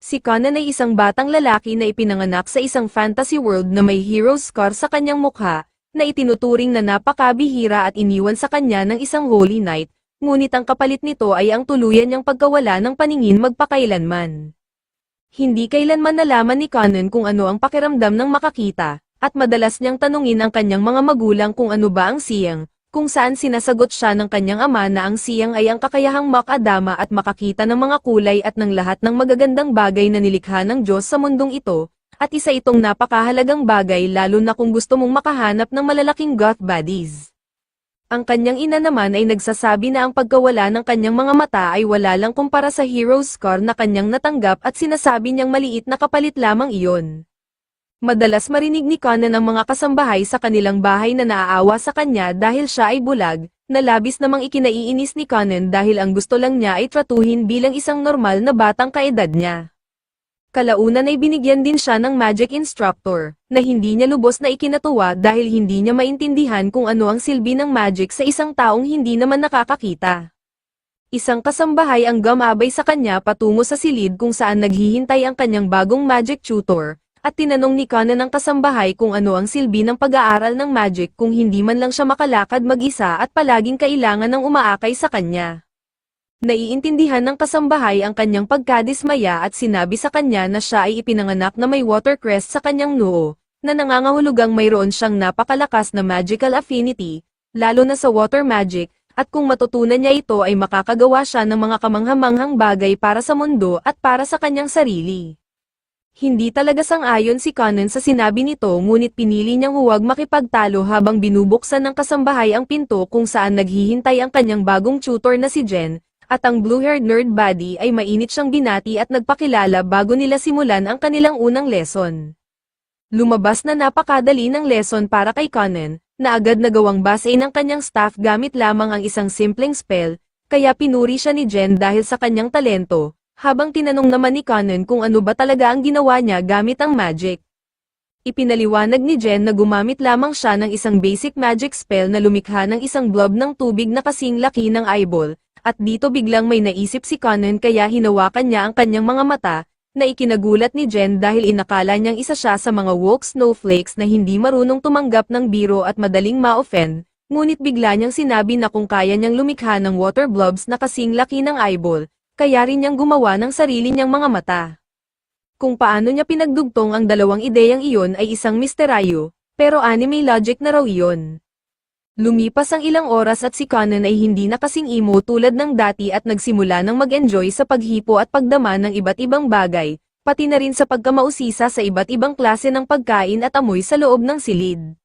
Si Conan ay isang batang lalaki na ipinanganak sa isang fantasy world na may hero scar sa kanyang mukha, na itinuturing na napakabihira at iniwan sa kanya ng isang Holy Knight, ngunit ang kapalit nito ay ang tuluyan niyang pagkawala ng paningin magpakailanman. Hindi kailanman nalaman ni Conan kung ano ang pakiramdam ng makakita, at madalas niyang tanungin ang kanyang mga magulang kung ano ba ang siyang, kung saan sinasagot siya ng kanyang ama na ang siyang ay ang kakayahang makadama at makakita ng mga kulay at ng lahat ng magagandang bagay na nilikha ng Diyos sa mundong ito, at isa itong napakahalagang bagay lalo na kung gusto mong makahanap ng malalaking goth bodies. Ang kanyang ina naman ay nagsasabi na ang pagkawala ng kanyang mga mata ay wala lang kumpara sa hero scar na kanyang natanggap at sinasabi niyang maliit na kapalit lamang iyon. Madalas marinig ni Conan ang mga kasambahay sa kanilang bahay na naaawa sa kanya dahil siya ay bulag, na labis namang ikinaiinis ni Conan dahil ang gusto lang niya ay tratuhin bilang isang normal na batang kaedad niya. Kalaunan ay binigyan din siya ng magic instructor, na hindi niya lubos na ikinatuwa dahil hindi niya maintindihan kung ano ang silbi ng magic sa isang taong hindi naman nakakakita. Isang kasambahay ang gumabay sa kanya patungo sa silid kung saan naghihintay ang kanyang bagong magic tutor, at tinanong ni Conan ang kasambahay kung ano ang silbi ng pag-aaral ng magic kung hindi man lang siya makalakad mag-isa at palaging kailangan ng umaakay sa kanya. Naiintindihan ng kasambahay ang kanyang pagkadismaya at sinabi sa kanya na siya ay ipinanganak na may watercrest sa kanyang noo, na nangangahulugang mayroon siyang napakalakas na magical affinity, lalo na sa water magic, at kung matutunan niya ito ay makakagawa siya ng mga kamanghamanghang bagay para sa mundo at para sa kanyang sarili. Hindi talaga sang-ayon si Conan sa sinabi nito ngunit pinili niyang huwag makipagtalo habang binubuksan ng kasambahay ang pinto kung saan naghihintay ang kanyang bagong tutor na si Jen, at ang blue-haired nerd body ay mainit siyang binati at nagpakilala bago nila simulan ang kanilang unang lesson. Lumabas na napakadali ng lesson para kay Conan, na agad nagawang basahin ng kanyang staff gamit lamang ang isang simpleng spell, kaya pinuri siya ni Jen dahil sa kanyang talento. Habang tinanong naman ni Conan kung ano ba talaga ang ginawa niya gamit ang magic. Ipinaliwanag ni Jen na gumamit lamang siya ng isang basic magic spell na lumikha ng isang blob ng tubig na kasing laki ng eyeball, at dito biglang may naisip si Conan kaya hinawakan niya ang kanyang mga mata, na ikinagulat ni Jen dahil inakala niyang isa siya sa mga woke snowflakes na hindi marunong tumanggap ng biro at madaling ma-offend, ngunit bigla niyang sinabi na kung kaya niyang lumikha ng water blobs na kasing laki ng eyeball, kaya rin niyang gumawa ng sarili niyang mga mata. Kung paano niya pinagdugtong ang dalawang ideyang iyon ay isang misteryo, pero anime logic na raw iyon. Lumipas ang ilang oras at si Conan ay hindi na kasing emo tulad ng dati at nagsimula ng mag-enjoy sa paghipo at pagdama ng iba't ibang bagay, pati na rin sa pagkamausisa sa iba't ibang klase ng pagkain at amoy sa loob ng silid.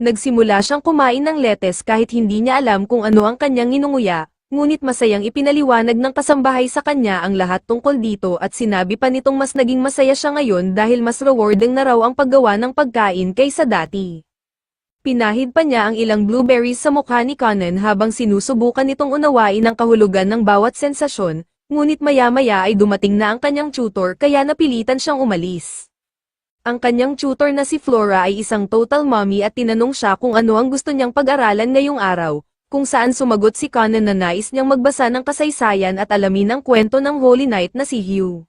Nagsimula siyang kumain ng lettuce kahit hindi niya alam kung ano ang kanyang inunguya. Ngunit masayang ipinaliwanag ng kasambahay sa kanya ang lahat tungkol dito at sinabi pa nitong mas naging masaya siya ngayon dahil mas rewarding na raw ang paggawa ng pagkain kaysa dati. Pinahid pa niya ang ilang blueberries sa mukha ni Conan habang sinusubukan nitong unawain ang kahulugan ng bawat sensasyon, ngunit maya-maya ay dumating na ang kanyang tutor kaya napilitan siyang umalis. Ang kanyang tutor na si Flora ay isang total mommy at tinanong siya kung ano ang gusto niyang pag-aralan ngayong araw, kung saan sumagot si Conan na nais niyang magbasa ng kasaysayan at alamin ang kwento ng Holy Knight na si Hugh.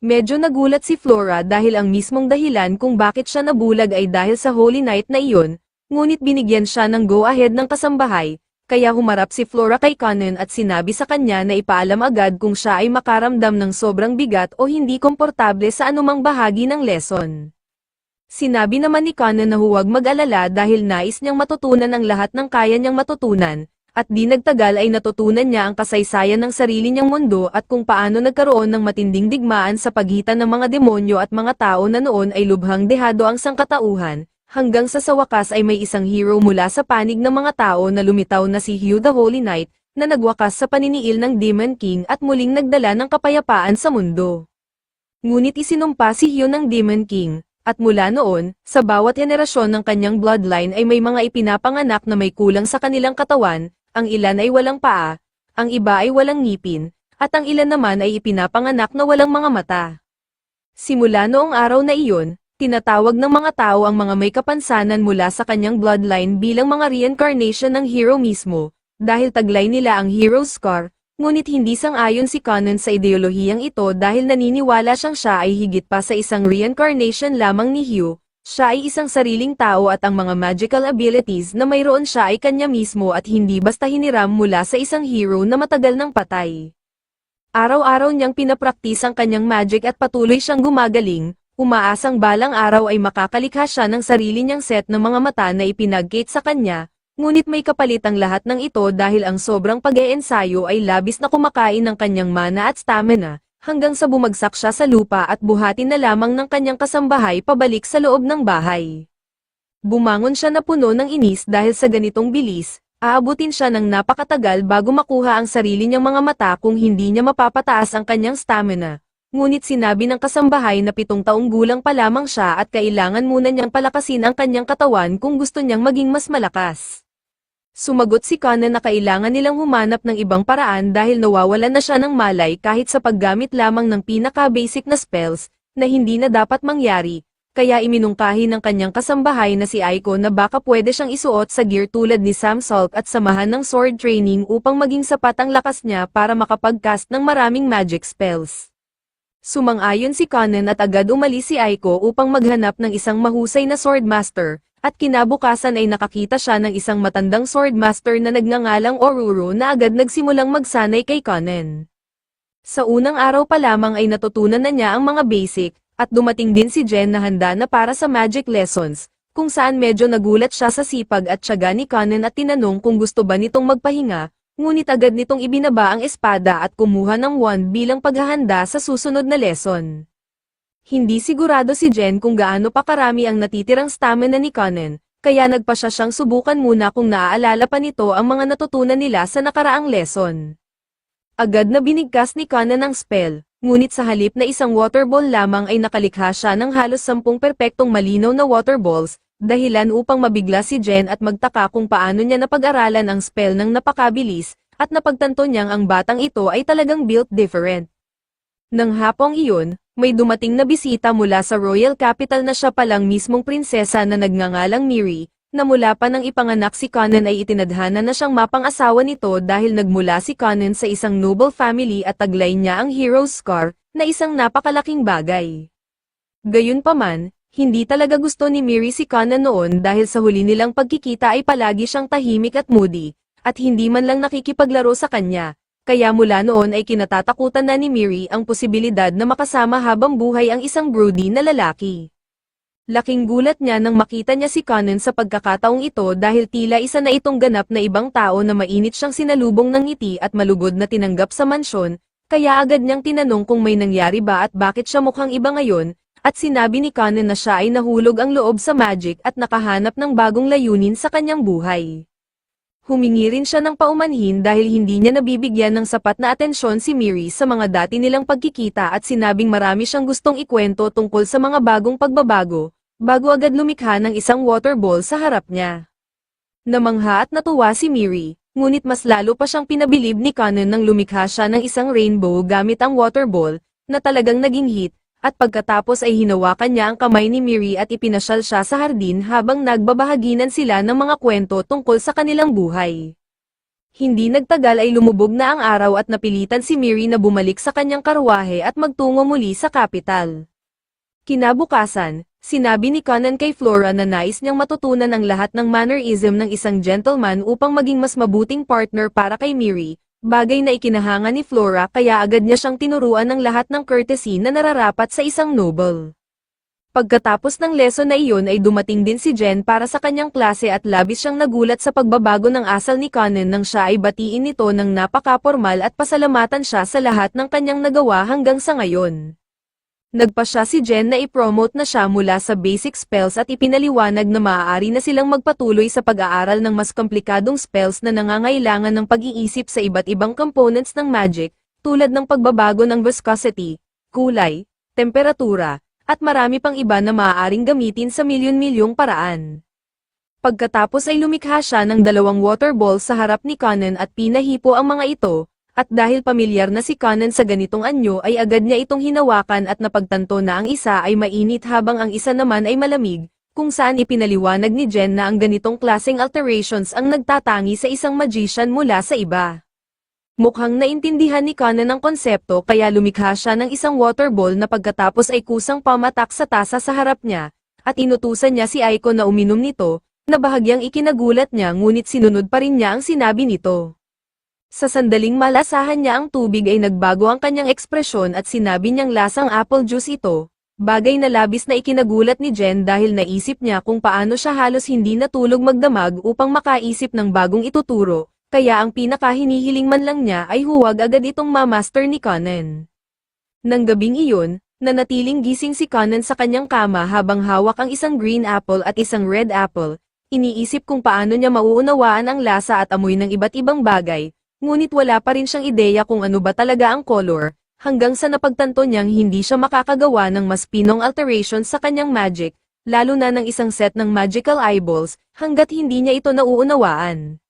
Medyo nagulat si Flora dahil ang mismong dahilan kung bakit siya nabulag ay dahil sa Holy Knight na iyon, ngunit binigyan siya ng go-ahead ng kasambahay, kaya humarap si Flora kay Conan at sinabi sa kanya na ipaalam agad kung siya ay makaramdam ng sobrang bigat o hindi komportable sa anumang bahagi ng lesson. Sinabi naman ni Conan na huwag mag-alala dahil nais niyang matutunan ang lahat ng kaya niyang matutunan, at di nagtagal ay natutunan niya ang kasaysayan ng sarili niyang mundo at kung paano nagkaroon ng matinding digmaan sa pagitan ng mga demonyo at mga tao na noon ay lubhang dehado ang sangkatauhan, hanggang sa wakas ay may isang hero mula sa panig ng mga tao na lumitaw na si Hugh the Holy Knight, na nagwakas sa paniniil ng Demon King at muling nagdala ng kapayapaan sa mundo. Ngunit isinumpa si Hugh ng Demon King. At mula noon, sa bawat henerasyon ng kanyang bloodline ay may mga ipinapanganak na may kulang sa kanilang katawan, ang ilan ay walang paa, ang iba ay walang ngipin, at ang ilan naman ay ipinapanganak na walang mga mata. Simula noong araw na iyon, tinatawag ng mga tao ang mga may kapansanan mula sa kanyang bloodline bilang mga reincarnation ng hero mismo, dahil taglay nila ang hero scar, Ngunit hindi sang-ayon si Conan sa ideolohiyang ito dahil naniniwala siya ay higit pa sa isang reincarnation lamang ni Hugh. Siya ay isang sariling tao at ang mga magical abilities na mayroon siya ay kanya mismo at hindi basta hiniram mula sa isang hero na matagal nang patay. Araw-araw niyang pinapraktis ang kanyang magic at patuloy siyang gumagaling, umaasang balang araw ay makakalikha siya ng sarili niyang set ng mga mata na ipinag-gate sa kanya, ngunit may kapalit ang lahat ng ito dahil ang sobrang pag-eensayo ay labis na kumakain ng kanyang mana at stamina, hanggang sa bumagsak siya sa lupa at buhatin na lamang ng kanyang kasambahay pabalik sa loob ng bahay. Bumangon siya na puno ng inis dahil sa ganitong bilis, aabutin siya ng napakatagal bago makuha ang sarili niyang mga mata kung hindi niya mapapataas ang kanyang stamina. Ngunit sinabi ng kasambahay na 7 taong gulang pa lamang siya at kailangan muna niyang palakasin ang kanyang katawan kung gusto niyang maging mas malakas. Sumagot si Conan na kailangan nilang humanap ng ibang paraan dahil nawawalan na siya ng malay kahit sa paggamit lamang ng pinaka-basic na spells, na hindi na dapat mangyari, kaya iminungkahi ng kanyang kasambahay na si Aiko na baka pwede siyang isuot sa gear tulad ni Sam Salt at samahan ng sword training upang maging sapat ang lakas niya para makapag-cast ng maraming magic spells. Sumang-ayon si Conan at agad umalis si Aiko upang maghanap ng isang mahusay na swordmaster, at kinabukasan ay nakakita siya ng isang matandang swordmaster na nagngangalang Oruru na agad nagsimulang magsanay kay Conan. Sa unang araw pa lamang ay natutunan na niya ang mga basic, at dumating din si Jen na handa na para sa magic lessons, kung saan medyo nagulat siya sa sipag at tiyaga ni Conan at tinanong kung gusto ba nitong magpahinga, ngunit agad nitong ibinaba ang espada at kumuha ng wand bilang paghahanda sa susunod na lesson. Hindi sigurado si Jen kung gaano pa karami ang natitirang stamina ni Conan, kaya nagpa siya siyang subukan muna kung naaalala pa nito ang mga natutunan nila sa nakaraang lesson. Agad na binigkas ni Conan ang spell, ngunit sa halip na isang water ball lamang ay nakalikha siya ng halos 10 perpektong malinaw na water balls, dahilan upang mabigla si Jen at magtaka kung paano niya napag-aralan ang spell ng napakabilis, at napagtanto niyang ang batang ito ay talagang built different. Nang hapong iyon, may dumating na bisita mula sa royal capital na siya palang mismong prinsesa na nagngangalang Miri, na mula pa nang ipanganak si Conan ay itinadhana na siyang mapang-asawa nito dahil nagmula si Conan sa isang noble family at taglay niya ang hero's scar, na isang napakalaking bagay. Gayunpaman, hindi talaga gusto ni Miri si Conan noon dahil sa huli nilang pagkikita ay palagi siyang tahimik at moody, at hindi man lang nakikipaglaro sa kanya. Kaya mula noon ay kinatatakutan na ni Miri ang posibilidad na makasama habang buhay ang isang broody na lalaki. Laking gulat niya nang makita niya si Conan sa pagkakataong ito dahil tila isa na itong ganap na ibang tao na mainit siyang sinalubong ng ngiti at malugod na tinanggap sa mansyon, kaya agad niyang tinanong kung may nangyari ba at bakit siya mukhang iba ngayon, at sinabi ni Conan na siya ay nahulog ang loob sa magic at nakahanap ng bagong layunin sa kanyang buhay. Humingi rin siya ng paumanhin dahil hindi niya nabibigyan ng sapat na atensyon si Miri sa mga dati nilang pagkikita at sinabing marami siyang gustong ikwento tungkol sa mga bagong pagbabago, bago agad lumikha ng isang water ball sa harap niya. Namangha at natuwa si Miri, ngunit mas lalo pa siyang pinabilib ni Conan nang lumikha siya ng isang rainbow gamit ang water ball, na talagang naging hit, at pagkatapos ay hinawakan niya ang kamay ni Miri at ipinasyal siya sa hardin habang nagbabahaginan sila ng mga kwento tungkol sa kanilang buhay. Hindi nagtagal ay lumubog na ang araw at napilitan si Miri na bumalik sa kanyang karwahe at magtungo muli sa kapital. Kinabukasan, sinabi ni Conan kay Flora na nais niyang matutunan ang lahat ng mannerism ng isang gentleman upang maging mas mabuting partner para kay Miri, bagay na ikinahanga ni Flora kaya agad niya siyang tinuruan ng lahat ng courtesy na nararapat sa isang noble. Pagkatapos ng lesson na iyon ay dumating din si Jen para sa kanyang klase at labis siyang nagulat sa pagbabago ng asal ni Conan nang siya ay batiin nito ng napaka-formal at pasalamatan siya sa lahat ng kanyang nagawa hanggang sa ngayon. Nagpa siya si Jen na i-promote na siya mula sa basic spells at ipinaliwanag na maaari na silang magpatuloy sa pag-aaral ng mas komplikadong spells na nangangailangan ng pag-iisip sa iba't ibang components ng magic, tulad ng pagbabago ng viscosity, kulay, temperatura, at marami pang iba na maaaring gamitin sa milyon-milyong paraan. Pagkatapos ay lumikha siya ng 2 water balls sa harap ni Conan at pinahipo ang mga ito, at dahil pamilyar na si Conan sa ganitong anyo ay agad niya itong hinawakan at napagtanto na ang isa ay mainit habang ang isa naman ay malamig, kung saan ipinaliwanag ni Jen na ang ganitong klaseng alterations ang nagtatangi sa isang magician mula sa iba. Mukhang naintindihan ni Conan ang konsepto kaya lumikha siya ng isang water ball na pagkatapos ay kusang pamatak sa tasa sa harap niya, at inutusan niya si Aiko na uminom nito, na bahagyang ikinagulat niya ngunit sinunod pa rin niya ang sinabi nito. Sa sandaling malasahan niya ang tubig ay nagbago ang kanyang ekspresyon at sinabi niyang lasang apple juice ito, bagay na labis na ikinagulat ni Jen dahil naisip niya kung paano siya halos hindi natulog magdamag upang makaisip ng bagong ituturo. Kaya ang pinakahinihiling man lang niya ay huwag agad itong mamaster ni Conan. Nang gabing iyon, nanatiling gising si Conan sa kanyang kama habang hawak ang isang green apple at isang red apple, iniisip kung paano niya mauunawaan ang lasa at amoy ng iba't ibang bagay, ngunit wala pa rin siyang ideya kung ano ba talaga ang color, hanggang sa napagtanto niyang hindi siya makakagawa ng mas pinong alteration sa kanyang magic, lalo na ng isang set ng magical eyeballs, hanggat hindi niya ito nauunawaan.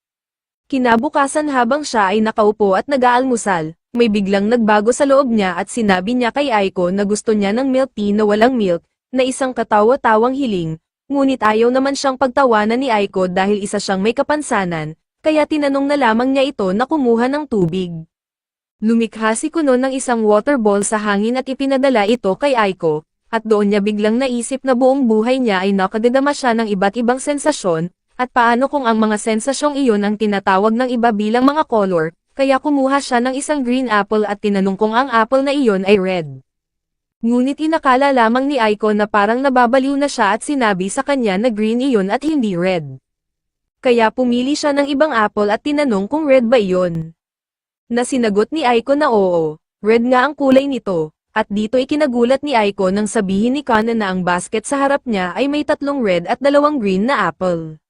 Kinabukasan habang siya ay nakaupo at nag-aalmusal, may biglang nagbago sa loob niya at sinabi niya kay Aiko na gusto niya ng milk tea na walang milk, na isang katawa-tawang hiling, ngunit ayaw naman siyang pagtawanan ni Aiko dahil isa siyang may kapansanan, kaya tinanong na lamang niya ito na kumuha ng tubig. Lumikha si Kuno ng isang water ball sa hangin at ipinadala ito kay Aiko, at doon niya biglang naisip na buong buhay niya ay nakadadama siya ng iba't ibang sensasyon, at paano kung ang mga sensasyong iyon ang tinatawag ng iba bilang mga color, kaya kumuha siya ng isang green apple at tinanong kung ang apple na iyon ay red. Ngunit inakala lamang ni Aiko na parang nababaliw na siya at sinabi sa kanya na green iyon at hindi red. Kaya pumili siya ng ibang apple at tinanong kung red ba iyon. Na sinagot ni Aiko na oo, red nga ang kulay nito, at dito ikinagulat ni Aiko nang sabihin ni Conan na ang basket sa harap niya ay may 3 red at 2 green na apple.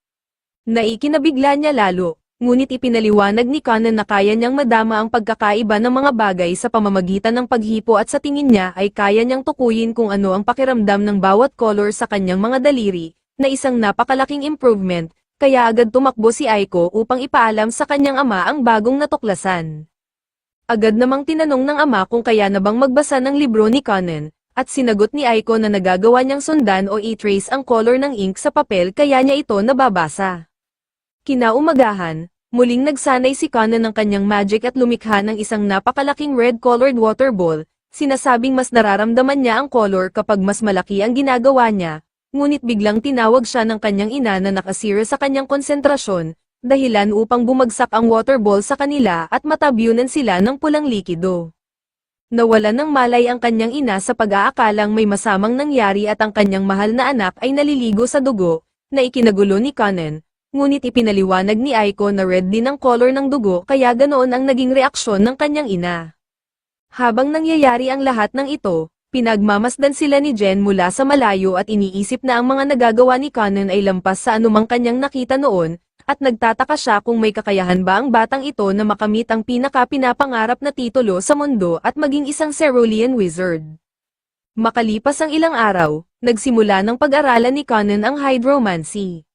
Naikinabigla niya lalo, ngunit ipinaliwanag ni Conan na kaya niyang madama ang pagkakaiba ng mga bagay sa pamamagitan ng paghipo at sa tingin niya ay kaya niyang tukuyin kung ano ang pakiramdam ng bawat color sa kanyang mga daliri, na isang napakalaking improvement, kaya agad tumakbo si Aiko upang ipaalam sa kanyang ama ang bagong natuklasan. Agad namang tinanong ng ama kung kaya na bang magbasa ng libro ni Conan, at sinagot ni Aiko na nagagawa niyang sundan o i-trace ang color ng ink sa papel kaya niya ito nababasa. Kinaumagahan, muling nagsanay si Conan ng kanyang magic at lumikha ng isang napakalaking red-colored water ball, sinasabing mas nararamdaman niya ang color kapag mas malaki ang ginagawa niya, ngunit biglang tinawag siya ng kanyang ina na nakasira sa kanyang konsentrasyon, dahilan upang bumagsak ang water ball sa kanila at matabyunan sila ng pulang likido. Nawalan ng malay ang kanyang ina sa pag-aakalang may masamang nangyari at ang kanyang mahal na anak ay naliligo sa dugo, na ikinagulo ni Conan. Ngunit ipinaliwanag ni Aiko na red din ang color ng dugo kaya ganoon ang naging reaksyon ng kanyang ina. Habang nangyayari ang lahat ng ito, pinagmamasdan sila ni Jen mula sa malayo at iniisip na ang mga nagagawa ni Conan ay lampas sa anumang kanyang nakita noon, at nagtataka siya kung may kakayahan ba ang batang ito na makamit ang pinaka-pinapangarap na titulo sa mundo at maging isang Cerulean Wizard. Makalipas ang ilang araw, nagsimula ng pag-aralan ni Conan ang hydromancy.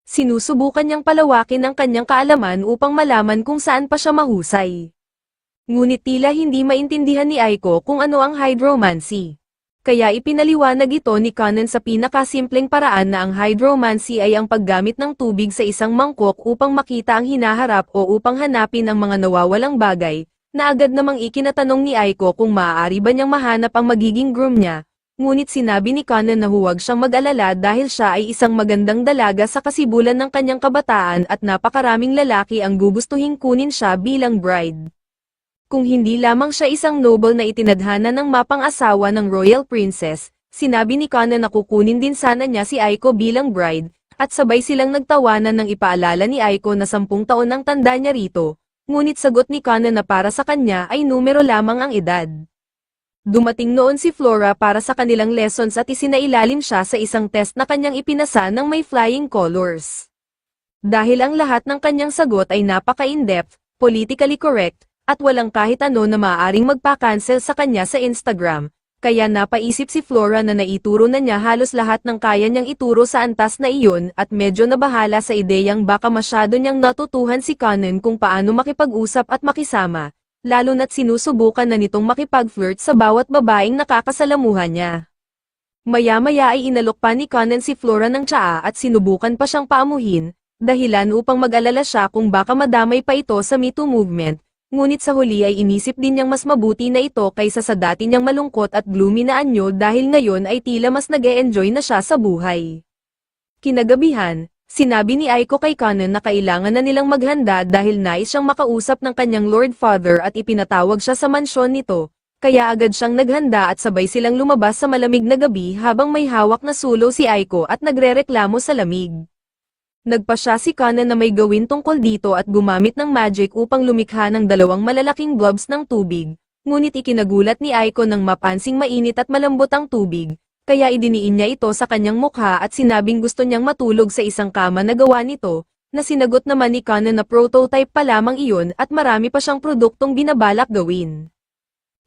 Sinusubukan niyang palawakin ang kanyang kaalaman upang malaman kung saan pa siya mahusay. Ngunit tila hindi maintindihan ni Aiko kung ano ang hydromancy. Kaya ipinaliwanag ito ni Conan sa pinakasimpleng paraan na ang hydromancy ay ang paggamit ng tubig sa isang mangkok upang makita ang hinaharap o upang hanapin ang mga nawawalang bagay, na agad namang ikinatanong ni Aiko kung maaari ba niyang mahanap ang magiging groom niya. Ngunit sinabi ni Conan na huwag siyang mag-alala dahil siya ay isang magandang dalaga sa kasibulan ng kanyang kabataan at napakaraming lalaki ang gugustuhin kunin siya bilang bride. Kung hindi lamang siya isang noble na itinadhana ng mapang-asawa ng royal princess, sinabi ni Conan na kukunin din sana niya si Aiko bilang bride, at sabay silang nagtawanan ng ipaalala ni Aiko na 10 taon ang tanda niya rito, ngunit sagot ni Conan na para sa kanya ay numero lamang ang edad. Dumating noon si Flora para sa kanilang lessons at isinailalim siya sa isang test na kanyang ipinasa ng may flying colors. Dahil ang lahat ng kanyang sagot ay napaka-in-depth, politically correct, at walang kahit ano na maaaring magpa-cancel sa kanya sa Instagram, kaya napaisip si Flora na naituro na niya halos lahat ng kaya niyang ituro sa antas na iyon at medyo nabahala sa ideyang baka masyado niyang natutuhan si Conan kung paano makipag-usap at makisama. Lalo na't sinusubukan na nitong makipag-flirt sa bawat babaeng nakakasalamuhan niya. Maya-maya ay inalok pa ni Conan si Flora ng tsaa at sinubukan pa siyang paamuhin, dahilan upang mag-alala siya kung baka madamay pa ito sa Me Too movement, ngunit sa huli ay inisip din niyang mas mabuti na ito kaysa sa dati niyang malungkot at gloomy na anyo dahil ngayon ay tila mas nag-e-enjoy na siya sa buhay. Kinagabihan, sinabi ni Aiko kay Conan na kailangan na nilang maghanda dahil nais siyang makausap ng kanyang Lord Father at ipinatawag siya sa mansyon nito, kaya agad siyang naghanda at sabay silang lumabas sa malamig na gabi habang may hawak na sulo si Aiko at nagrereklamo sa lamig. Nagpasya si Conan na may gawin tungkol dito at gumamit ng magic upang lumikha ng dalawang malalaking blobs ng tubig, ngunit ikinagulat ni Aiko nang mapansing mainit at malambot ang tubig, kaya idiniin niya ito sa kanyang mukha at sinabing gusto niyang matulog sa isang kama na gawa nito, na sinagot naman ni Conan na prototype pa lamang iyon at marami pa siyang produktong binabalak gawin.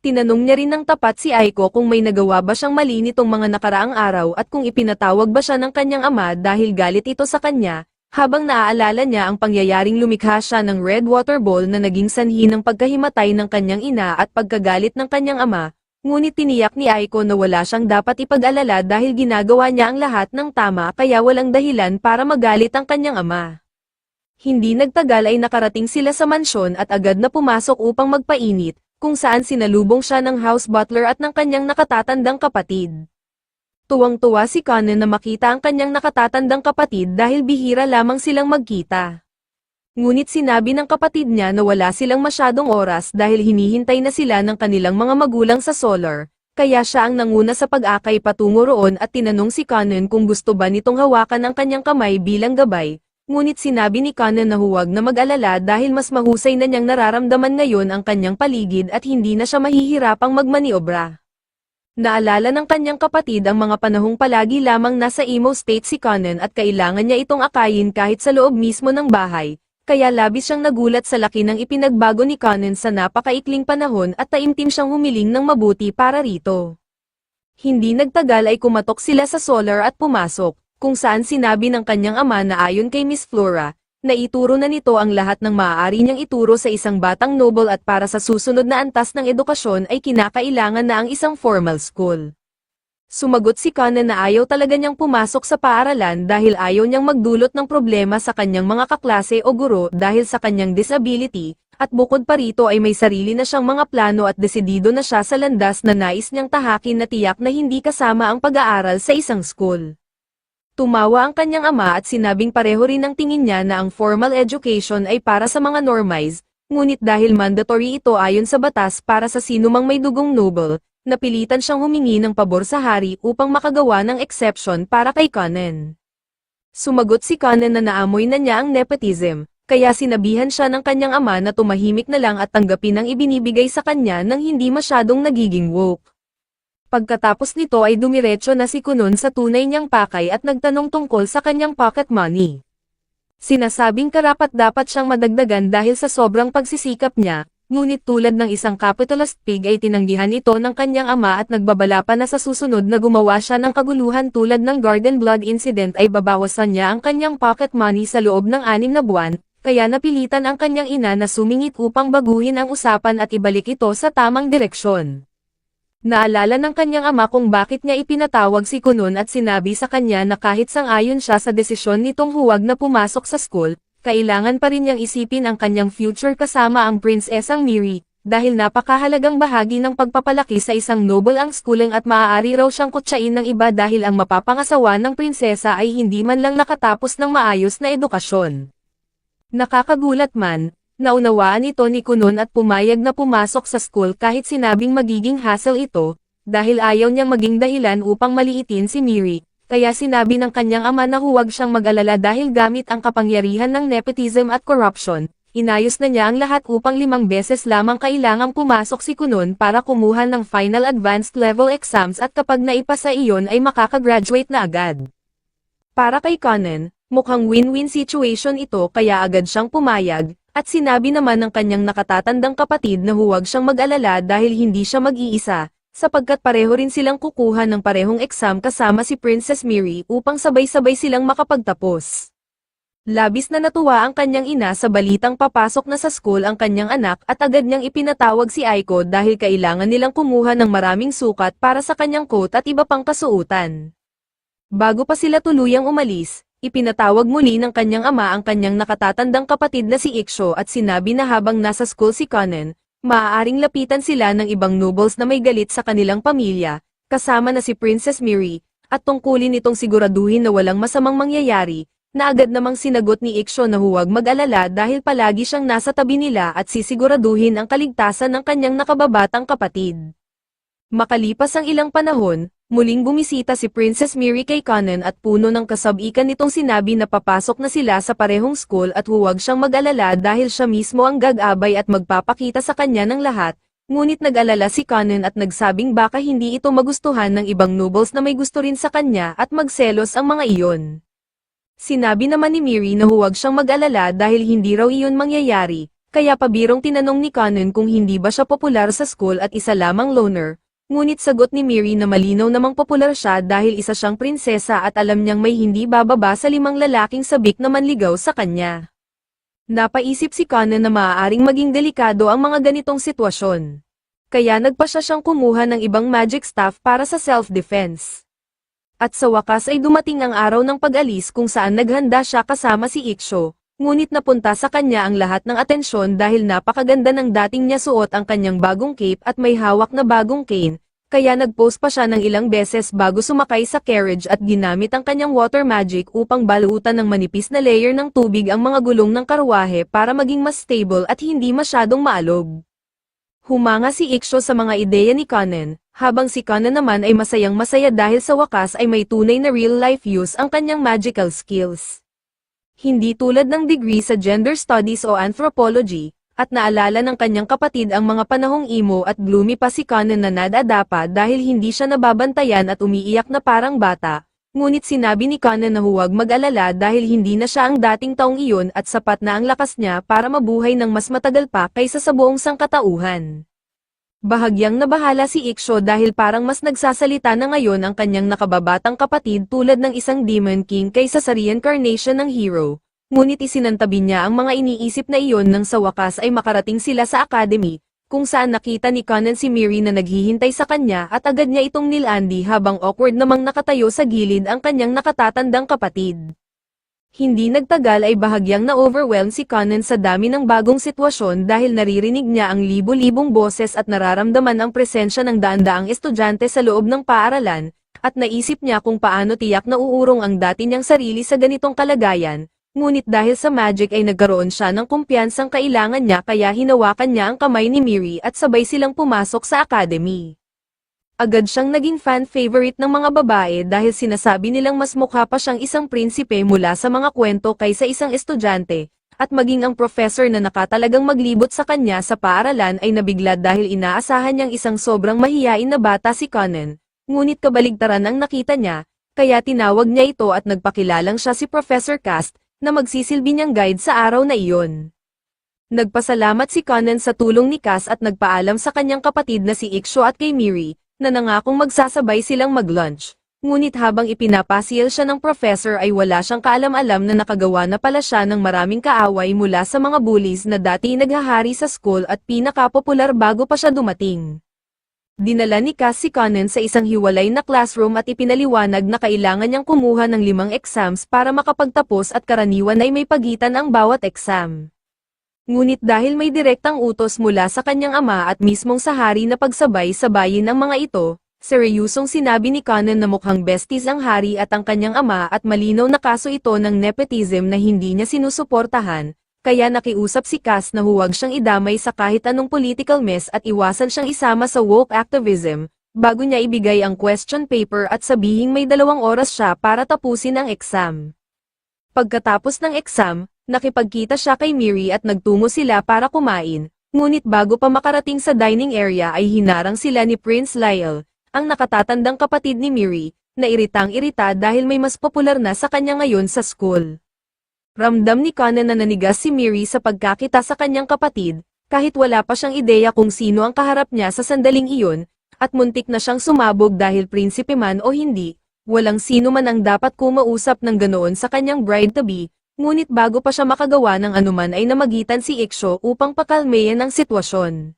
Tinanong niya rin ng tapat si Aiko kung may nagawa ba siyang mali nitong mga nakaraang araw at kung ipinatawag ba siya ng kanyang ama dahil galit ito sa kanya, habang naaalala niya ang pangyayaring lumikha siya ng red water ball na naging sanhi ng pagkahimatay ng kanyang ina at pagkagalit ng kanyang ama, ngunit tiniyak ni Aiko na wala siyang dapat ipag-alala dahil ginagawa niya ang lahat ng tama kaya walang dahilan para magalit ang kanyang ama. Hindi nagtagal ay nakarating sila sa mansyon at agad na pumasok upang magpainit, kung saan sinalubong siya ng house butler at ng kanyang nakatatandang kapatid. Tuwang-tuwa si Conan na makita ang kanyang nakatatandang kapatid dahil bihira lamang silang magkita. Ngunit sinabi ng kapatid niya na wala silang masyadong oras dahil hinihintay na sila ng kanilang mga magulang sa solar, kaya siya ang nanguna sa pag-akay patungo roon at tinanong si Conan kung gusto ba nitong hawakan ang kanyang kamay bilang gabay. Ngunit sinabi ni Conan na huwag na mag-alala dahil mas mahusay na niyang nararamdaman ngayon ang kanyang paligid at hindi na siya mahihirapang magmaniobra. Naalala ng kanyang kapatid ang mga panahong palagi lamang nasa emo state si Conan at kailangan niya itong akayin kahit sa loob mismo ng bahay, kaya labis siyang nagulat sa laki ng ipinagbago ni Conan sa napakaikling panahon at taimtim siyang humiling ng mabuti para rito. Hindi nagtagal ay kumatok sila sa solar at pumasok, kung saan sinabi ng kanyang ama na ayon kay Miss Flora, na ituro na nito ang lahat ng maaari niyang ituro sa isang batang noble at para sa susunod na antas ng edukasyon ay kinakailangan na ang isang formal school. Sumagot si Conan na ayaw talaga niyang pumasok sa paaralan dahil ayaw niyang magdulot ng problema sa kanyang mga kaklase o guro dahil sa kanyang disability, at bukod pa rito ay may sarili na siyang mga plano at desidido na siya sa landas na nais niyang tahakin na tiyak na hindi kasama ang pag-aaral sa isang school. Tumawa ang kanyang ama at sinabing pareho rin ang tingin niya na ang formal education ay para sa mga normies, ngunit dahil mandatory ito ayon sa batas para sa sinumang may dugong noble, napilitan siyang humingi ng pabor sa hari upang makagawa ng exception para kay Conan. Sumagot si Conan na naamoy na niya ang nepotism, kaya sinabihan siya ng kanyang ama na tumahimik na lang at tanggapin ang ibinibigay sa kanya nang hindi masyadong nagiging woke. Pagkatapos nito ay dumiretso na si Conan sa tunay niyang pakay at nagtanong tungkol sa kanyang pocket money. Sinasabing karapat-dapat siyang madagdagan dahil sa sobrang pagsisikap niya, ngunit tulad ng isang capitalist pig ay tinanggihan ito ng kanyang ama at nagbabala pa na sa susunod na gumawa siya ng kaguluhan tulad ng Garden Blood incident ay babawasan niya ang kanyang pocket money sa loob ng 6 na buwan, kaya napilitan ang kanyang ina na sumingit upang baguhin ang usapan at ibalik ito sa tamang direksyon. Naalala ng kanyang ama kung bakit niya ipinatawag si Conan at sinabi sa kanya na kahit sang-ayon siya sa desisyon nitong huwag na pumasok sa school, kailangan pa rin niyang isipin ang kanyang future kasama ang prinsesang Miri, dahil napakahalagang bahagi ng pagpapalaki sa isang noble ang schooling at maaari raw siyang kutsain ng iba dahil ang mapapangasawa ng prinsesa ay hindi man lang nakatapos ng maayos na edukasyon. Nakakagulat man, naunawaan ito ni Conan at pumayag na pumasok sa school kahit sinabing magiging hassle ito, dahil ayaw niyang maging dahilan upang maliitin si Miri, kaya sinabi ng kanyang ama na huwag siyang mag-alala dahil gamit ang kapangyarihan ng nepotism at corruption, inayos na niya ang lahat upang 5 beses lamang kailangang pumasok si Conan para kumuha ng final advanced level exams at kapag naipasa iyon ay makakagraduate na agad. Para kay Conan, mukhang win-win situation ito kaya agad siyang pumayag, at sinabi naman ng kanyang nakatatandang kapatid na huwag siyang mag-alala dahil hindi siya mag-iisa, sapagkat pareho rin silang kukuha ng parehong exam kasama si Princess Miri upang sabay-sabay silang makapagtapos. Labis na natuwa ang kanyang ina sa balitang papasok na sa school ang kanyang anak at agad niyang ipinatawag si Aiko dahil kailangan nilang kumuha ng maraming sukat para sa kanyang coat at iba pang kasuotan. Bago pa sila tuluyang umalis, Ipinatawag muli ng kanyang ama ang kanyang nakatatandang kapatid na si Iksho at sinabi na habang nasa school si Conan, maaaring lapitan sila ng ibang nobles na may galit sa kanilang pamilya, kasama na si Princess Miri, at tungkulin itong siguraduhin na walang masamang mangyayari, na agad namang sinagot ni Iksho na huwag mag-alala dahil palagi siyang nasa tabi nila at sisiguraduhin ang kaligtasan ng kanyang nakababatang kapatid. Makalipas ang ilang panahon, muling bumisita si Princess Miri kay Conan at puno ng kasab-ikan nitong sinabi na papasok na sila sa parehong school at huwag siyang mag-alala dahil siya mismo ang gagabay at magpapakita sa kanya ng lahat, ngunit nag-alala si Conan at nagsabing baka hindi ito magustuhan ng ibang nobles na may gusto rin sa kanya at magselos ang mga iyon. Sinabi naman ni Miri na huwag siyang mag-alala dahil hindi raw iyon mangyayari, kaya pabirong tinanong ni Conan kung hindi ba siya popular sa school at isa lamang loner, ngunit sagot ni Miri na malinaw namang popular siya dahil isa siyang prinsesa at alam niyang may hindi bababa sa 5 lalaking sabik na manligaw sa kanya. Napaisip si Conan na maaaring maging delikado ang mga ganitong sitwasyon. Kaya nagpasya siyang kumuha ng ibang magic staff para sa self-defense. At sa wakas ay dumating ang araw ng pag-alis kung saan naghanda siya kasama si Iksho, ngunit napunta sa kanya ang lahat ng atensyon dahil napakaganda ng dating niya suot ang kanyang bagong cape at may hawak na bagong cane, kaya nag-pose pa siya ng ilang beses bago sumakay sa carriage at ginamit ang kanyang water magic upang balutan ng manipis na layer ng tubig ang mga gulong ng karwahe para maging mas stable at hindi masyadong maalog. Humanga si Iksho sa mga ideya ni Conan, habang si Conan naman ay masayang masaya dahil sa wakas ay may tunay na real-life use ang kanyang magical skills. Hindi tulad ng degree sa gender studies o anthropology, at naalala ng kanyang kapatid ang mga panahong emo at gloomy pa si Conan na nadadapa dahil hindi siya nababantayan at umiiyak na parang bata, ngunit sinabi ni Conan na huwag mag-alala dahil hindi na siya ang dating taong iyon at sapat na ang lakas niya para mabuhay ng mas matagal pa kaysa sa buong sangkatauhan. Bahagyang nabahala si Iksho dahil parang mas nagsasalita na ngayon ang kanyang nakababatang kapatid tulad ng isang Demon King kaysa sa reincarnation ng hero, ngunit isinantabi niya ang mga iniisip na iyon nang sa wakas ay makarating sila sa academy, kung saan nakita ni Conan si Miri na naghihintay sa kanya at agad niya itong nilandi habang awkward namang nakatayo sa gilid ang kanyang nakatatandang kapatid. Hindi nagtagal ay bahagyang na-overwhelm si Conan sa dami ng bagong sitwasyon dahil naririnig niya ang libo-libong boses at nararamdaman ang presensya ng daan-daang estudyante sa loob ng paaralan, at naisip niya kung paano tiyak na uurong ang dati niyang sarili sa ganitong kalagayan, ngunit dahil sa magic ay nagkaroon siya ng kumpiyansang kailangan niya kaya hinawakan niya ang kamay ni Miri at sabay silang pumasok sa academy. Agad siyang naging fan favorite ng mga babae dahil sinasabi nilang mas mukha pa siyang isang prinsipe mula sa mga kwento kaysa isang estudyante, at maging ang professor na nakatalagang maglibot sa kanya sa paaralan ay nabigla dahil inaasahan niyang isang sobrang mahiyain na bata si Conan, ngunit kabaligtaran ang nakita niya, kaya tinawag niya ito at nagpakilalang siya si Professor Cast, na magsisilbi niyang guide sa araw na iyon. Nagpasalamat si Conan sa tulong ni Cast at nagpaalam sa kanyang kapatid na si Iksho at kay Miri, na nangakong magsasabay silang mag-lunch, ngunit habang ipinapasyal siya ng professor ay wala siyang kaalam-alam na nakagawa na pala siya ng maraming kaaway mula sa mga bullies na dati naghahari sa school at pinakapopular bago pa siya dumating. Dinala ni Cass si Conan sa isang hiwalay na classroom at ipinaliwanag na kailangan niyang kumuha ng 5 exams para makapagtapos at karaniwan ay may pagitan ang bawat exam. Ngunit dahil may direktang utos mula sa kanyang ama at mismong sa hari na pagsabay-sabayin ang mga ito, seryosong sinabi ni Conan na mukhang besties ang hari at ang kanyang ama at malinaw na kaso ito ng nepotism na hindi niya sinusuportahan, kaya nakiusap si Cass na huwag siyang idamay sa kahit anong political mess at iwasan siyang isama sa woke activism, bago niya ibigay ang question paper at sabihing may 2 oras siya para tapusin ang exam. Pagkatapos ng exam, nakipagkita siya kay Miri at nagtungo sila para kumain, ngunit bago pa makarating sa dining area ay hinarang sila ni Prince Lyle, ang nakatatandang kapatid ni Miri, na iritang-irita dahil may mas popular na sa kanya ngayon sa school. Ramdam ni Conan na nanigas si Miri sa pagkakita sa kanyang kapatid, kahit wala pa siyang ideya kung sino ang kaharap niya sa sandaling iyon, at muntik na siyang sumabog dahil prinsipe man o hindi, walang sino man ang dapat kumausap ng ganoon sa kanyang bride-to-be. Ngunit bago pa siya makagawa ng anuman ay namagitan si Iksho upang pakalmayan ang sitwasyon.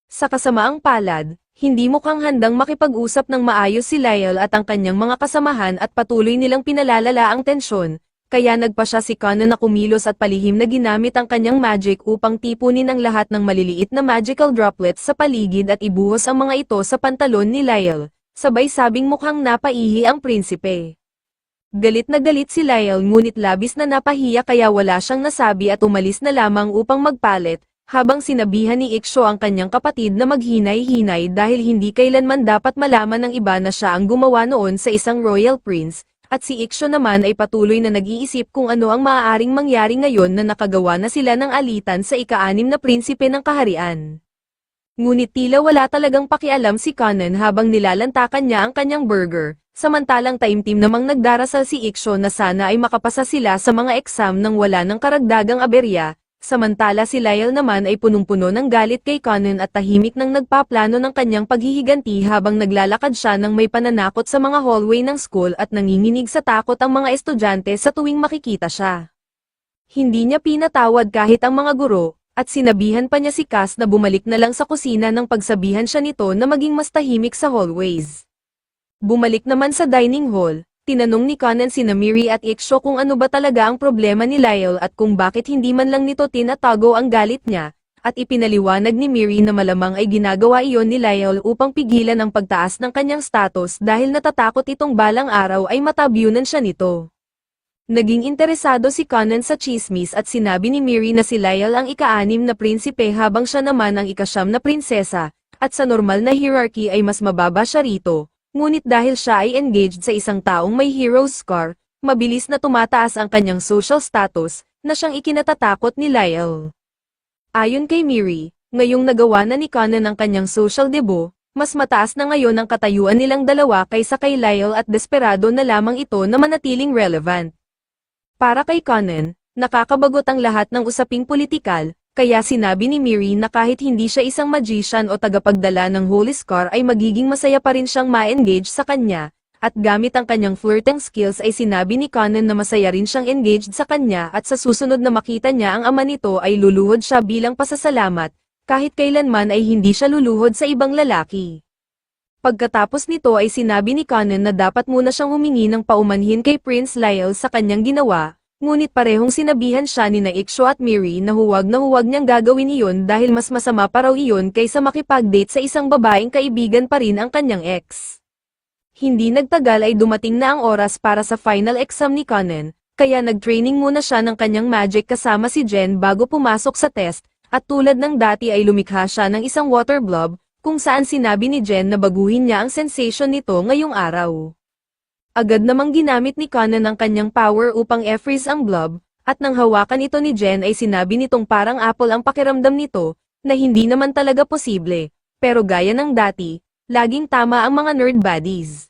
Sa kasamaang palad, hindi mukhang handang makipag-usap ng maayos si Lyle at ang kanyang mga kasamahan at patuloy nilang pinalalala ang tensyon, kaya nagpa siya si Conan na kumilos at palihim na ginamit ang kanyang magic upang tipunin ang lahat ng maliliit na magical droplets sa paligid at ibuhos ang mga ito sa pantalon ni Lyle, sabay sabing mukhang napaihi ang prinsipe. Galit na galit si Lyle ngunit labis na napahiya kaya wala siyang nasabi at umalis na lamang upang magpalit, habang sinabihan ni Ixo ang kanyang kapatid na maghinay-hinay dahil hindi kailanman dapat malaman ng iba na siya ang gumawa noon sa isang royal prince, at si Ixo naman ay patuloy na nag-iisip kung ano ang maaaring mangyari ngayon na nakagawa na sila ng alitan sa ika-6 na prinsipe ng kaharian. Ngunit tila wala talagang pakialam si Conan habang nilalantakan niya ang kanyang burger, samantalang taimtim namang nagdarasal si Ixo na sana ay makapasa sila sa mga exam nang wala ng karagdagang aberya. Samantala si Lyle naman ay punong-puno ng galit kay Conan at tahimik nang nagpaplano ng kanyang paghihiganti habang naglalakad siya nang may pananakot sa mga hallway ng school at nanginginig sa takot ang mga estudyante sa tuwing makikita siya. Hindi niya pinatawad kahit ang mga guro, at sinabihan pa niya si Cass na bumalik na lang sa kusina nang pagsabihan siya nito na maging mas tahimik sa hallways. Bumalik naman sa dining hall. Tinanong ni Conan sina Miri at Ixo kung ano ba talaga ang problema ni Lyle at kung bakit hindi man lang nito tinatago ang galit niya, at ipinaliwanag ni Miri na malamang ay ginagawa iyon ni Lyle upang pigilan ang pagtaas ng kanyang status dahil natatakot itong balang araw ay matabyunan siya nito. Naging interesado si Conan sa chismis at sinabi ni Miri na si Lyle ang ika-6 na prinsipe habang siya naman ang ika-9 na prinsesa, at sa normal na hierarchy ay mas mababa siya rito. Ngunit dahil siya ay engaged sa isang taong may hero's scar, mabilis na tumataas ang kanyang social status, na siyang ikinatatakot ni Lyle. Ayon kay Miri, ngayong nagawa na ni Conan ang kanyang social debut, mas mataas na ngayon ang katayuan nilang dalawa kaysa kay Lyle at desperado na lamang ito na manatiling relevant. Para kay Conan, nakakabagot ang lahat ng usaping politikal, kaya sinabi ni Miri na kahit hindi siya isang magician o tagapagdala ng Holy Scar ay magiging masaya pa rin siyang ma-engage sa kanya, at gamit ang kanyang flirting skills ay sinabi ni Conan na masaya rin siyang engaged sa kanya at sa susunod na makita niya ang ama nito ay luluhod siya bilang pasasalamat, kahit kailanman ay hindi siya luluhod sa ibang lalaki. Pagkatapos nito ay sinabi ni Conan na dapat muna siyang humingi ng paumanhin kay Prince Lyle sa kanyang ginawa. Ngunit parehong sinabihan siya ni Ixo at Miri na huwag niyang gagawin iyon dahil mas masama pa raw iyon kaysa makipag-date sa isang babaeng kaibigan pa rin ang kanyang ex. Hindi nagtagal ay dumating na ang oras para sa final exam ni Conan, kaya nag-training muna siya ng kanyang magic kasama si Jen bago pumasok sa test, at tulad ng dati ay lumikha siya ng isang water blob, kung saan sinabi ni Jen na baguhin niya ang sensation nito ngayong araw. Agad namang ginamit ni Conan ang kanyang power upang e-freeze ang blob, at nang hawakan ito ni Jen ay sinabi nitong parang apple ang pakiramdam nito, na hindi naman talaga posible, pero gaya ng dati, laging tama ang mga nerd buddies.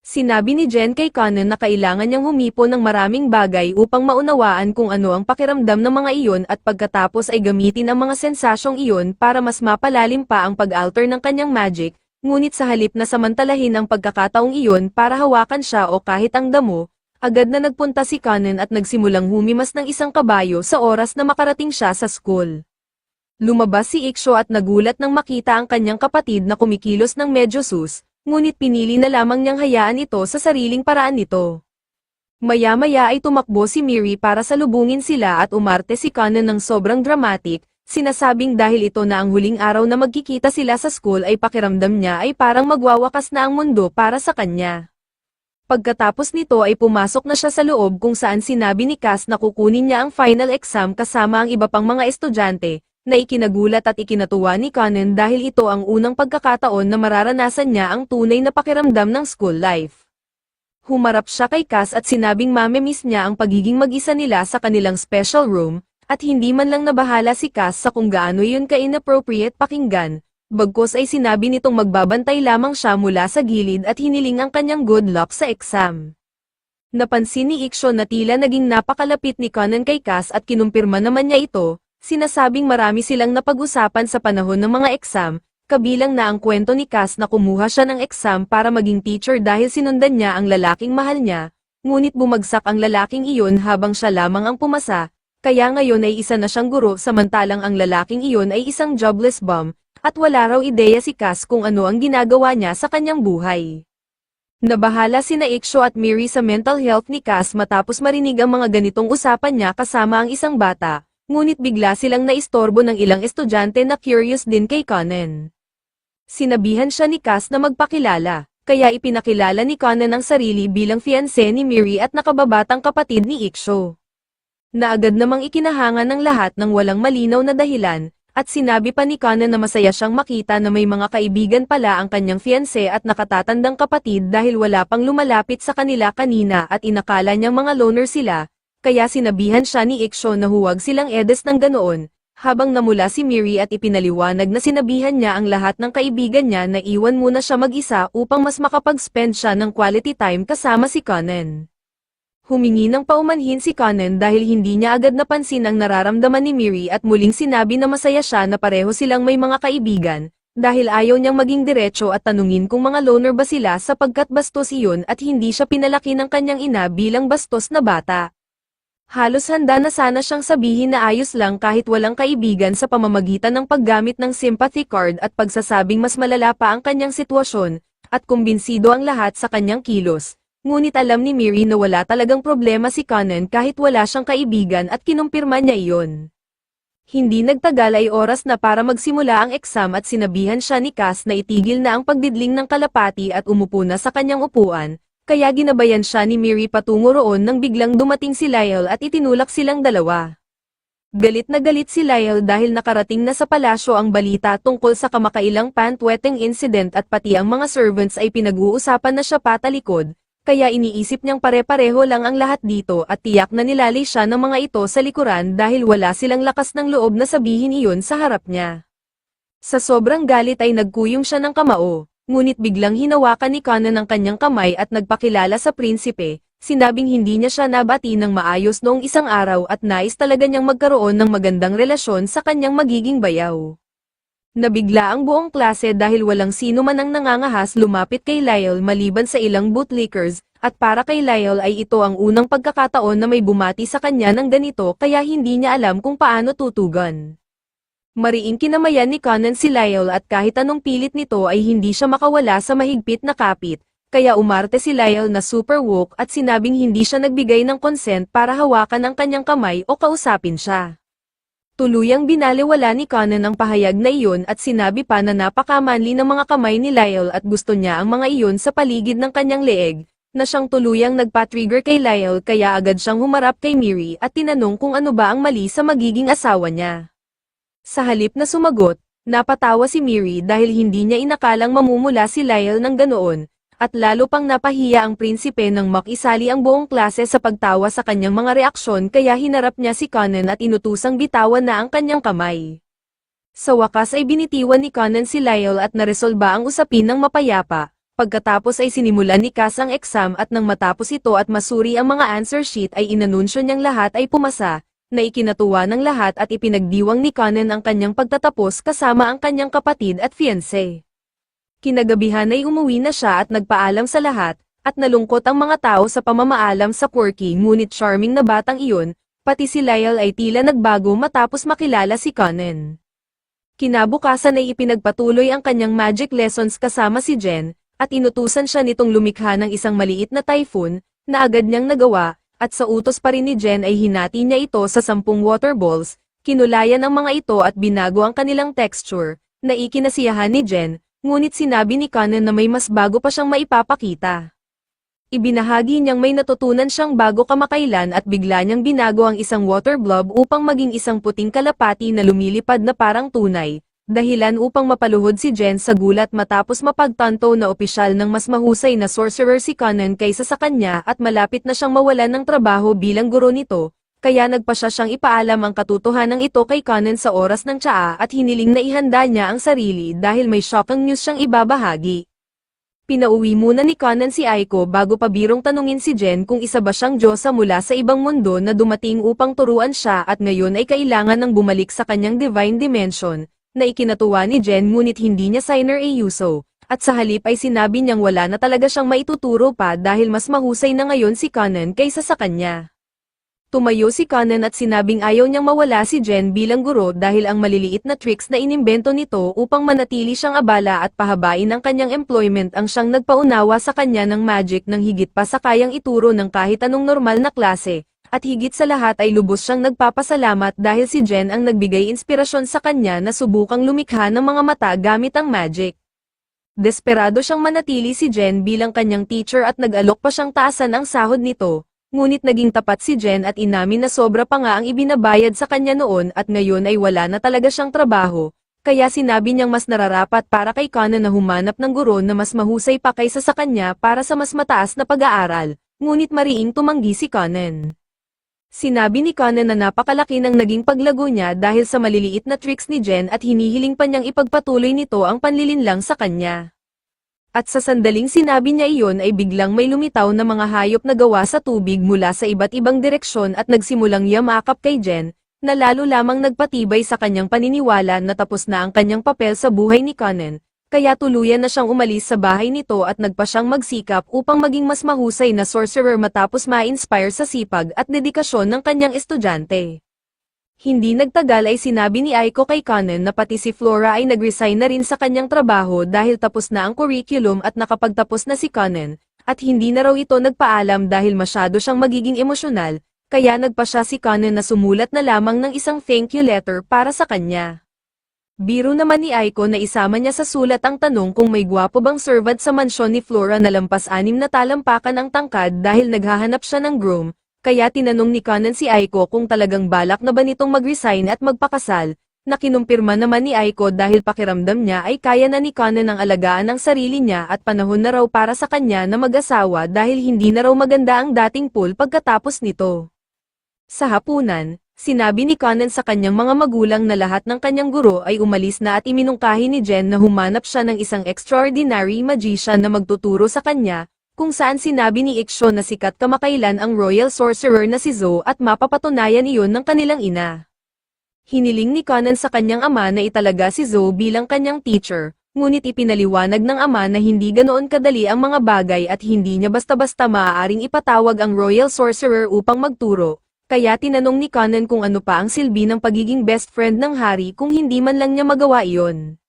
Sinabi ni Jen kay Conan na kailangan niyang humipo ng maraming bagay upang maunawaan kung ano ang pakiramdam ng mga iyon at pagkatapos ay gamitin ang mga sensasyong iyon para mas mapalalim pa ang pag-alter ng kanyang magic. Ngunit sa halip na samantalahin ang pagkakataong iyon para hawakan siya o kahit ang damo, agad na nagpunta si Conan at nagsimulang humimas ng isang kabayo sa oras na makarating siya sa school. Lumabas si Ixo at nagulat nang makita ang kanyang kapatid na kumikilos ng medyo sus, ngunit pinili na lamang niyang hayaan ito sa sariling paraan nito. Maya-maya ay tumakbo si Miri para salubungin sila at umarte si Conan ng sobrang dramatic. Sinasabing dahil ito na ang huling araw na magkikita sila sa school ay pakiramdam niya ay parang magwawakas na ang mundo para sa kanya. Pagkatapos nito ay pumasok na siya sa loob kung saan sinabi ni Cass na kukunin niya ang final exam kasama ang iba pang mga estudyante, na ikinagulat at ikinatuwa ni Conan dahil ito ang unang pagkakataon na mararanasan niya ang tunay na pakiramdam ng school life. Humarap siya kay Cass at sinabing mamimiss niya ang pagiging mag-isa nila sa kanilang special room, at hindi man lang nabahala si Cass sa kung gaano yun ka-inappropriate pakinggan, bagkus ay sinabi nitong magbabantay lamang siya mula sa gilid at hiniling ang kanyang good luck sa exam. Napansin ni Ixo na tila naging napakalapit ni Conan kay Cass at kinumpirma naman niya ito, sinasabing marami silang napag-usapan sa panahon ng mga exam, kabilang na ang kwento ni Cass na kumuha siya ng exam para maging teacher dahil sinundan niya ang lalaking mahal niya, ngunit bumagsak ang lalaking iyon habang siya lamang ang pumasa. Kaya ngayon ay isa na siyang guro samantalang ang lalaking iyon ay isang jobless bum, at wala raw ideya si Cass kung ano ang ginagawa niya sa kanyang buhay. Nabahala sina Iksho at Miri sa mental health ni Cass matapos marinig ang mga ganitong usapan niya kasama ang isang bata, ngunit bigla silang naistorbo ng ilang estudyante na curious din kay Conan. Sinabihan siya ni Cass na magpakilala, kaya ipinakilala ni Conan ang sarili bilang fiancé ni Miri at nakababatang kapatid ni Iksho. Naagad namang ikinahanga ng lahat ng walang malinaw na dahilan, at sinabi pa ni Conan na masaya siyang makita na may mga kaibigan pala ang kanyang fiancé at nakatatandang kapatid dahil wala pang lumalapit sa kanila kanina at inakala niyang mga loner sila, kaya sinabihan siya ni Iksho na huwag silang edes ng ganoon, habang namula si Miri at ipinaliwanag na sinabihan niya ang lahat ng kaibigan niya na iwan muna siya mag-isa upang mas makapag-spend siya ng quality time kasama si Conan. Humingi ng paumanhin si Conan dahil hindi niya agad napansin ang nararamdaman ni Miri at muling sinabi na masaya siya na pareho silang may mga kaibigan, dahil ayaw niyang maging diretso at tanungin kung mga loner ba sila sapagkat bastos iyon at hindi siya pinalaki ng kanyang ina bilang bastos na bata. Halos handa na sana siyang sabihin na ayos lang kahit walang kaibigan sa pamamagitan ng paggamit ng sympathy card at pagsasabing mas malala pa ang kanyang sitwasyon, at kumbinsido ang lahat sa kanyang kilos. Ngunit alam ni Miri na wala talagang problema si Conan kahit wala siyang kaibigan at kinumpirma niya iyon. Hindi nagtagal ay oras na para magsimula ang exam at sinabihan siya ni Cass na itigil na ang pagdidling ng kalapati at umupo na sa kanyang upuan, kaya ginabayan siya ni Miri patungo roon nang biglang dumating si Lyle at itinulak silang dalawa. Galit na galit si Lyle dahil nakarating na sa palasyo ang balita tungkol sa kamakailang pant-wetting incident at pati ang mga servants ay pinag-uusapan na siya patalikod. Kaya iniisip niyang pare-pareho lang ang lahat dito at tiyak na nilalay siya ng mga ito sa likuran dahil wala silang lakas ng loob na sabihin iyon sa harap niya. Sa sobrang galit ay nagkuyong siya ng kamao, ngunit biglang hinawakan ni Conan ang kanyang kamay at nagpakilala sa prinsipe, sinabing hindi niya siya nabati ng maayos noong isang araw at nais talaga niyang magkaroon ng magandang relasyon sa kanyang magiging bayaw. Nabigla ang buong klase dahil walang sino man ang nangangahas lumapit kay Lyle maliban sa ilang bootlickers, at para kay Lyle ay ito ang unang pagkakataon na may bumati sa kanya ng ganito kaya hindi niya alam kung paano tutugan. Mariing kinamayan ni Conan si Lyle at kahit anong pilit nito ay hindi siya makawala sa mahigpit na kapit, kaya umarte si Lyle na super woke at sinabing hindi siya nagbigay ng consent para hawakan ang kanyang kamay o kausapin siya. Tuluyang binaliwala ni Conan ang pahayag na iyon at sinabi pa na napakamanli ng mga kamay ni Lyle at gusto niya ang mga iyon sa paligid ng kanyang leeg, na siyang tuluyang nagpa-trigger kay Lyle kaya agad siyang humarap kay Miri at tinanong kung ano ba ang mali sa magiging asawa niya. Sa halip na sumagot, napatawa si Miri dahil hindi niya inakalang mamumula si Lyle ng ganoon, at lalo pang napahiya ang prinsipe nang makisali ang buong klase sa pagtawa sa kanyang mga reaksyon kaya hinarap niya si Conan at inutusang bitawan na ang kanyang kamay. Sa wakas ay binitiwan ni Conan si Lyle at naresolba ang usapin ng mapayapa, pagkatapos ay sinimulan ni Cass ang exam at nang matapos ito at masuri ang mga answer sheet ay inanunsyo niyang lahat ay pumasa, na ikinatuwa ng lahat at ipinagdiwang ni Conan ang kanyang pagtatapos kasama ang kanyang kapatid at fiancé. Kinagabihan ay umuwi na siya at nagpaalam sa lahat, at nalungkot ang mga tao sa pamamaalam sa quirky ngunit charming na batang iyon, pati si Lyle ay tila nagbago matapos makilala si Conan. Kinabukasan ay ipinagpatuloy ang kanyang magic lessons kasama si Jen, at inutusan siya nitong lumikha ng isang maliit na typhoon, na agad niyang nagawa, at sa utos pa rin ni Jen ay hinati niya ito sa 10 water balls, kinulayan ang mga ito at binago ang kanilang texture, na ikinasiyahan ni Jen. Ngunit sinabi ni Conan na may mas bago pa siyang maipapakita. Ibinahagi niyang may natutunan siyang bago kamakailan at bigla niyang binago ang isang water blob upang maging isang puting kalapati na lumilipad na parang tunay, dahilan upang mapaluhod si Jen sa gulat matapos mapagtanto na opisyal ng mas mahusay na sorcerer si Conan kaysa sa kanya at malapit na siyang mawalan ng trabaho bilang guro nito. Kaya nagpa siya siyang ipaalam ang katotohanan ito kay Conan sa oras ng tsaa at hiniling na ihanda niya ang sarili dahil may shocking news siyang ibabahagi. Pinauwi muna ni Conan si Aiko bago pa birong tanungin si Jen kung isa ba siyang diyosa mula sa ibang mundo na dumating upang turuan siya at ngayon ay kailangan ng bumalik sa kanyang divine dimension, na ikinatuwa ni Jen ngunit hindi niya signer Euso, at sa halip ay sinabi niyang wala na talaga siyang maituturo pa dahil mas mahusay na ngayon si Conan kaysa sa kanya. Tumayo si Conan at sinabing ayaw niyang mawala si Jen bilang guro dahil ang maliliit na tricks na inimbento nito upang manatili siyang abala at pahabain ang kanyang employment ang siyang nagpaunawa sa kanya ng magic ng higit pa sa kayang ituro ng kahit anong normal na klase, at higit sa lahat ay lubos siyang nagpapasalamat dahil si Jen ang nagbigay inspirasyon sa kanya na subukang lumikha ng mga mata gamit ang magic. Desperado siyang manatili si Jen bilang kanyang teacher at nag-alok pa siyang taasan ang sahod nito. Ngunit naging tapat si Jen at inamin na sobra pa nga ang ibinabayad sa kanya noon at ngayon ay wala na talaga siyang trabaho, kaya sinabi niyang mas nararapat para kay Conan na humanap ng guro na mas mahusay pa kaysa sa kanya para sa mas mataas na pag-aaral, ngunit mariing tumanggi si Conan. Sinabi ni Conan na napakalaki ng naging paglago niya dahil sa maliliit na tricks ni Jen at hinihiling pa niyang ipagpatuloy nito ang panlilinlang sa kanya. At sa sandaling sinabi niya iyon ay biglang may lumitaw na mga hayop na gawa sa tubig mula sa iba't ibang direksyon at nagsimulang yamakap kay Jen, na lalo lamang nagpatibay sa kanyang paniniwala na tapos na ang kanyang papel sa buhay ni Conan, kaya tuluyan na siyang umalis sa bahay nito at nagpa siyang magsikap upang maging mas mahusay na sorcerer matapos ma-inspire sa sipag at dedikasyon ng kanyang estudyante. Hindi nagtagal ay sinabi ni Aiko kay Conan na pati si Flora ay nag-resign na rin sa kanyang trabaho dahil tapos na ang curriculum at nakapagtapos na si Conan, at hindi na raw ito nagpaalam dahil masyado siyang magiging emosyonal, kaya nagpa siya si Conan na sumulat na lamang ng isang thank you letter para sa kanya. Biro naman ni Aiko na isama niya sa sulat ang tanong kung may gwapo bang servant sa mansyon ni Flora na lampas-6 na talampakan ang tangkad dahil naghahanap siya ng groom. Kaya tinanong ni Conan si Aiko kung talagang balak na ba nitong mag-resign at magpakasal, na kinumpirma naman ni Aiko dahil pakiramdam niya ay kaya na ni Conan ang alagaan ang sarili niya at panahon na raw para sa kanya na mag-asawa dahil hindi na raw maganda ang dating pool pagkatapos nito. Sa hapunan, sinabi ni Conan sa kanyang mga magulang na lahat ng kanyang guro ay umalis na at iminungkahi ni Jen na humanap siya ng isang extraordinary magician na magtuturo sa kanya, kung saan sinabi ni Iksho na sikat kamakailan ang royal sorcerer na si Zo at mapapatunayan iyon ng kanilang ina. Hiniling ni Conan sa kanyang ama na italaga si Zo bilang kanyang teacher, ngunit ipinaliwanag ng ama na hindi ganoon kadali ang mga bagay at hindi niya basta-basta maaaring ipatawag ang royal sorcerer upang magturo, kaya tinanong ni Conan kung ano pa ang silbi ng pagiging best friend ng hari kung hindi man lang niya magawa iyon.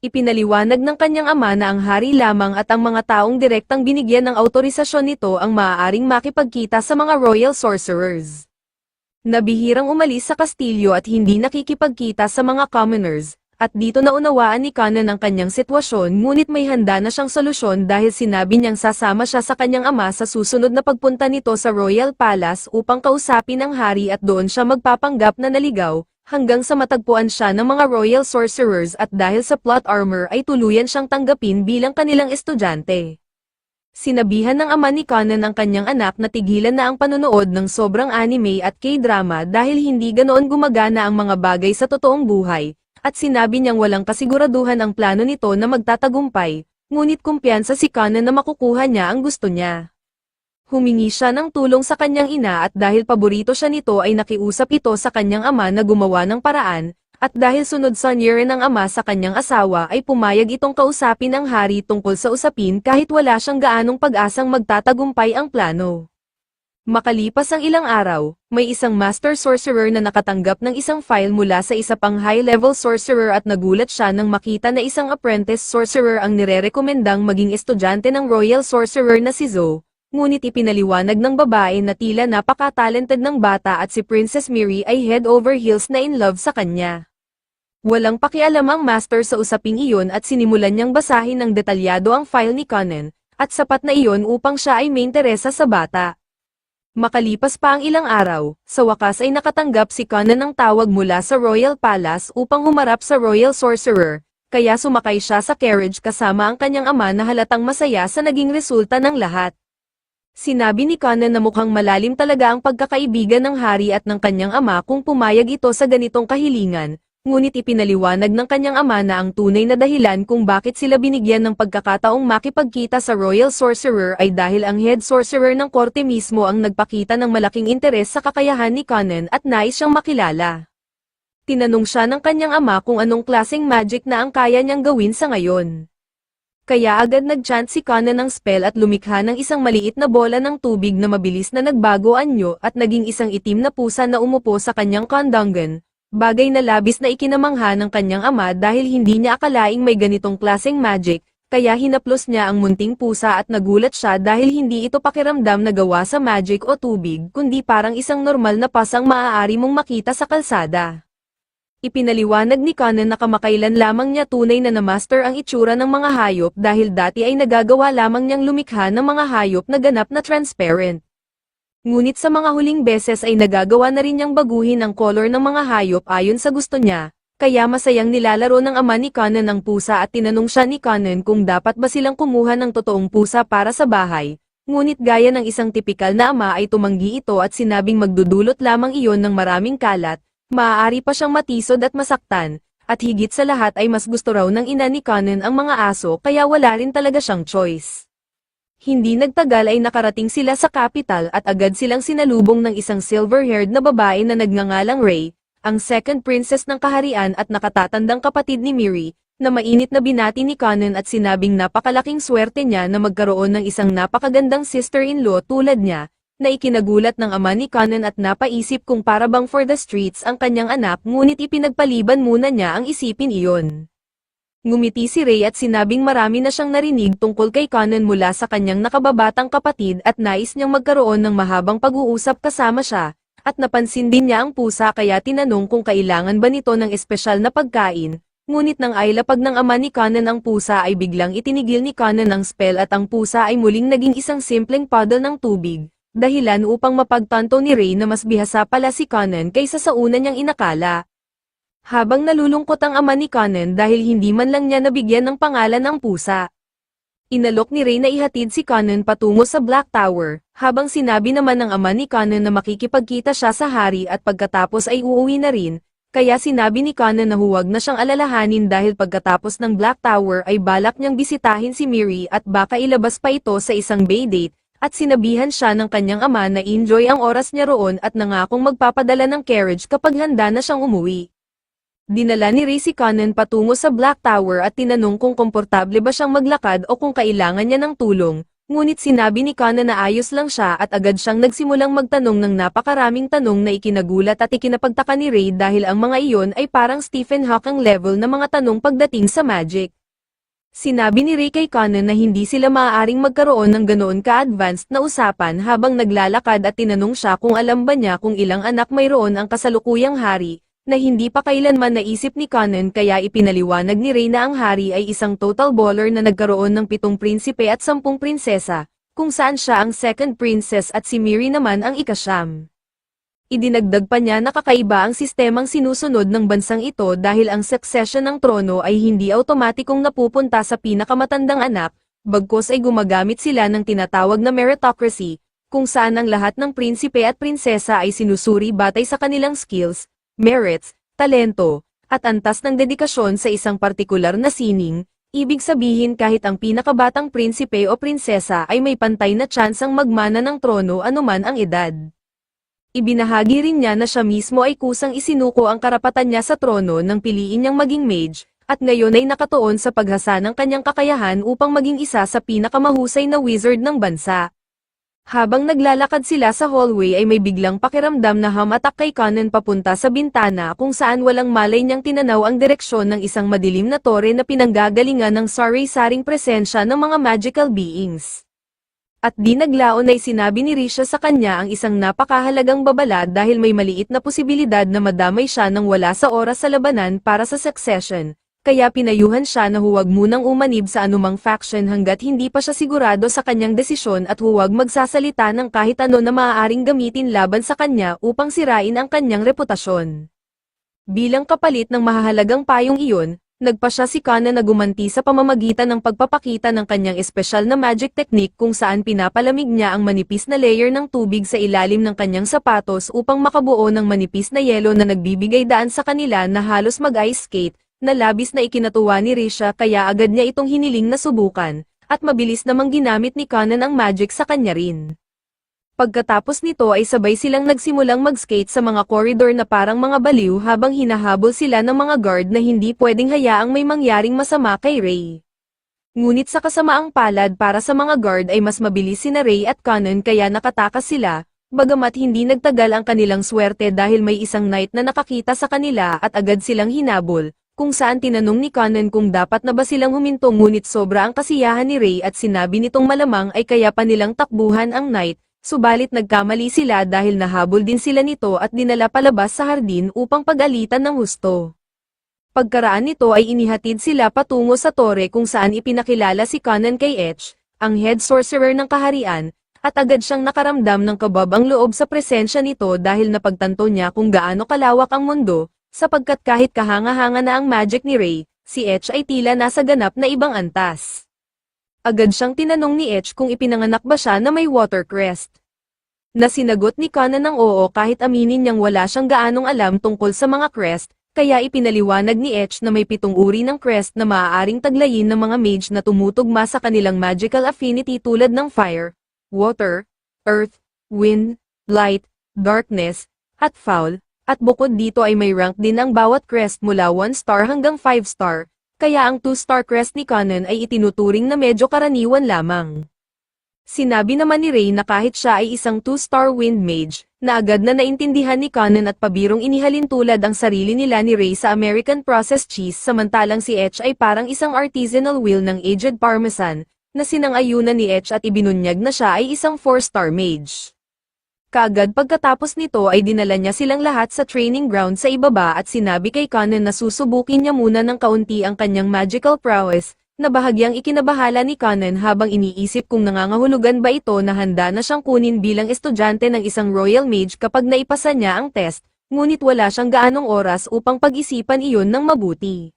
Ipinaliwanag ng kanyang ama na ang hari lamang at ang mga taong direktang binigyan ng autorisasyon nito ang maaaring makipagkita sa mga royal sorcerers. Nabihirang umalis sa kastilyo at hindi nakikipagkita sa mga commoners, at dito naunawaan ni Conan ang kanyang sitwasyon ngunit may handa na siyang solusyon dahil sinabi niyang sasama siya sa kanyang ama sa susunod na pagpunta nito sa Royal Palace upang kausapin ang hari at doon siya magpapanggap na naligaw, hanggang sa matagpuan siya ng mga royal sorcerers at dahil sa plot armor ay tuluyan siyang tanggapin bilang kanilang estudyante. Sinabihan ng ama ni Conan ang kanyang anak na tigilan na ang panonood ng sobrang anime at K-drama dahil hindi ganoon gumagana ang mga bagay sa totoong buhay, at sinabi niyang walang kasiguraduhan ang plano nito na magtatagumpay, ngunit kumpiyansa si Conan na makukuha niya ang gusto niya. Humingi siya ng tulong sa kanyang ina at dahil paborito siya nito ay nakiusap ito sa kanyang ama na gumawa ng paraan, at dahil sunod sa niya ng ama sa kanyang asawa ay pumayag itong kausapin ang hari tungkol sa usapin kahit wala siyang gaanong pag-asang magtatagumpay ang plano. Makalipas ang ilang araw, may isang master sorcerer na nakatanggap ng isang file mula sa isa pang high-level sorcerer at nagulat siya nang makita na isang apprentice sorcerer ang nirerekomendang maging estudyante ng royal sorcerer na si Zo. Ngunit ipinaliwanag ng babae na tila napaka-talented ng bata at si Princess Miri ay head over heels na in love sa kanya. Walang pakialam ang master sa usaping iyon at sinimulan niyang basahin ng detalyado ang file ni Conan, at sapat na iyon upang siya ay mainteresa sa bata. Makalipas pa ang ilang araw, sa wakas ay nakatanggap si Conan ng tawag mula sa Royal Palace upang humarap sa Royal Sorcerer, kaya sumakay siya sa carriage kasama ang kanyang ama na halatang masaya sa naging resulta ng lahat. Sinabi ni Conan na mukhang malalim talaga ang pagkakaibigan ng hari at ng kanyang ama kung pumayag ito sa ganitong kahilingan, ngunit ipinaliwanag ng kanyang ama na ang tunay na dahilan kung bakit sila binigyan ng pagkakataong makipagkita sa Royal Sorcerer ay dahil ang head sorcerer ng korte mismo ang nagpakita ng malaking interes sa kakayahan ni Conan at nais siyang makilala. Tinanong siya ng kanyang ama kung anong klaseng magic na ang kaya niyang gawin sa ngayon. Kaya agad nag-chant si Conan ng spell at lumikha ng isang maliit na bola ng tubig na mabilis na nagbago anyo at naging isang itim na pusa na umupo sa kanyang kandanggan, bagay na labis na ikinamangha ng kanyang ama dahil hindi niya akalaing may ganitong klaseng magic, kaya hinaplos niya ang munting pusa at nagulat siya dahil hindi ito pakiramdam na gawa sa magic o tubig kundi parang isang normal na pasang maaari mong makita sa kalsada. Ipinaliwanag ni Conan na kamakailan lamang niya tunay na na-master ang itsura ng mga hayop dahil dati ay nagagawa lamang niyang lumikha ng mga hayop na ganap na transparent. Ngunit sa mga huling beses ay nagagawa na rin niyang baguhin ang color ng mga hayop ayon sa gusto niya, kaya masayang nilalaro ng ama ni Conan ang pusa at tinanong siya ni Conan kung dapat ba silang kumuha ng totoong pusa para sa bahay. Ngunit gaya ng isang tipikal na ama ay tumanggi ito at sinabing magdudulot lamang iyon ng maraming kalat, maaari pa siyang matisod at masaktan, at higit sa lahat ay mas gusto raw ng ina ni Conan ang mga aso kaya wala rin talaga siyang choice. Hindi nagtagal ay nakarating sila sa capital at agad silang sinalubong ng isang silver-haired na babae na nagngangalang Ray, ang second princess ng kaharian at nakatatandang kapatid ni Miri, na mainit na binati ni Conan at sinabing napakalaking swerte niya na magkaroon ng isang napakagandang sister-in-law tulad niya, na ikinagulat ng ama ni Conan at napaisip kung para bang for the streets ang kanyang anak ngunit ipinagpaliban muna niya ang isipin iyon. Ngumiti si Ray at sinabing marami na siyang narinig tungkol kay Conan mula sa kanyang nakababatang kapatid at nais niyang magkaroon ng mahabang pag-uusap kasama siya, at napansin din niya ang pusa kaya tinanong kung kailangan ba nito ng espesyal na pagkain, ngunit nang ailapag ng ama ni Conan ang pusa ay biglang itinigil ni Conan ang spell at ang pusa ay muling naging isang simpleng puddle ng tubig. Dahilan upang mapagtanto ni Ray na mas bihasa pala si Conan kaysa sa una niyang inakala. Habang nalulungkot ang ama ni Conan dahil hindi man lang niya nabigyan ng pangalan ang pusa. Inalok ni Ray na ihatid si Conan patungo sa Black Tower, habang sinabi naman ng ama ni Conan na makikipagkita siya sa hari at pagkatapos ay uuwi na rin, kaya sinabi ni Conan na huwag na siyang alalahanin dahil pagkatapos ng Black Tower ay balak niyang bisitahin si Miri at baka ilabas pa ito sa isang bay date, at sinabihan siya ng kanyang ama na enjoy ang oras niya roon at nangakong magpapadala ng carriage kapag handa na siyang umuwi. Dinala ni Ray si Conan patungo sa Black Tower at tinanong kung komportable ba siyang maglakad o kung kailangan niya ng tulong, ngunit sinabi ni Conan na ayos lang siya at agad siyang nagsimulang magtanong ng napakaraming tanong na ikinagulat at ikinapagtaka ni Ray dahil ang mga iyon ay parang Stephen Hawking level na mga tanong pagdating sa magic. Sinabi ni Ray kay Conan na hindi sila maaaring magkaroon ng ganoon ka-advanced na usapan habang naglalakad at tinanong siya kung alam ba niya kung ilang anak mayroon ang kasalukuyang hari, na hindi pa kailanman naisip ni Conan kaya ipinaliwanag ni Ray na ang hari ay isang total baller na nagkaroon ng 7 prinsipe at 10 prinsesa, kung saan siya ang second princess at si Miri naman ang ika-9. Idinagdag pa niya na kakaiba ang sistemang sinusunod ng bansang ito dahil ang succession ng trono ay hindi automatikong napupunta sa pinakamatandang anak, bagkus ay gumagamit sila ng tinatawag na meritocracy, kung saan ang lahat ng prinsipe at prinsesa ay sinusuri batay sa kanilang skills, merits, talento, at antas ng dedikasyon sa isang partikular na sining, ibig sabihin kahit ang pinakabatang prinsipe o prinsesa ay may pantay na tsansang magmana ng trono anuman ang edad. Ibinahagi rin niya na siya mismo ay kusang isinuko ang karapatan niya sa trono nang piliin niyang maging mage, at ngayon ay nakatuon sa paghasa ng kanyang kakayahan upang maging isa sa pinakamahusay na wizard ng bansa. Habang naglalakad sila sa hallway ay may biglang pakiramdam na hamatak kay Conan papunta sa bintana kung saan walang malay niyang tinanaw ang direksyon ng isang madilim na tore na pinanggagalingan ng sari-saring presensya ng mga magical beings. At di naglaon ay sinabi ni Risha sa kanya ang isang napakahalagang babala dahil may maliit na posibilidad na madamay siya nang wala sa oras sa labanan para sa succession, kaya pinayuhan siya na huwag munang umanib sa anumang faction hanggat hindi pa siya sigurado sa kanyang desisyon at huwag magsasalita ng kahit ano na maaaring gamitin laban sa kanya upang sirain ang kanyang reputasyon. Bilang kapalit ng mahahalagang payong iyon, nagpasya si Conan na gumanti sa pamamagitan ng pagpapakita ng kanyang espesyal na magic technique kung saan pinapalamig niya ang manipis na layer ng tubig sa ilalim ng kanyang sapatos upang makabuo ng manipis na yelo na nagbibigay daan sa kanila na halos mag-ice skate, na labis na ikinatuwa ni Risha kaya agad niya itong hiniling na subukan, at mabilis namang ginamit ni Conan ang magic sa kanya rin. Pagkatapos nito ay sabay silang nagsimulang mag-skate sa mga koridor na parang mga baliw habang hinahabol sila ng mga guard na hindi pwedeng hayaang may mangyaring masama kay Ray. Ngunit sa kasamaang palad para sa mga guard ay mas mabilis sina Ray at Conan kaya nakatakas sila, bagamat hindi nagtagal ang kanilang swerte dahil may isang knight na nakakita sa kanila at agad silang hinabol, kung saan tinanong ni Conan kung dapat na ba silang huminto ngunit sobra ang kasiyahan ni Ray at sinabi nitong malamang ay kaya pa nilang takbuhan ang knight, subalit nagkamali sila dahil nahabol din sila nito at dinala palabas sa hardin upang pag-alitan ng husto. Pagkaraan nito ay inihatid sila patungo sa tore kung saan ipinakilala si Conan kay Etch, ang head sorcerer ng kaharian, at agad siyang nakaramdam ng kababang loob sa presensya nito dahil napagtanto niya kung gaano kalawak ang mundo, sapagkat kahit kahanga-hanga na ang magic ni Ray, si Etch ay tila nasa ganap na ibang antas. Agad siyang tinanong ni Etch kung ipinanganak ba siya na may water crest. Nasinagot ni Conan ng oo kahit aminin niyang wala siyang gaanong alam tungkol sa mga crest, kaya ipinaliwanag ni Etch na may 7 uri ng crest na maaaring taglayin ng mga mage na tumutugma sa kanilang magical affinity tulad ng fire, water, earth, wind, light, darkness, at foul, at bukod dito ay may rank din ang bawat crest mula 1 star hanggang 5 star, kaya ang 2-star crest ni Conan ay itinuturing na medyo karaniwan lamang. Sinabi naman ni Ray na kahit siya ay isang 2-star wind mage, na agad na naintindihan ni Conan at pabirong inihalin tulad ang sarili nila ni Ray sa American processed cheese samantalang si Etch ay parang isang artisanal wheel ng aged parmesan, na sinang-ayunan ni Etch at ibinunyag na siya ay isang 4-star mage. Kaagad pagkatapos nito ay dinala niya silang lahat sa training ground sa ibaba at sinabi kay Conan na susubukin niya muna ng kaunti ang kanyang magical prowess, na bahagyang ikinabahala ni Conan habang iniisip kung nangangahulugan ba ito na handa na siyang kunin bilang estudyante ng isang royal mage kapag naipasa niya ang test, ngunit wala siyang gaanong oras upang pag-isipan iyon ng mabuti.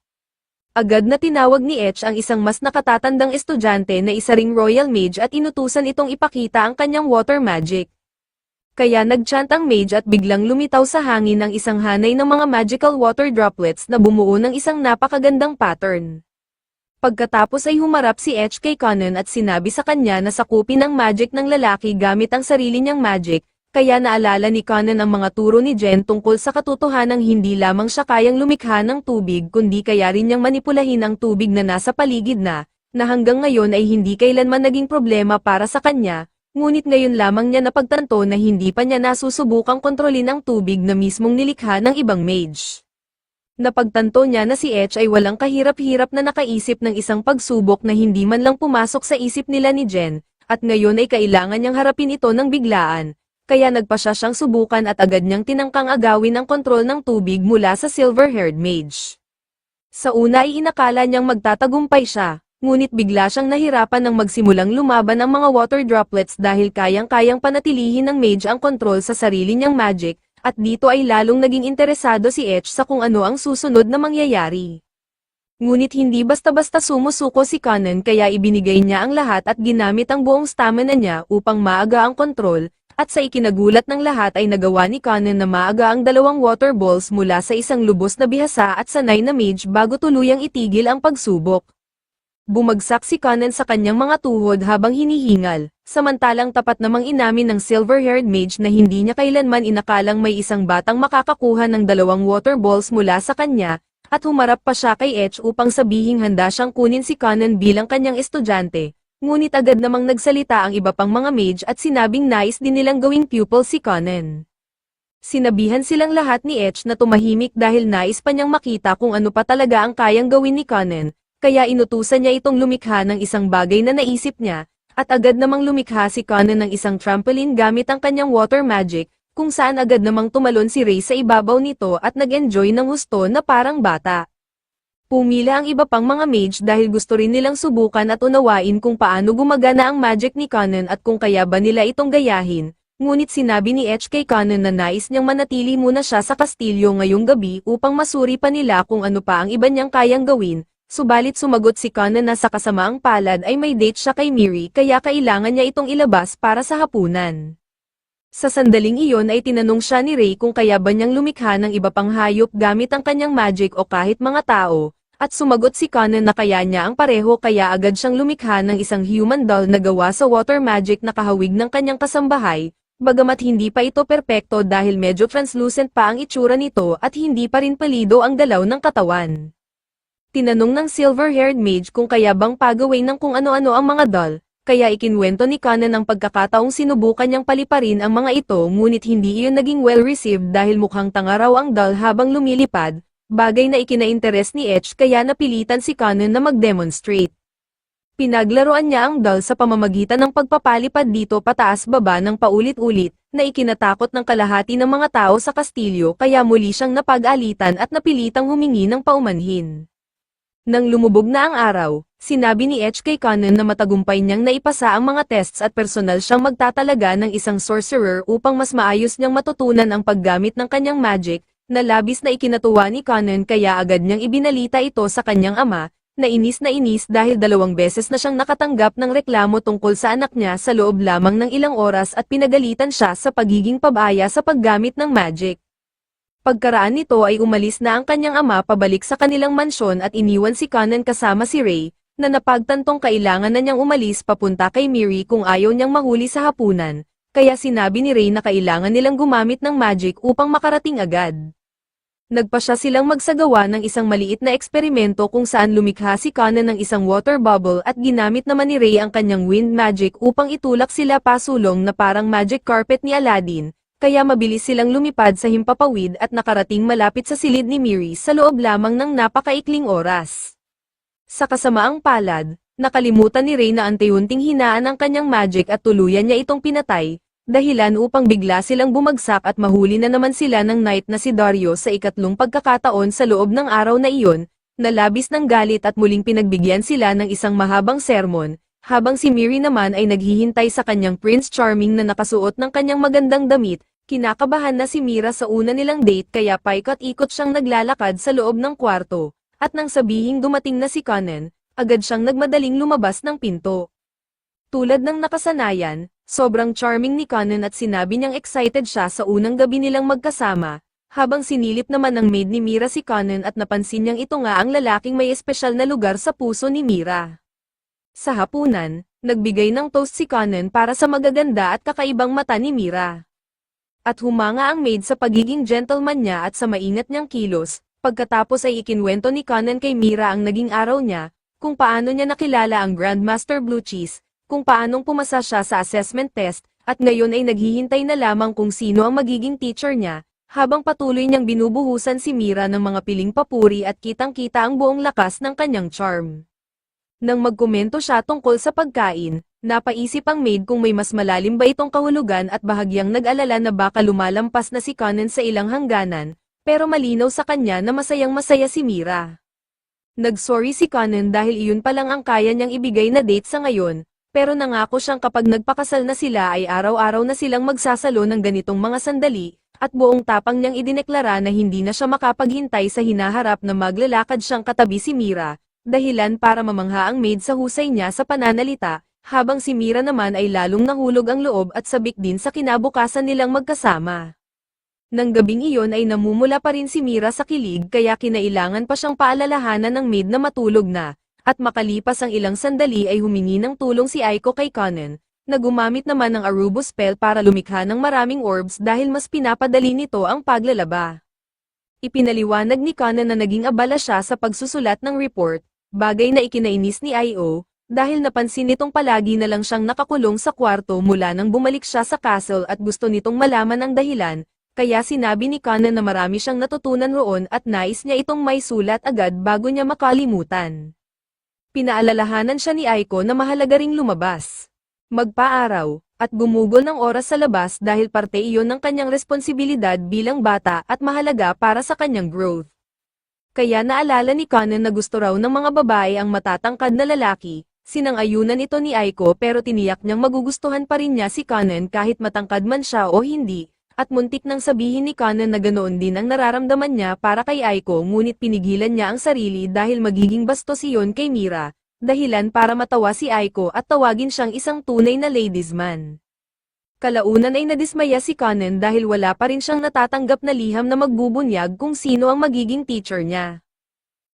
Agad na tinawag ni Etch ang isang mas nakatatandang estudyante na isa ring royal mage at inutusan itong ipakita ang kanyang water magic. Kaya nagchant ang mage at biglang lumitaw sa hangin ang isang hanay ng mga magical water droplets na bumuo ng isang napakagandang pattern. Pagkatapos ay humarap si Etch kay Conan at sinabi sa kanya na sakupin ang magic ng lalaki gamit ang sarili niyang magic, kaya naalala ni Conan ang mga turo ni Jen tungkol sa katotohanang hindi lamang siya kayang lumikha ng tubig kundi kaya rin niyang manipulahin ang tubig na nasa paligid na hanggang ngayon ay hindi kailanman naging problema para sa kanya, ngunit ngayon lamang niya napagtanto na hindi pa niya nasusubukang kontrolin ang tubig na mismong nilikha ng ibang mage. Napagtanto niya na si Etch ay walang kahirap-hirap na nakaisip ng isang pagsubok na hindi man lang pumasok sa isip nila ni Jen, at ngayon ay kailangan niyang harapin ito ng biglaan, kaya nagpasya siyang subukan at agad niyang tinangkang agawin ang kontrol ng tubig mula sa silver-haired mage. Sa una ay inakala niyang magtatagumpay siya, ngunit bigla siyang nahirapan nang magsimulang lumaban ang mga water droplets dahil kayang-kayang panatilihin ng mage ang kontrol sa sarili niyang magic, at dito ay lalong naging interesado si Etch sa kung ano ang susunod na mangyayari. Ngunit hindi basta-basta sumusuko si Conan kaya ibinigay niya ang lahat at ginamit ang buong stamina niya upang maaga ang kontrol, at sa ikinagulat ng lahat ay nagawa ni Conan na maaga ang 2 water balls mula sa isang lubos na bihasa at sanay na mage bago tuluyang itigil ang pagsubok. Bumagsak si Conan sa kanyang mga tuhod habang hinihingal, samantalang tapat namang inamin ng silver-haired mage na hindi niya kailanman inakalang may isang batang makakakuha ng 2 water balls mula sa kanya, at humarap pa siya kay Etch upang sabihing handa siyang kunin si Conan bilang kanyang estudyante, ngunit agad namang nagsalita ang iba pang mga mage at sinabing nais din nilang gawing pupil si Conan. Sinabihan silang lahat ni Etch na tumahimik dahil nais pa niyang makita kung ano pa talaga ang kayang gawin ni Conan, kaya inutusan niya itong lumikha ng isang bagay na naisip niya, at agad namang lumikha si Conan ng isang trampoline gamit ang kanyang water magic, kung saan agad namang tumalon si Ray sa ibabaw nito at nag-enjoy ng husto na parang bata. Pumila ang iba pang mga mage dahil gusto rin nilang subukan at unawain kung paano gumagana ang magic ni Conan at kung kaya ba nila itong gayahin, ngunit sinabi ni Etch kay Conan na nais niyang manatili muna siya sa kastilyo ngayong gabi upang masuri pa nila kung ano pa ang iba niyang kayang gawin. Subalit sumagot si Conan na sa kasamaang palad ay may date siya kay Miri kaya kailangan niya itong ilabas para sa hapunan. Sa sandaling iyon ay tinanong siya ni Ray kung kaya ba niyang lumikha ng iba pang hayop gamit ang kanyang magic o kahit mga tao, at sumagot si Conan na kaya niya ang pareho kaya agad siyang lumikha ng isang human doll na gawa sa water magic na kahawig ng kanyang kasambahay, bagamat hindi pa ito perpekto dahil medyo translucent pa ang itsura nito at hindi pa rin palido ang galaw ng katawan. Tinanong ng silver-haired mage kung kaya bang pagawin ng kung ano-ano ang mga doll, kaya ikinwento ni Conan ang pagkakataong sinubukan niyang paliparin ang mga ito ngunit hindi iyon naging well-received dahil mukhang tanga raw ang doll habang lumilipad, bagay na ikinainteres ni Etch kaya napilitan si Conan na mag-demonstrate. Pinaglaruan niya ang doll sa pamamagitan ng pagpapalipad dito pataas-baba ng paulit-ulit, na ikinatakot ng kalahati ng mga tao sa kastilyo kaya muli siyang napag-alitan at napilitang humingi ng paumanhin. Nang lumubog na ang araw, sinabi ni Etch kay Conan na matagumpay niyang naipasa ang mga tests at personal siyang magtatalaga ng isang sorcerer upang mas maayos niyang matutunan ang paggamit ng kanyang magic, na labis na ikinatuwa ni Conan kaya agad niyang ibinalita ito sa kanyang ama, na inis dahil 2 beses na siyang nakatanggap ng reklamo tungkol sa anak niya sa loob lamang ng ilang oras at pinagalitan siya sa pagiging pabaya sa paggamit ng magic. Pagkaraan nito ay umalis na ang kanyang ama pabalik sa kanilang mansyon at iniwan si Conan kasama si Ray, na napagtantong kailangan na niyang umalis papunta kay Miri kung ayaw niyang mahuli sa hapunan, kaya sinabi ni Ray na kailangan nilang gumamit ng magic upang makarating agad. Nagpasya silang magsagawa ng isang maliit na eksperimento kung saan lumikha si Conan ng isang water bubble at ginamit naman ni Ray ang kanyang wind magic upang itulak sila pasulong na parang magic carpet ni Aladdin, kaya mabilis silang lumipad sa himpapawid at nakarating malapit sa silid ni Miri sa loob lamang ng napakaikling oras. Sa kasamaang palad, nakalimutan ni Ray na unti-unting hinaan ang kanyang magic at tuluyan niya itong pinatay, dahilan upang bigla silang bumagsak at mahuli na naman sila ng knight na si Dario sa ikatlong pagkakataon sa loob ng araw na iyon, na labis ng galit at muling pinagbigyan sila ng isang mahabang sermon, habang si Miri naman ay naghihintay sa kanyang Prince Charming na nakasuot ng kanyang magandang damit. Kinakabahan na si Mira sa una nilang date kaya paikot-ikot siyang naglalakad sa loob ng kwarto, at nang sabihing dumating na si Conan, agad siyang nagmadaling lumabas ng pinto. Tulad ng nakasanayan, sobrang charming ni Conan at sinabi niyang excited siya sa unang gabi nilang magkasama, habang sinilip naman ng maid ni Mira si Conan at napansin niyang ito nga ang lalaking may espesyal na lugar sa puso ni Mira. Sa hapunan, nagbigay ng toast si Conan para sa magaganda at kakaibang mata ni Mira. At humanga ang maid sa pagiging gentleman niya at sa maingat niyang kilos, pagkatapos ay ikinwento ni Conan kay Mira ang naging araw niya, kung paano niya nakilala ang Grandmaster Blue Cheese, kung paanong pumasa siya sa assessment test, at ngayon ay naghihintay na lamang kung sino ang magiging teacher niya, habang patuloy niyang binubuhusan si Mira ng mga piling papuri at kitang-kita ang buong lakas ng kanyang charm. Nang magkomento siya tungkol sa pagkain, napaisip ang maid kung may mas malalim ba itong kahulugan at bahagyang nag-alala na baka lumalampas na si Conan sa ilang hangganan, pero malinaw sa kanya na masayang-masaya si Mira. Nag-sorry si Conan dahil iyon pa lang ang kaya niyang ibigay na date sa ngayon, pero nangako siyang kapag nagpakasal na sila ay araw-araw na silang magsasalo ng ganitong mga sandali, at buong tapang niyang idineklara na hindi na siya makapaghintay sa hinaharap na maglalakad siyang katabi si Mira, dahilan para mamangha ang maid sa husay niya sa pananalita, habang si Mira naman ay lalong nahulog ang loob at sabik din sa kinabukasan nilang magkasama. Nang gabing iyon ay namumula pa rin si Mira sa kilig kaya kinailangan pa siyang paalalahanan ng maid na matulog na, at makalipas ang ilang sandali ay humingi ng tulong si Aiko kay Conan, na gumamit naman ng Arubo spell para lumikha ng maraming orbs dahil mas pinapadali nito ang paglalaba. Ipinaliwanag ni Conan na naging abala siya sa pagsusulat ng report, bagay na ikinainis ni Io, dahil napansin nitong palagi na lang siyang nakakulong sa kwarto mula nang bumalik siya sa castle at gusto nitong malaman ang dahilan, kaya sinabi ni Conan na marami siyang natutunan roon at nais niya itong may sulat agad bago niya makalimutan. Pinaalalahanan siya ni Aiko na mahalaga ring lumabas, magpa-araw, at gumugol ng oras sa labas dahil parte iyon ng kanyang responsibilidad bilang bata at mahalaga para sa kanyang growth. Kaya naalala ni Conan na gusto raw ng mga babae ang matatangkad na lalaki, sinang-ayunan ito ni Aiko pero tiniyak niyang magugustuhan pa rin niya si Conan kahit matangkad man siya o hindi, at muntik nang sabihin ni Conan na ganoon din ang nararamdaman niya para kay Aiko ngunit pinigilan niya ang sarili dahil magiging bastos iyon kay Mira, dahilan para matawa si Aiko at tawagin siyang isang tunay na ladies man. Kalaunan ay nadismaya si Conan dahil wala pa rin siyang natatanggap na liham na magbubunyag kung sino ang magiging teacher niya.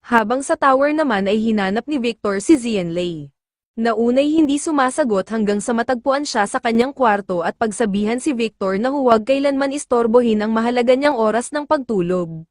Habang sa tower naman ay hinanap ni Victor si Xianlei. Naunay hindi sumasagot hanggang sa matagpuan siya sa kanyang kwarto at pagsabihan si Victor na huwag kailanman istorbohin ang mahalaga niyang oras ng pagtulog.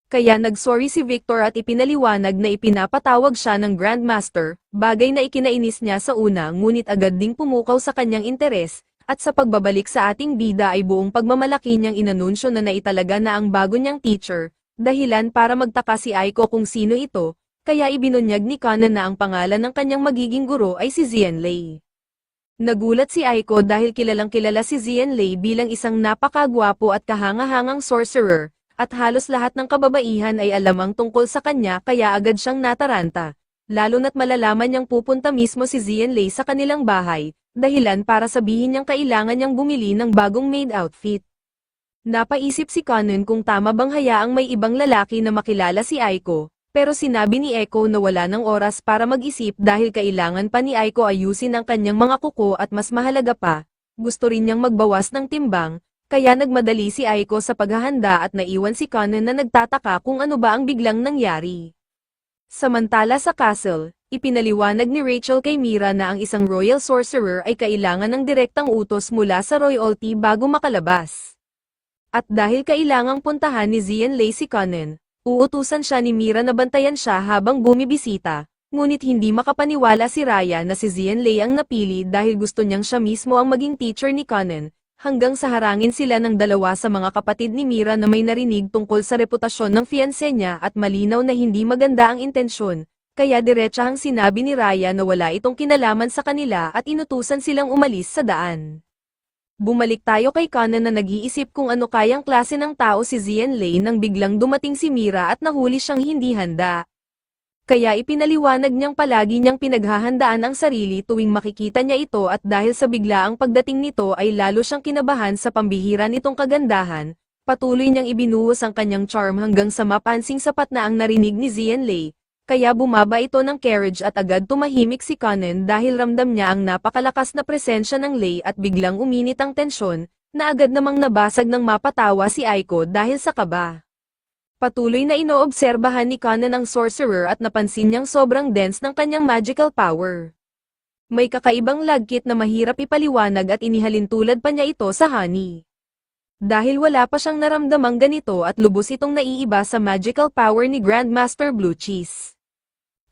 Kaya nagsorry si Victor at ipinaliwanag na ipinapatawag siya ng Grandmaster, bagay na ikinainis niya sa una ngunit agad ding pumukaw sa kanyang interes, at sa pagbabalik sa ating bida ay buong pagmamalaki niyang inanunsyo na naitalaga na ang bago niyang teacher, dahilan para magtaka si Aiko kung sino ito, kaya ibinunyag ni Conan na ang pangalan ng kanyang magiging guro ay si Xianlei. Nagulat si Aiko dahil kilalang kilala si Xianlei bilang isang napakagwapo at kahangahangang sorcerer, at halos lahat ng kababaihan ay alamang tungkol sa kanya kaya agad siyang nataranta, lalo na't malalaman niyang pupunta mismo si Xianlei sa kanilang bahay, dahilan para sabihin niyang kailangan niyang bumili ng bagong maid outfit. Napaisip si Conan kung tama bang hayaang may ibang lalaki na makilala si Aiko, pero sinabi ni Echo na wala ng oras para mag-isip dahil kailangan pa ni Aiko ayusin ang kanyang mga kuko at mas mahalaga pa, gusto rin niyang magbawas ng timbang, kaya nagmadali si Aiko sa paghahanda at naiwan si Conan na nagtataka kung ano ba ang biglang nangyari. Samantala sa castle, ipinaliwanag ni Rachel kay Mira na ang isang royal sorcerer ay kailangan ng direktang utos mula sa royalty bago makalabas. At dahil kailangang puntahan ni Xianlei si Conan, uutusan siya ni Mira na bantayan siya habang bumibisita, ngunit hindi makapaniwala si Raya na si Xianlei ang napili dahil gusto niyang siya mismo ang maging teacher ni Conan, hanggang sa harangin sila ng dalawa sa mga kapatid ni Mira na may narinig tungkol sa reputasyon ng fiancé niya at malinaw na hindi maganda ang intensyon, kaya diretsahang sinabi ni Raya na wala itong kinalaman sa kanila at inutusan silang umalis sa daan. Bumalik tayo kay Conan na nag-iisip kung ano kayang klase ng tao si Xianlei nang biglang dumating si Mira at nahuli siyang hindi handa. Kaya ipinaliwanag niyang palagi niyang pinaghahandaan ang sarili tuwing makikita niya ito at dahil sa biglaang pagdating nito ay lalo siyang kinabahan sa pambihira nitong kagandahan, patuloy niyang ibinuhos ang kanyang charm hanggang sa mapansing sapat na ang narinig ni Xianlei, kaya bumaba ito ng carriage at agad tumahimik si Conan dahil ramdam niya ang napakalakas na presensya ng Lei at biglang uminit ang tensyon, na agad namang nabasag ng mapatawa si Aiko dahil sa kaba. Patuloy na inoobserbahan ni Conan ang sorcerer at napansin niyang sobrang dense ng kanyang magical power. May kakaibang lagkit na mahirap ipaliwanag at inihalintulad pa niya ito sa honey. Dahil wala pa siyang naramdamang ganito at lubos itong naiiba sa magical power ni Grandmaster Blue Cheese.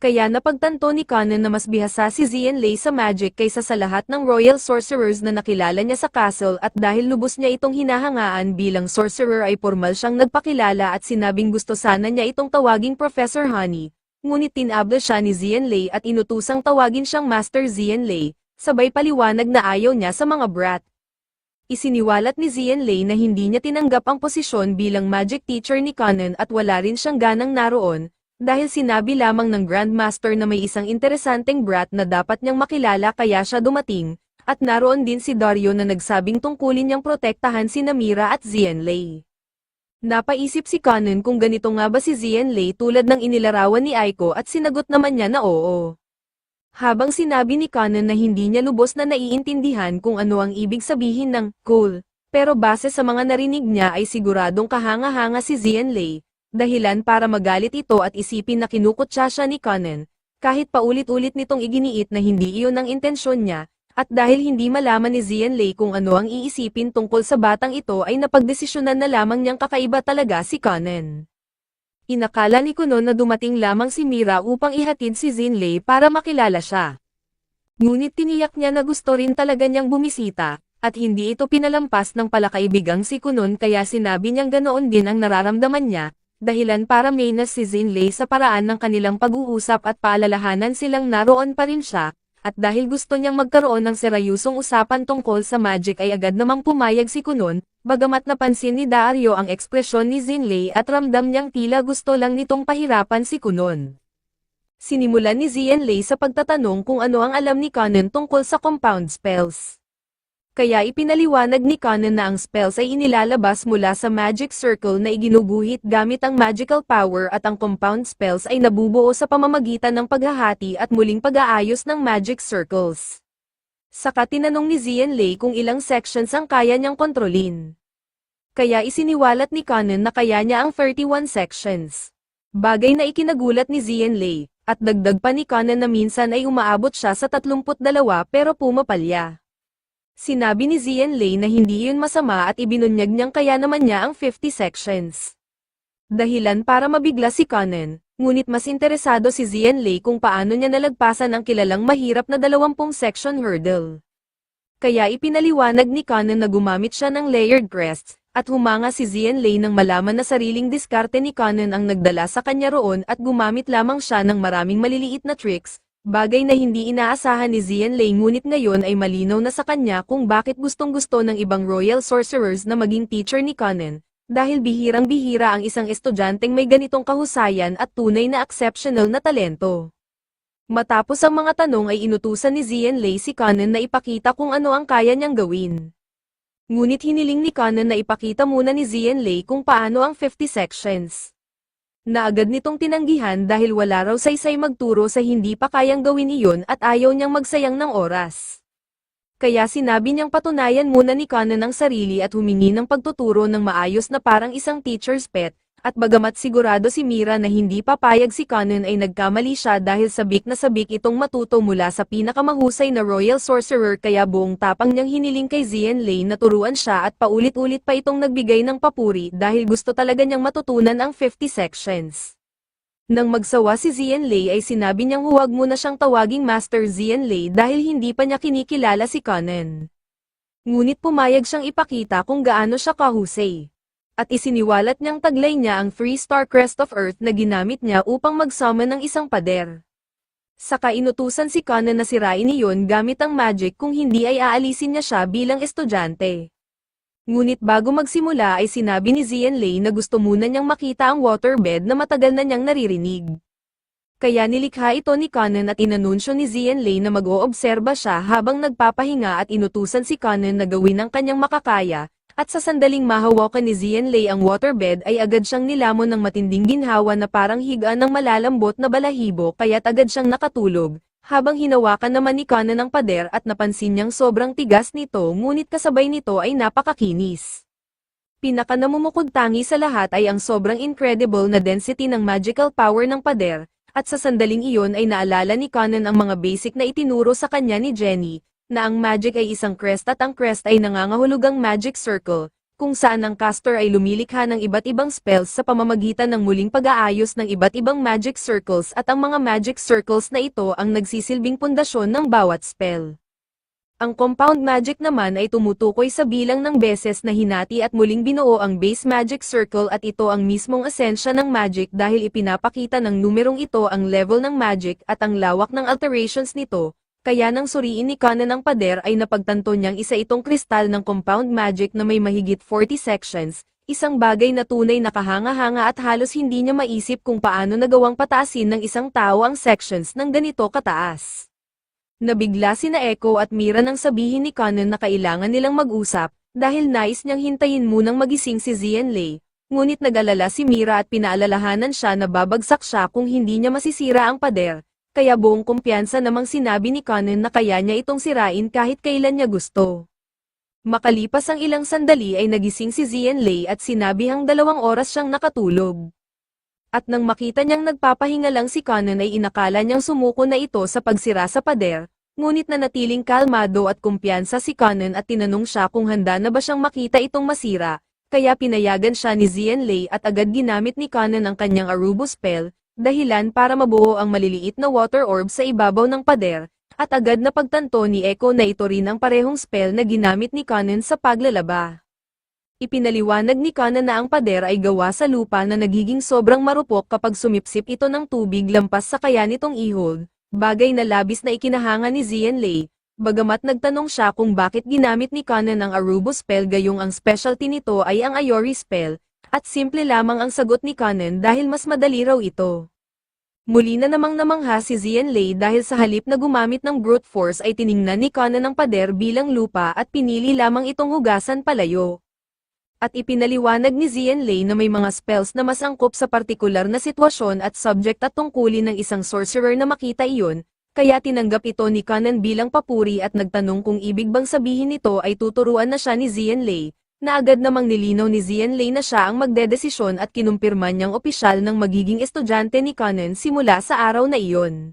Kaya napagtanto ni Conan na mas bihasa si Xianlei sa magic kaysa sa lahat ng royal sorcerers na nakilala niya sa castle at dahil lubos niya itong hinahangaan bilang sorcerer ay formal siyang nagpakilala at sinabing gusto sana niya itong tawaging Professor Honey, ngunit tinabla siya ni Xianlei at inutusang tawagin siyang Master Xianlei, sabay paliwanag na ayaw niya sa mga brat. Isiniwalat ni Xianlei na hindi niya tinanggap ang posisyon bilang magic teacher ni Conan at wala rin siyang ganang naroon, dahil sinabi lamang ng Grandmaster na may isang interesanteng brat na dapat niyang makilala kaya siya dumating, at naroon din si Dario na nagsabing tungkulin niyang protektahan si Mira at Xianlei. Napaisip si Conan kung ganito nga ba si Xianlei tulad ng inilarawan ni Aiko at sinagot naman niya na oo. Habang sinabi ni Conan na hindi niya lubos na naiintindihan kung ano ang ibig sabihin ng cool, pero base sa mga narinig niya ay siguradong kahanga-hanga si Xianlei, dahilan para magalit ito at isipin na kinukutya siya ni Conan, kahit paulit-ulit nitong iginiit na hindi iyon ang intensyon niya, at dahil hindi malaman ni Xianlei kung ano ang iisipin tungkol sa batang ito ay napagdesisyonan na lamang niyang kakaiba talaga si Conan. Inakala ni Conan na dumating lamang si Mira upang ihatid si Xianlei para makilala siya. Ngunit tiniyak niya na gusto rin talaga niyang bumisita, at hindi ito pinalampas ng palakaibigang si Conan kaya sinabi niyang ganoon din ang nararamdaman niya, dahilan para mainas si Xianlei sa paraan ng kanilang pag-uusap at paalalahanan silang naroon pa rin siya, at dahil gusto niyang magkaroon ng seryosong usapan tungkol sa magic ay agad namang pumayag si Conan, bagamat napansin ni Dario ang ekspresyon ni Xianlei at ramdam niyang tila gusto lang nitong pahirapan si Conan. Sinimulan ni Xianlei sa pagtatanong kung ano ang alam ni Conan tungkol sa compound spells. Kaya ipinaliwanag ni Conan na ang spells ay inilalabas mula sa magic circle na iginuguhit gamit ang magical power at ang compound spells ay nabubuo sa pamamagitan ng paghahati at muling pag-aayos ng magic circles. Saka tinanong ni Xianlei kung ilang sections ang kaya niyang kontrolin. Kaya isiniwalat ni Conan na kaya niya ang 31 sections. Bagay na ikinagulat ni Xianlei, at dagdag pa ni Conan na minsan ay umaabot siya sa 32 pero pumapalya. Sinabi ni Xianlei na hindi yun masama at ibinunyag niyang kaya naman niya ang 50 sections. Dahilan para mabigla si Conan, ngunit mas interesado si Xianlei kung paano niya nalagpasan ang kilalang mahirap na 20 section hurdle. Kaya ipinaliwanag ni Conan na gumamit siya ng layered crests, at humanga si Xianlei nang malaman na sariling diskarte ni Conan ang nagdala sa kanya roon at gumamit lamang siya ng maraming maliliit na tricks, bagay na hindi inaasahan ni Xianlei ngunit ngayon ay malinaw na sa kanya kung bakit gustong-gusto ng ibang royal sorcerers na maging teacher ni Conan, dahil bihirang-bihira ang isang estudyanteng may ganitong kahusayan at tunay na exceptional na talento. Matapos ang mga tanong ay inutusan ni Xianlei si Conan na ipakita kung ano ang kaya niyang gawin. Ngunit hiniling ni Conan na ipakita muna ni Xianlei kung paano ang 50 sections. Na agad nitong tinanggihan dahil wala raw saysay magturo sa hindi pa kayang gawin iyon at ayaw niyang magsayang ng oras. Kaya sinabi niyang patunayan muna ni Conan ang sarili at humingi ng pagtuturo ng maayos na parang isang teacher's pet, at bagamat sigurado si Mira na hindi papayag si Conan ay nagkamali siya dahil sabik na sabik itong matuto mula sa pinakamahusay na royal sorcerer kaya buong tapang niyang hiniling kay Xianlei na turuan siya at paulit-ulit pa itong nagbigay ng papuri dahil gusto talaga niyang matutunan ang 50 sections. Nang magsawa si Xianlei ay sinabi niyang huwag muna siyang tawaging Master Xianlei dahil hindi pa niya kinikilala si Conan. Ngunit pumayag siyang ipakita kung gaano siya kahusay. At isiniwalat niyang taglay niya ang 3-star Crest of Earth na ginamit niya upang mag-summon ng isang pader. Saka inutusan si Conan na sirain iyon gamit ang magic kung hindi ay aalisin niya siya bilang estudyante. Ngunit bago magsimula ay sinabi ni Xianlei na gusto muna niyang makita ang waterbed na matagal na niyang naririnig. Kaya nilikha ito ni Conan at inanunsyo ni Xianlei na mag-oobserba siya habang nagpapahinga at inutusan si Conan na gawin ang kanyang makakaya. At sa sandaling mahawakan ni Xianlei ang waterbed ay agad siyang nilamon ng matinding ginhawa na parang higaan ng malalambot na balahibo kaya't agad siyang nakatulog, habang hinawakan naman ni Conan ang pader at napansin niyang sobrang tigas nito ngunit kasabay nito ay napakakinis. Pinaka-namumukod-tangi sa lahat ay ang sobrang incredible na density ng magical power ng pader, at sa sandaling iyon ay naalala ni Conan ang mga basic na itinuro sa kanya ni Jenny, na ang magic ay isang crest at ang crest ay nangangahulugang magic circle, kung saan ang caster ay lumilikha ng iba't ibang spells sa pamamagitan ng muling pag-aayos ng iba't ibang magic circles at ang mga magic circles na ito ang nagsisilbing pundasyon ng bawat spell. Ang compound magic naman ay tumutukoy sa bilang ng beses na hinati at muling binuo ang base magic circle at ito ang mismong esensya ng magic dahil ipinapakita ng numerong ito ang level ng magic at ang lawak ng alterations nito. Kaya nang suriin ni Conan ang pader ay napagtanto niyang isa itong kristal ng compound magic na may mahigit 40 sections, isang bagay na tunay na kahanga-hanga at halos hindi niya maisip kung paano nagawang pataasin ng isang tao ang sections ng ganito kataas. Nabigla sina Echo at Mira nang sabihin ni Conan na kailangan nilang mag-usap, dahil nais niyang hintayin munang magising si Xianlei, ngunit nag-alala si Mira at pinaalalahanan siya na babagsak siya kung hindi niya masisira ang pader. Kaya buong kumpiyansa namang sinabi ni Conan na kaya niya itong sirain kahit kailan niya gusto. Makalipas ang ilang sandali ay nagising si Xianlei at sinabihang 2 oras siyang nakatulog. At nang makita niyang nagpapahinga lang si Conan ay inakala niyang sumuko na ito sa pagsira sa pader, ngunit nanatiling kalmado at kumpiyansa si Conan at tinanong siya kung handa na ba siyang makita itong masira, kaya pinayagan siya ni Xianlei at agad ginamit ni Conan ang kanyang Arubo spell, dahilan para mabuo ang maliliit na water orb sa ibabaw ng pader, at agad na pagtanto ni Echo na ito rin ang parehong spell na ginamit ni Conan sa paglalaba. Ipinaliwanag ni Conan na ang pader ay gawa sa lupa na nagiging sobrang marupok kapag sumipsip ito ng tubig lampas sa kaya nitong i-hold, bagay na labis na ikinahanga ni Xianlei, bagamat nagtanong siya kung bakit ginamit ni Conan ang Arubo spell gayong ang specialty nito ay ang Ayori spell, at simple lamang ang sagot ni Conan dahil mas madali raw ito. Muli na namang namangha si Xianlei dahil sa halip na gumamit ng brute force ay tiningnan ni Conan ang pader bilang lupa at pinili lamang itong hugasan palayo. At ipinaliwanag ni Xianlei na may mga spells na mas angkop sa partikular na sitwasyon at subject at tungkulin ng isang sorcerer na makita iyon, kaya tinanggap ito ni Conan bilang papuri at nagtanong kung ibig bang sabihin nito ay tuturuan na siya ni Xianlei, na agad namang nilinaw ni Xianlei na siya ang magdedesisyon at kinumpirma niyang opisyal ng magiging estudyante ni Conan simula sa araw na iyon.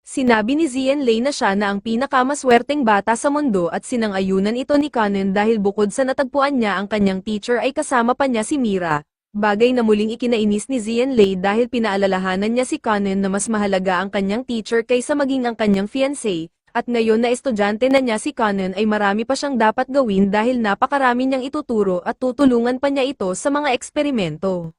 Sinabi ni Xianlei na siya na ang pinakamaswerteng bata sa mundo at sinang-ayunan ito ni Conan dahil bukod sa natagpuan niya ang kanyang teacher ay kasama pa niya si Mira, Bagay na muling ikinainis ni Zienlei dahil pinaalalahanan niya si Conan na mas mahalaga ang kanyang teacher kaysa maging ang kanyang fiancé, at ngayon na estudyante na niya si Conan ay marami pa siyang dapat gawin dahil napakarami niyang ituturo at tutulungan pa niya ito sa mga eksperimento.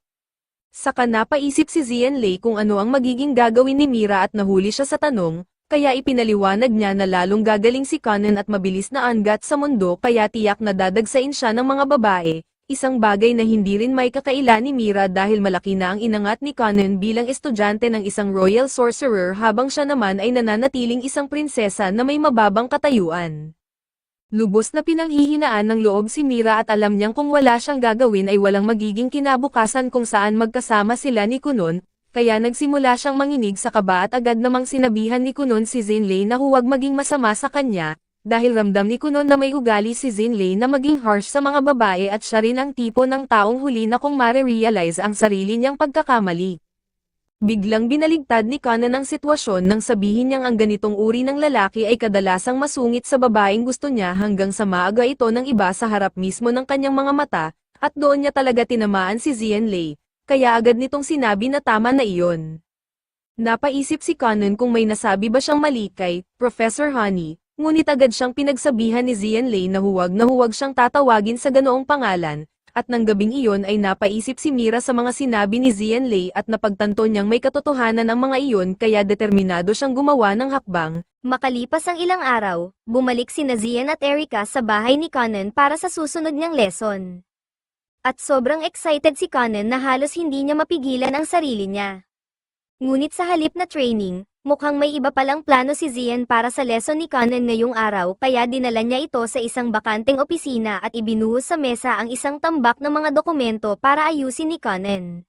Saka napaisip si Zienlei kung ano ang magiging gagawin ni Mira at nahuli siya sa tanong, kaya ipinaliwanag niya na lalong gagaling si Conan at mabilis na angat sa mundo kaya tiyak na dadagsain siya ng mga babae, isang bagay na hindi rin may kakaila ni Mira dahil malaki na ang inangat ni Conan bilang estudyante ng isang royal sorcerer habang siya naman ay nananatiling isang prinsesa na may mababang katayuan. Lubos na pinanghihinaan ng loob si Mira at alam niyang kung wala siyang gagawin ay walang magiging kinabukasan kung saan magkasama sila ni Kunon, kaya nagsimula siyang manginig sa kaba at agad namang sinabihan ni Kunon si Zienlei na huwag maging masama sa kanya, dahil ramdam ni Kunon na may ugali si Zienlei na maging harsh sa mga babae at siya rin ang tipo ng taong huli na kung mare-realize ang sarili niyang pagkakamali. Biglang binaligtad ni Conan ang sitwasyon nang sabihin niyang ang ganitong uri ng lalaki ay kadalasang masungit sa babaeng gusto niya hanggang sa maaga ito ng iba sa harap mismo ng kanyang mga mata, at doon niya talaga tinamaan si Zienlei, kaya agad nitong sinabi na tama na iyon. Napaisip si Conan kung may nasabi ba siyang mali kay Professor Honey, ngunit agad siyang pinagsabihan ni Zienlei na huwag siyang tatawagin sa ganoong pangalan. At nang gabing iyon ay napaisip si Mira sa mga sinabi ni Zienlei at napagtanto niyang may katotohanan ang mga iyon kaya determinado siyang gumawa ng hakbang. Makalipas ang ilang araw, bumalik sina Zian at Erika sa bahay ni Conan para sa susunod niyang lesson. At sobrang excited si Conan na halos hindi niya mapigilan ang sarili niya. Ngunit sa halip na training, mukhang may iba palang plano si Zian para sa lesson ni Conan ngayong araw kaya dinala niya ito sa isang bakanteng opisina at ibinuhos sa mesa ang isang tambak ng mga dokumento para ayusin ni Conan.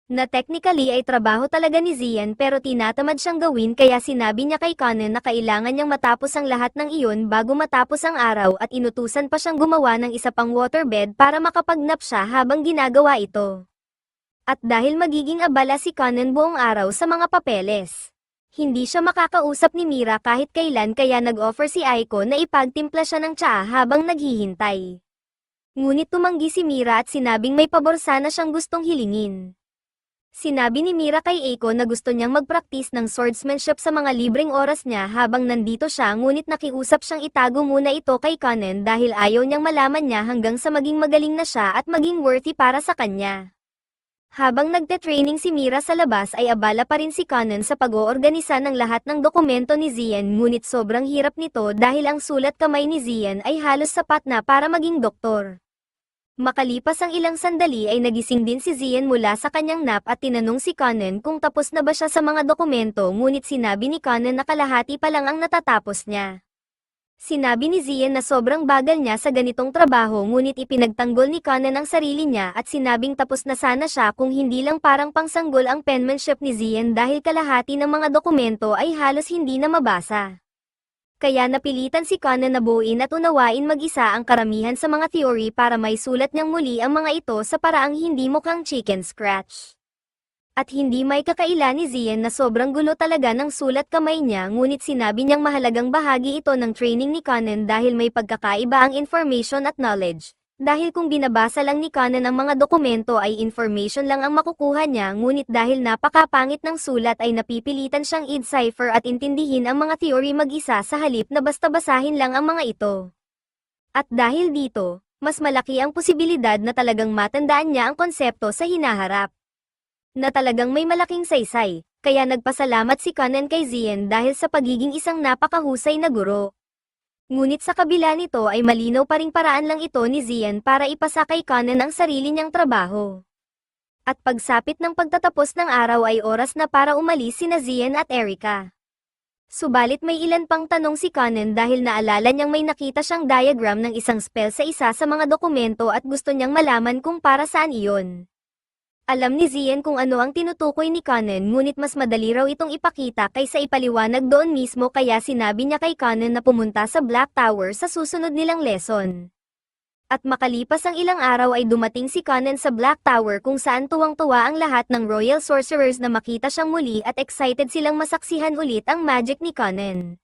Na technically ay trabaho talaga ni Zian pero tinatamad siyang gawin kaya sinabi niya kay Conan na kailangan niyang matapos ang lahat ng iyon bago matapos ang araw at inutusan pa siyang gumawa ng isa pang waterbed para makapagnap siya habang ginagawa ito. At dahil magiging abala si Conan buong araw sa mga papeles, hindi siya makakausap ni Mira kahit kailan kaya nag-offer si Aiko na ipagtimpla siya ng tsaa habang naghihintay. Ngunit tumanggi si Mira at sinabing may pabor sana siyang gustong hilingin. Sinabi ni Mira kay Aiko na gusto niyang mag-practice ng swordsmanship sa mga libreng oras niya habang nandito siya ngunit nakiusap siyang itago muna ito kay Conan dahil ayaw niyang malaman niya hanggang sa maging magaling na siya at maging worthy para sa kanya. Habang nagte-training si Mira sa labas ay abala pa rin si Conan sa pag-oorganisa ng lahat ng dokumento ni Zian ngunit sobrang hirap nito dahil ang sulat kamay ni Zian ay halos sapat na para maging doktor. Makalipas ang ilang sandali ay nagising din si Zian mula sa kanyang nap at tinanong si Conan kung tapos na ba siya sa mga dokumento ngunit sinabi ni Conan na kalahati pa lang ang natatapos niya. Sinabi ni Zian na sobrang bagal niya sa ganitong trabaho ngunit ipinagtanggol ni Conan ang sarili niya at sinabing tapos na sana siya kung hindi lang parang pangsanggol ang penmanship ni Zian dahil kalahati ng mga dokumento ay halos hindi na mabasa. Kaya napilitan si Conan na buuin at unawain mag-isa ang karamihan sa mga theory para may sulat niyang muli ang mga ito sa paraang hindi mukhang chicken scratch. At hindi may kakaila ni Zian na sobrang gulo talaga ng sulat kamay niya ngunit sinabi niyang mahalagang bahagi ito ng training ni Conan dahil may pagkakaiba ang information at knowledge. Dahil kung binabasa lang ni Conan ang mga dokumento ay information lang ang makukuha niya ngunit dahil napakapangit ng sulat ay napipilitan siyang i-decipher at intindihin ang mga theory mag-isa sa halip na basta basahin lang ang mga ito. At dahil dito, mas malaki ang posibilidad na talagang matandaan niya ang konsepto sa hinaharap. Na talagang may malaking saysay, kaya nagpasalamat si Conan kay Zian dahil sa pagiging isang napakahusay na guro. Ngunit sa kabila nito ay malinaw pa ring paraan lang ito ni Zian para ipasa kay Conan ang sarili niyang trabaho. At pagsapit ng pagtatapos ng araw ay oras na para umalis sina Zian at Erika. Subalit may ilan pang tanong si Conan dahil naalala niyang may nakita siyang diagram ng isang spell sa isa sa mga dokumento at gusto niyang malaman kung para saan iyon. Alam ni Zian kung ano ang tinutukoy ni Conan ngunit mas madali raw itong ipakita kaysa ipaliwanag doon mismo kaya sinabi niya kay Conan na pumunta sa Black Tower sa susunod nilang lesson. At makalipas ang ilang araw ay dumating si Conan sa Black Tower kung saan tuwang-tuwa ang lahat ng Royal Sorcerers na makita siyang muli at excited silang masaksihan ulit ang magic ni Conan.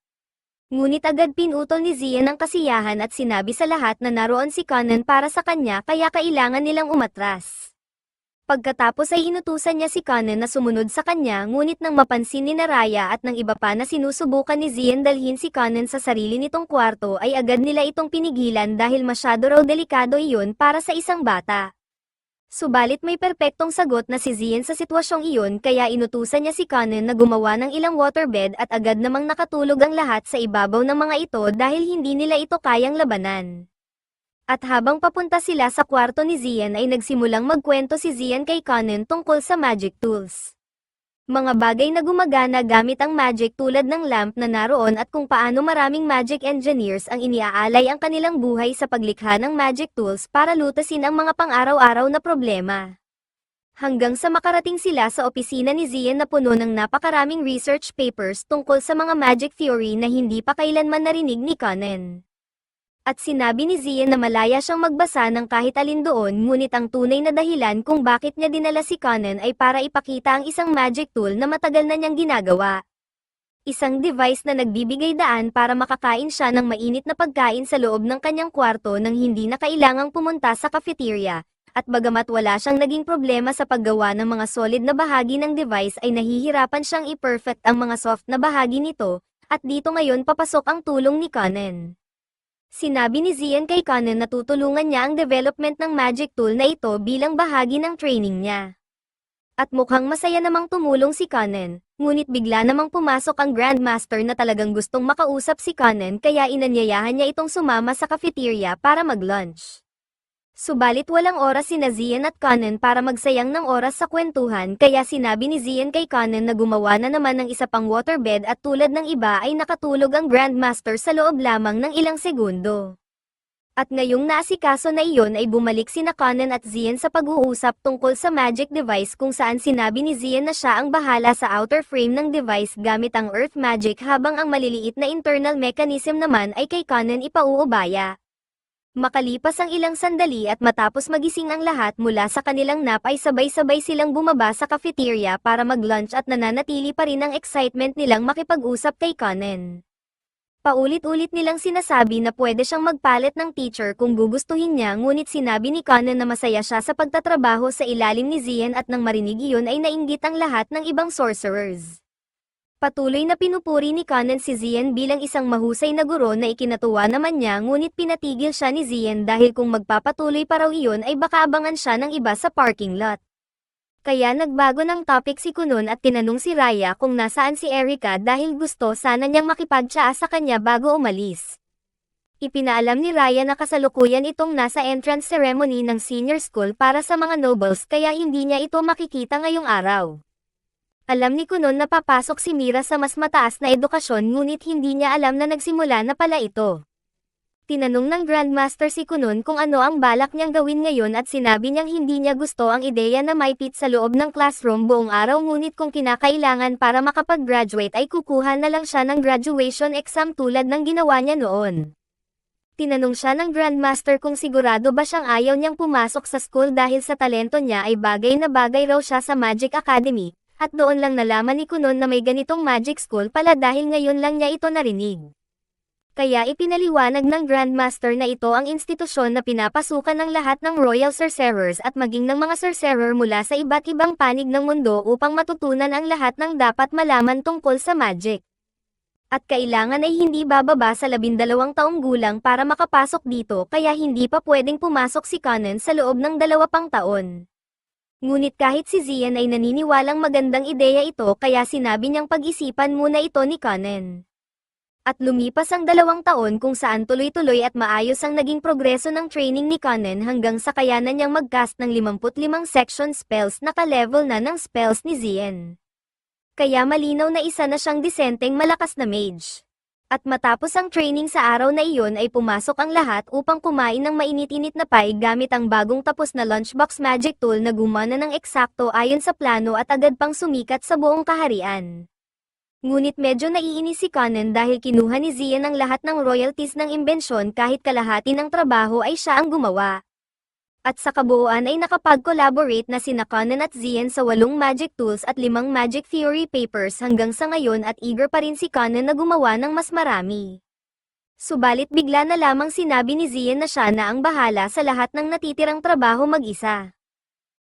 Ngunit agad pinutol ni Zian ang kasiyahan at sinabi sa lahat na naroon si Conan para sa kanya kaya kailangan nilang umatras. Pagkatapos ay inutusan niya si Kanan na sumunod sa kanya ngunit nang mapansin ni Naraya at ng iba pa na sinusubukan ni Zian dalhin si Kanan sa sarili nitong kwarto ay agad nila itong pinigilan dahil masyado raw delikado iyon para sa isang bata. Subalit may perpektong sagot na si Zian sa sitwasyong iyon kaya inutusan niya si Kanan na gumawa ng ilang waterbed at agad namang nakatulog ang lahat sa ibabaw ng mga ito dahil hindi nila ito kayang labanan. At habang papunta sila sa kwarto ni Zian ay nagsimulang magkwento si Zian kay Kanan tungkol sa magic tools. Mga bagay na gumagana gamit ang magic tulad ng lamp na naroon at kung paano maraming magic engineers ang iniaalay ang kanilang buhay sa paglikha ng magic tools para lutasin ang mga pang-araw-araw na problema. Hanggang sa makarating sila sa opisina ni Zian na puno ng napakaraming research papers tungkol sa mga magic theory na hindi pa kailanman narinig ni Kanan. At sinabi ni Zian na malaya siyang magbasa ng kahit alin doon ngunit ang tunay na dahilan kung bakit niya dinala si Kanan ay para ipakita ang isang magic tool na matagal na niyang ginagawa. Isang device na nagbibigay daan para makakain siya ng mainit na pagkain sa loob ng kanyang kwarto nang hindi na kailangang pumunta sa cafeteria, at bagamat wala siyang naging problema sa paggawa ng mga solid na bahagi ng device ay nahihirapan siyang i-perfect ang mga soft na bahagi nito, at dito ngayon papasok ang tulong ni Kanan. Sinabi ni Zian kay Kanan na tutulungan niya ang development ng magic tool na ito bilang bahagi ng training niya. At mukhang masaya namang tumulong si Kanan, ngunit bigla namang pumasok ang Grandmaster na talagang gustong makausap si Kanan kaya inanyayahan niya itong sumama sa cafeteria para mag-lunch. Subalit walang oras sina Zian at Kanan para magsayang ng oras sa kwentuhan kaya sinabi ni Zian kay Kanan na gumawa na naman ng isa pang waterbed at tulad ng iba ay nakatulog ang Grandmaster sa loob lamang ng ilang segundo. At ngayong naasikaso na iyon ay bumalik sina Kanan at Zian sa pag-uusap tungkol sa magic device kung saan sinabi ni Zian na siya ang bahala sa outer frame ng device gamit ang earth magic habang ang maliliit na internal mechanism naman ay kay Kanan ipauubaya. Makalipas ang ilang sandali at matapos magising ang lahat mula sa kanilang nap ay sabay-sabay silang bumaba sa cafeteria para mag-lunch at nananatili pa rin ang excitement nilang makipag-usap kay Kanan. Paulit-ulit nilang sinasabi na pwede siyang magpalit ng teacher kung gugustuhin niya ngunit sinabi ni Kanan na masaya siya sa pagtatrabaho sa ilalim ni Zian at nang marinig iyon ay nainggit ang lahat ng ibang sorcerers. Patuloy na pinupuri ni Kanan si Zian bilang isang mahusay na guro na ikinatuwa naman niya ngunit pinatigil siya ni Zian dahil kung magpapatuloy pa raw iyon ay baka abangan siya ng iba sa parking lot. Kaya nagbago ng topic si Kunun at tinanong si Raya kung nasaan si Erika dahil gusto sana niyang makipagtsaa sa kanya bago umalis. Ipinaalam ni Raya na kasalukuyan itong nasa entrance ceremony ng senior school para sa mga nobles kaya hindi niya ito makikita ngayong araw. Alam ni Kunun na papasok si Mira sa mas mataas na edukasyon ngunit hindi niya alam na nagsimula na pala ito. Tinanong ng Grandmaster si Kunun kung ano ang balak niyang gawin ngayon at sinabi niyang hindi niya gusto ang ideya na may pit sa loob ng classroom buong araw ngunit kung kinakailangan para makapag-graduate ay kukuha na lang siya ng graduation exam tulad ng ginawa niya noon. Tinanong siya ng Grandmaster kung sigurado ba siyang ayaw niyang pumasok sa school dahil sa talento niya ay bagay na bagay raw siya sa Magic Academy. At doon lang nalaman ni Kunun na may ganitong magic school pala dahil ngayon lang niya ito narinig. Kaya ipinaliwanag ng Grandmaster na ito ang institusyon na pinapasukan ng lahat ng Royal Sorcerers at maging ng mga sorcerer mula sa iba't ibang panig ng mundo upang matutunan ang lahat ng dapat malaman tungkol sa magic. At kailangan ay hindi bababa sa 12 taong gulang para makapasok dito kaya hindi pa pwedeng pumasok si Kanan sa loob ng 2 pang taon. Ngunit kahit si Zian ay naniniwalang magandang ideya ito kaya sinabi niyang pag-isipan muna ito ni Kanan. At lumipas ang 2 taon kung saan tuloy-tuloy at maayos ang naging progreso ng training ni Kanan hanggang sa kayanan niyang mag-cast ng 55 section spells na ka-level na ng spells ni Zian. Kaya malinaw na isa na siyang disenteng malakas na mage. At matapos ang training sa araw na iyon ay pumasok ang lahat upang kumain ng mainit-init na pie gamit ang bagong tapos na lunchbox magic tool na gumana ng eksakto ayon sa plano at agad pang sumikat sa buong kaharian. Ngunit medyo naiinis si Kanan dahil kinuha ni Zian ang lahat ng royalties ng imbensyon kahit kalahati ng trabaho ay siya ang gumawa. At sa kabuuan ay nakapag-collaborate na sina Kanan at Zian sa 8 magic tools at 5 magic theory papers hanggang sa ngayon at eager pa rin si Kanan na gumawa ng mas marami. Subalit bigla na lamang sinabi ni Zian na siya na ang bahala sa lahat ng natitirang trabaho mag-isa.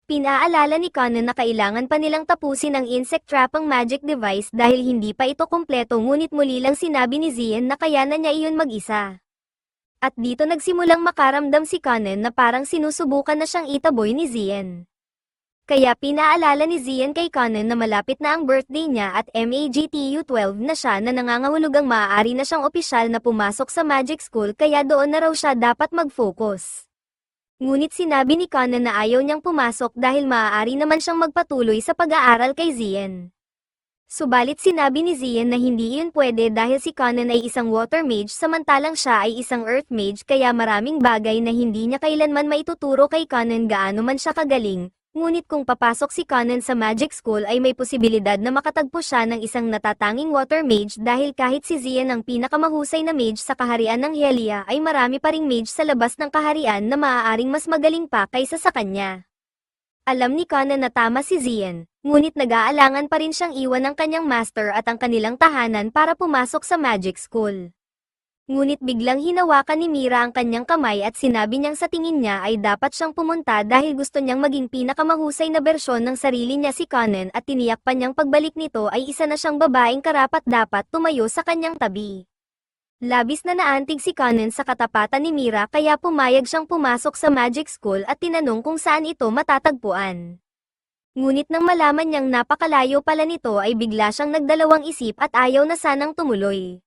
Pinaalala ni Conan na kailangan pa nilang tapusin ang insect trap ang magic device dahil hindi pa ito kumpleto, ngunit muli lang sinabi ni Zian na kaya na niya iyon mag-isa. At dito nagsimulang makaramdam si Conan na parang sinusubukan na siyang itaboy ni Zian. Kaya pinaalala ni Zian kay Conan na malapit na ang birthday niya at MAGTU 12 na siya na nangangahulugang maaari na siyang opisyal na pumasok sa magic school, kaya doon na raw siya dapat mag-focus. Ngunit sinabi ni Conan na ayaw niyang pumasok dahil maaari naman siyang magpatuloy sa pag-aaral kay Zian. Subalit sinabi ni Zian na hindi iyon pwede dahil si Conan ay isang water mage samantalang siya ay isang earth mage, kaya maraming bagay na hindi niya kailanman maituturo kay Conan gaano man siya kagaling. Ngunit kung papasok si Conan sa magic school ay may posibilidad na makatagpo siya ng isang natatanging water mage dahil kahit si Zian ang pinakamahusay na mage sa kaharian ng Helia ay marami pa ring mage sa labas ng kaharian na maaaring mas magaling pa kaysa sa kanya. Alam ni Conan na tama si Zian, ngunit nag-aalangan pa rin siyang iwan ang kanyang master at ang kanilang tahanan para pumasok sa magic school. Ngunit biglang hinawakan ni Mira ang kanyang kamay at sinabi niyang sa tingin niya ay dapat siyang pumunta dahil gusto niyang maging pinakamahusay na bersyon ng sarili niya si Conan, at tiniyak pa niyang pagbalik nito ay isa na siyang babaeng karapat-dapat tumayo sa kanyang tabi. Labis na naantig si Conan sa katapatan ni Mira kaya pumayag siyang pumasok sa magic school at tinanong kung saan ito matatagpuan. Ngunit nang malaman niyang napakalayo pala nito ay bigla siyang nagdalawang isip at ayaw na sanang tumuloy.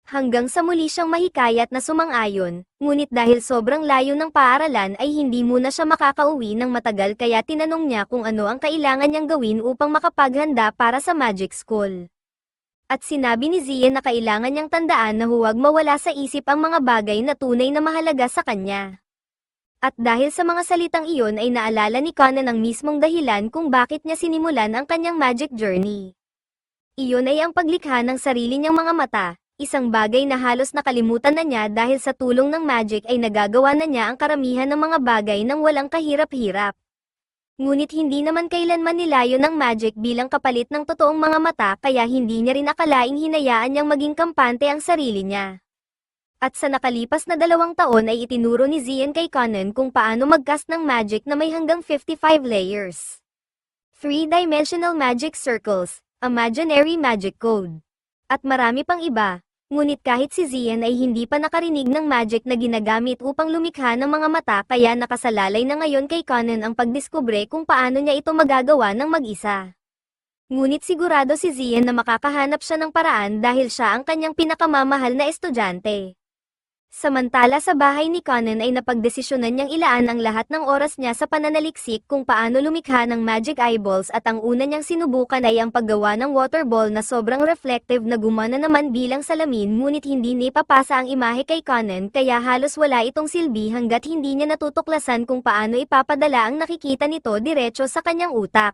Hanggang sa muli siyang mahikayat na sumang-ayon, ngunit dahil sobrang layo ng paaralan ay hindi muna siya makakauwi ng matagal, kaya tinanong niya kung ano ang kailangan niyang gawin upang makapaghanda para sa magic school. At sinabi ni Zian na kailangan niyang tandaan na huwag mawala sa isip ang mga bagay na tunay na mahalaga sa kanya. At dahil sa mga salitang iyon ay naalala ni Conan ang mismong dahilan kung bakit niya sinimulan ang kanyang magic journey. Iyon ay ang paglikha ng sarili niyang mga mata. Isang bagay na halos nakalimutan na niya dahil sa tulong ng magic ay nagagawa na niya ang karamihan ng mga bagay nang walang kahirap-hirap. Ngunit hindi naman kailanman nilayo ng magic bilang kapalit ng totoong mga mata, kaya hindi niya rin akalaing hinayaan niyang maging kampante ang sarili niya. At sa nakalipas na 2 taon ay itinuro ni Zian kay Conan kung paano mag-cast ng magic na may hanggang 55 layers. 3-dimensional magic circles, imaginary magic code, at marami pang iba. Ngunit kahit si Zian ay hindi pa nakarinig ng magic na ginagamit upang lumikha ng mga mata, kaya nakasalalay na ngayon kay Conan ang pagdiskubre kung paano niya ito magagawa ng mag-isa. Ngunit sigurado si Zian na makakahanap siya ng paraan dahil siya ang kanyang pinakamamahal na estudyante. Samantala sa bahay ni Conan ay napagdesisyonan niyang ilaan ang lahat ng oras niya sa pananaliksik kung paano lumikha ng magic eyeballs, at ang una niyang sinubukan ay ang paggawa ng water ball na sobrang reflective na gumana naman bilang salamin, ngunit hindi nipapasa ang imahe kay Conan kaya halos wala itong silbi hanggat hindi niya natutuklasan kung paano ipapadala ang nakikita nito diretso sa kanyang utak.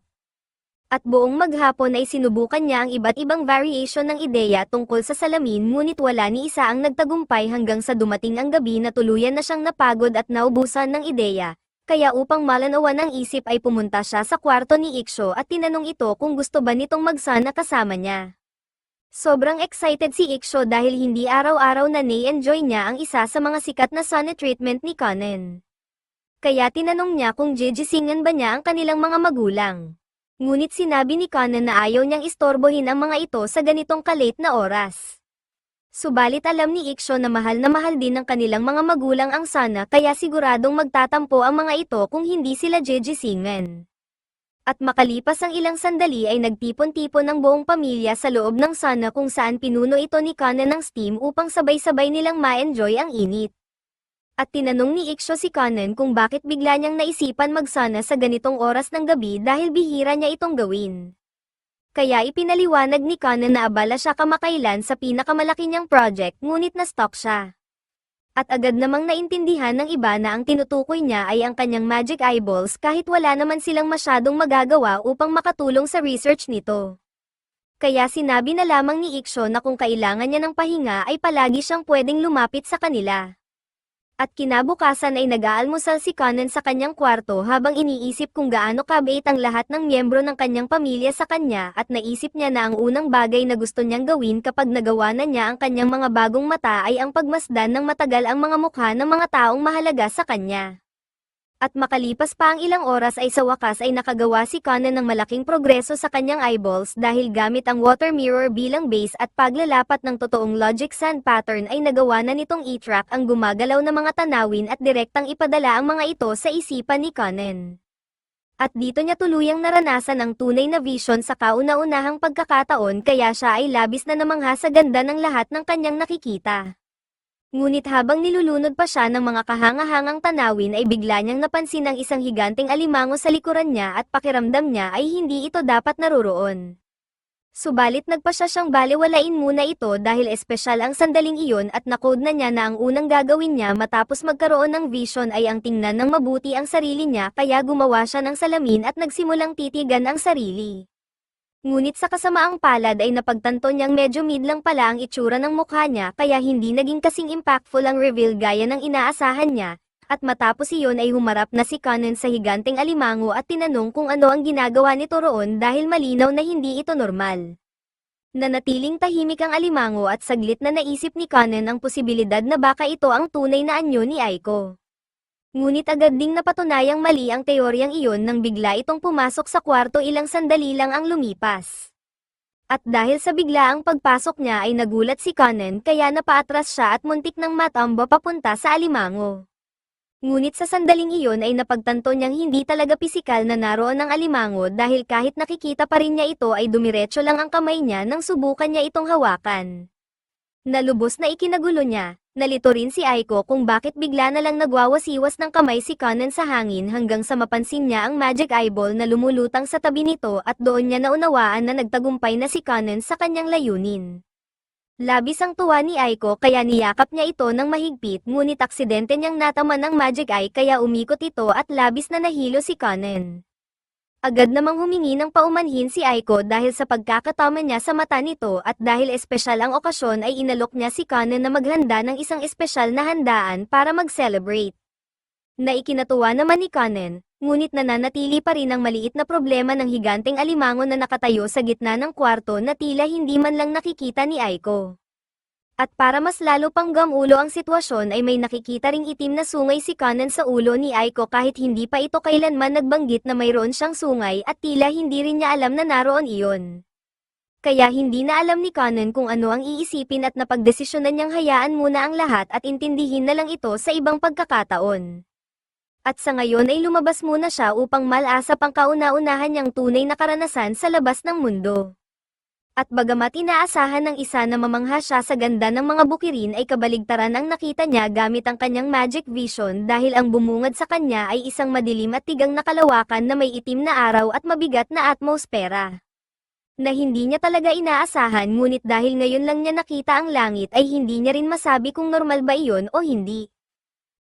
At buong maghapon ay sinubukan niya ang iba't ibang variation ng ideya tungkol sa salamin, ngunit wala ni isa ang nagtagumpay hanggang sa dumating ang gabi na tuluyan na siyang napagod at naubusan ng ideya. Kaya upang malanawan ang isip ay pumunta siya sa kwarto ni Ixo at tinanong ito kung gusto ba nitong magsana kasama niya. Sobrang excited si Ixo dahil hindi araw-araw na na-enjoy niya ang isa sa mga sikat na sana treatment ni Conan. Kaya tinanong niya kung jijisingan ba niya ang kanilang mga magulang. Ngunit sinabi ni Conan na ayaw niyang istorbohin ang mga ito sa ganitong kalate na oras. Subalit alam ni Ixo na mahal din ng kanilang mga magulang ang sana, kaya siguradong magtatampo ang mga ito kung hindi sila jijisingan. At makalipas ang ilang sandali ay nagtipon-tipon ang buong pamilya sa loob ng sana kung saan pinuno ito ni Conan ng steam upang sabay-sabay nilang ma-enjoy ang init. At tinanong ni Ixo si Conan kung bakit bigla niyang naisipan magsana sa ganitong oras ng gabi dahil bihira niya itong gawin. Kaya ipinaliwanag ni Conan na abala siya kamakailan sa pinakamalaki niyang project, ngunit na-stop siya. At agad namang naintindihan ng iba na ang tinutukoy niya ay ang kanyang magic eyeballs kahit wala naman silang masyadong magagawa upang makatulong sa research nito. Kaya sinabi na lamang ni Ixo na kung kailangan niya ng pahinga ay palagi siyang pwedeng lumapit sa kanila. At kinabukasan ay nag-aalmusal si Conan sa kanyang kwarto habang iniisip kung gaano kabait ang lahat ng miyembro ng kanyang pamilya sa kanya, at naisip niya na ang unang bagay na gusto niyang gawin kapag nagawa na niya ang kanyang mga bagong mata ay ang pagmasdan ng matagal ang mga mukha ng mga taong mahalaga sa kanya. At makalipas pa ang ilang oras ay sa wakas ay nakagawa si Conan ng malaking progreso sa kanyang eyeballs dahil gamit ang water mirror bilang base at paglalapat ng totoong logic sand pattern ay nagawa na nitong i-track ang gumagalaw na mga tanawin at direktang ipadala ang mga ito sa isipan ni Conan. At dito niya tuluyang naranasan ang tunay na vision sa kauna-unahang pagkakataon kaya siya ay labis na namangha sa ganda ng lahat ng kanyang nakikita. Ngunit habang nilulunod pa siya ng mga kahanga-hangang tanawin ay bigla niyang napansin ang isang higanteng alimango sa likuran niya at pakiramdam niya ay hindi ito dapat naroroon. Subalit nagpa siya siyang balewalain muna ito dahil espesyal ang sandaling iyon at nakode na niya na ang unang gagawin niya matapos magkaroon ng vision ay ang tingnan ng mabuti ang sarili niya kaya gumawa siya ng salamin at nagsimulang titigan ang sarili. Ngunit sa kasamaang palad ay napagtanto niyang medyo mid lang pala ang itsura ng mukha niya kaya hindi naging kasing impactful ang reveal gaya ng inaasahan niya, at matapos iyon ay humarap na si Conan sa higanteng alimango at tinanong kung ano ang ginagawa nito roon dahil malinaw na hindi ito normal. Nanatiling tahimik ang alimango at saglit na naisip ni Conan ang posibilidad na baka ito ang tunay na anyo ni Aiko. Ngunit agad ding napatunayang mali ang teoryang iyon nang bigla itong pumasok sa kwarto ilang sandali lang ang lumipas. At dahil sa biglaang pagpasok niya ay nagulat si Conan kaya napaatras siya at muntik nang matambo papunta sa alimango. Ngunit sa sandaling iyon ay napagtanto niyang hindi talaga pisikal na naroon ang alimango dahil kahit nakikita pa rin niya ito ay dumiretso lang ang kamay niya nang subukan niya itong hawakan. Nalubos na ikinagulo niya. Nalito rin si Aiko kung bakit bigla na lang nagwawasiwas ng kamay si Conan sa hangin hanggang sa mapansin niya ang magic eyeball na lumulutang sa tabi nito at doon niya naunawaan na nagtagumpay na si Conan sa kanyang layunin. Labis ang tuwa ni Aiko kaya niyakap niya ito ng mahigpit ngunit aksidente niyang natama ng magic eye kaya umikot ito at labis na nahilo si Conan. Agad namang humingi ng paumanhin si Aiko dahil sa pagkakatama niya sa mata nito at dahil espesyal ang okasyon ay inalok niya si Conan na maghanda ng isang espesyal na handaan para mag-celebrate. Naikinatuwa naman ni Conan, ngunit nananatili pa rin ang maliit na problema ng higanteng alimango na nakatayo sa gitna ng kwarto na tila hindi man lang nakikita ni Aiko. At para mas lalo pang gamulo ang sitwasyon ay may nakikita ring itim na sungay si Conan sa ulo ni Aiko kahit hindi pa ito kailanman nagbanggit na mayroon siyang sungay at tila hindi rin niya alam na naroon iyon. Kaya hindi na alam ni Conan kung ano ang iisipin at napagdesisyonan niyang hayaan muna ang lahat at intindihin na lang ito sa ibang pagkakataon. At sa ngayon ay lumabas muna siya upang malasa pang kauna-unahan niyang tunay na karanasan sa labas ng mundo. At bagamat inaasahan ng isa na mamangha siya sa ganda ng mga bukirin ay kabaligtaran ang nakita niya gamit ang kanyang magic vision dahil ang bumungad sa kanya ay isang madilim at tigang na kalawakan na may itim na araw at mabigat na atmosfera. Na hindi niya talaga inaasahan ngunit dahil ngayon lang niya nakita ang langit ay hindi niya rin masabi kung normal ba iyon o hindi.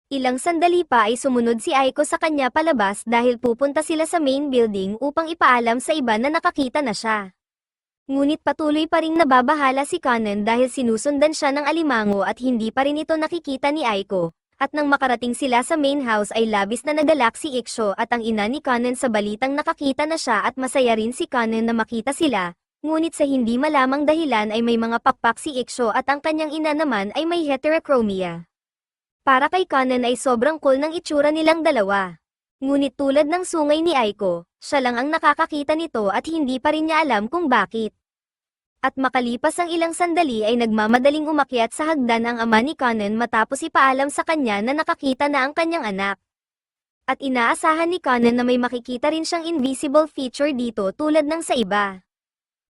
Ilang sandali pa ay sumunod si Aiko sa kanya palabas dahil pupunta sila sa main building upang ipaalam sa iba na nakakita na siya. Ngunit patuloy pa ring nababahala si Conan dahil sinusundan siya ng alimango at hindi pa rin ito nakikita ni Aiko, at nang makarating sila sa main house ay labis na nagalak si Iksho at ang ina ni Conan sa balitang nakakita na siya at masaya rin si Conan na makita sila, ngunit sa hindi malamang dahilan ay may mga pakpak si Iksho at ang kanyang ina naman ay may heterochromia. Para kay Conan ay sobrang cool ng itsura nilang dalawa. Ngunit tulad ng sungay ni Aiko, siya lang ang nakakakita nito at hindi pa rin niya alam kung bakit. At makalipas ang ilang sandali ay nagmamadaling umakyat sa hagdan ang ama ni Conan matapos ipaalam sa kanya na nakakita na ang kanyang anak. At inaasahan ni Conan na may makikita rin siyang invisible feature dito tulad ng sa iba.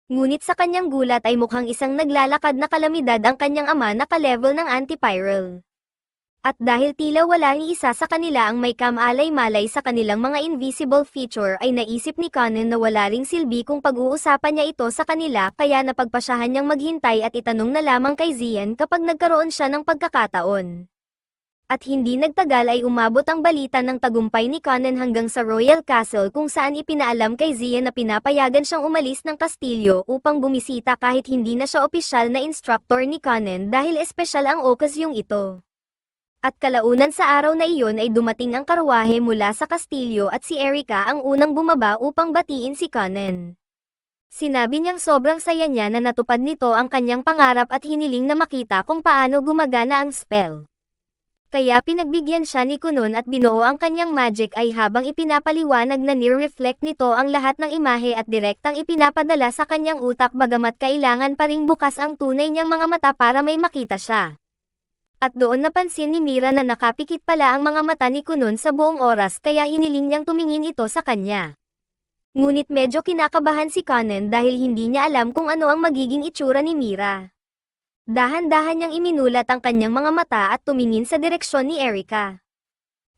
Ngunit sa kanyang gulat ay mukhang isang naglalakad na kalamidad ang kanyang ama na ka-level ng antiviral. At dahil tila wala ni isa sa kanila ang may kamalay-malay sa kanilang mga invisible feature ay naisip ni Conan na wala ring silbi kung pag-uusapan niya ito sa kanila kaya napagpasyahan niyang maghintay at itanong na lamang kay Zian kapag nagkaroon siya ng pagkakataon. At hindi nagtagal ay umabot ang balita ng tagumpay ni Conan hanggang sa Royal Castle kung saan ipinaalam kay Zian na pinapayagan siyang umalis ng kastilyo upang bumisita kahit hindi na siya opisyal na instructor ni Conan dahil espesyal ang okasyong ito. At kalaunan sa araw na iyon ay dumating ang karwahe mula sa kastilyo at si Erika ang unang bumaba upang batiin si Conan. Sinabi niyang sobrang saya niya na natupad nito ang kanyang pangarap at hiniling na makita kung paano gumagana ang spell. Kaya pinagbigyan siya ni Kunon at binuo ang kanyang magic eye habang ipinapaliwanag na nire-reflect nito ang lahat ng imahe at direktang ipinapadala sa kanyang utak bagamat kailangan pa ring bukas ang tunay niyang mga mata para may makita siya. At doon napansin ni Mira na nakapikit pala ang mga mata ni Kunon sa buong oras kaya hiniling niyang tumingin ito sa kanya. Ngunit medyo kinakabahan si Conan dahil hindi niya alam kung ano ang magiging itsura ni Mira. Dahan-dahan niyang iminulat ang kanyang mga mata at tumingin sa direksyon ni Erika.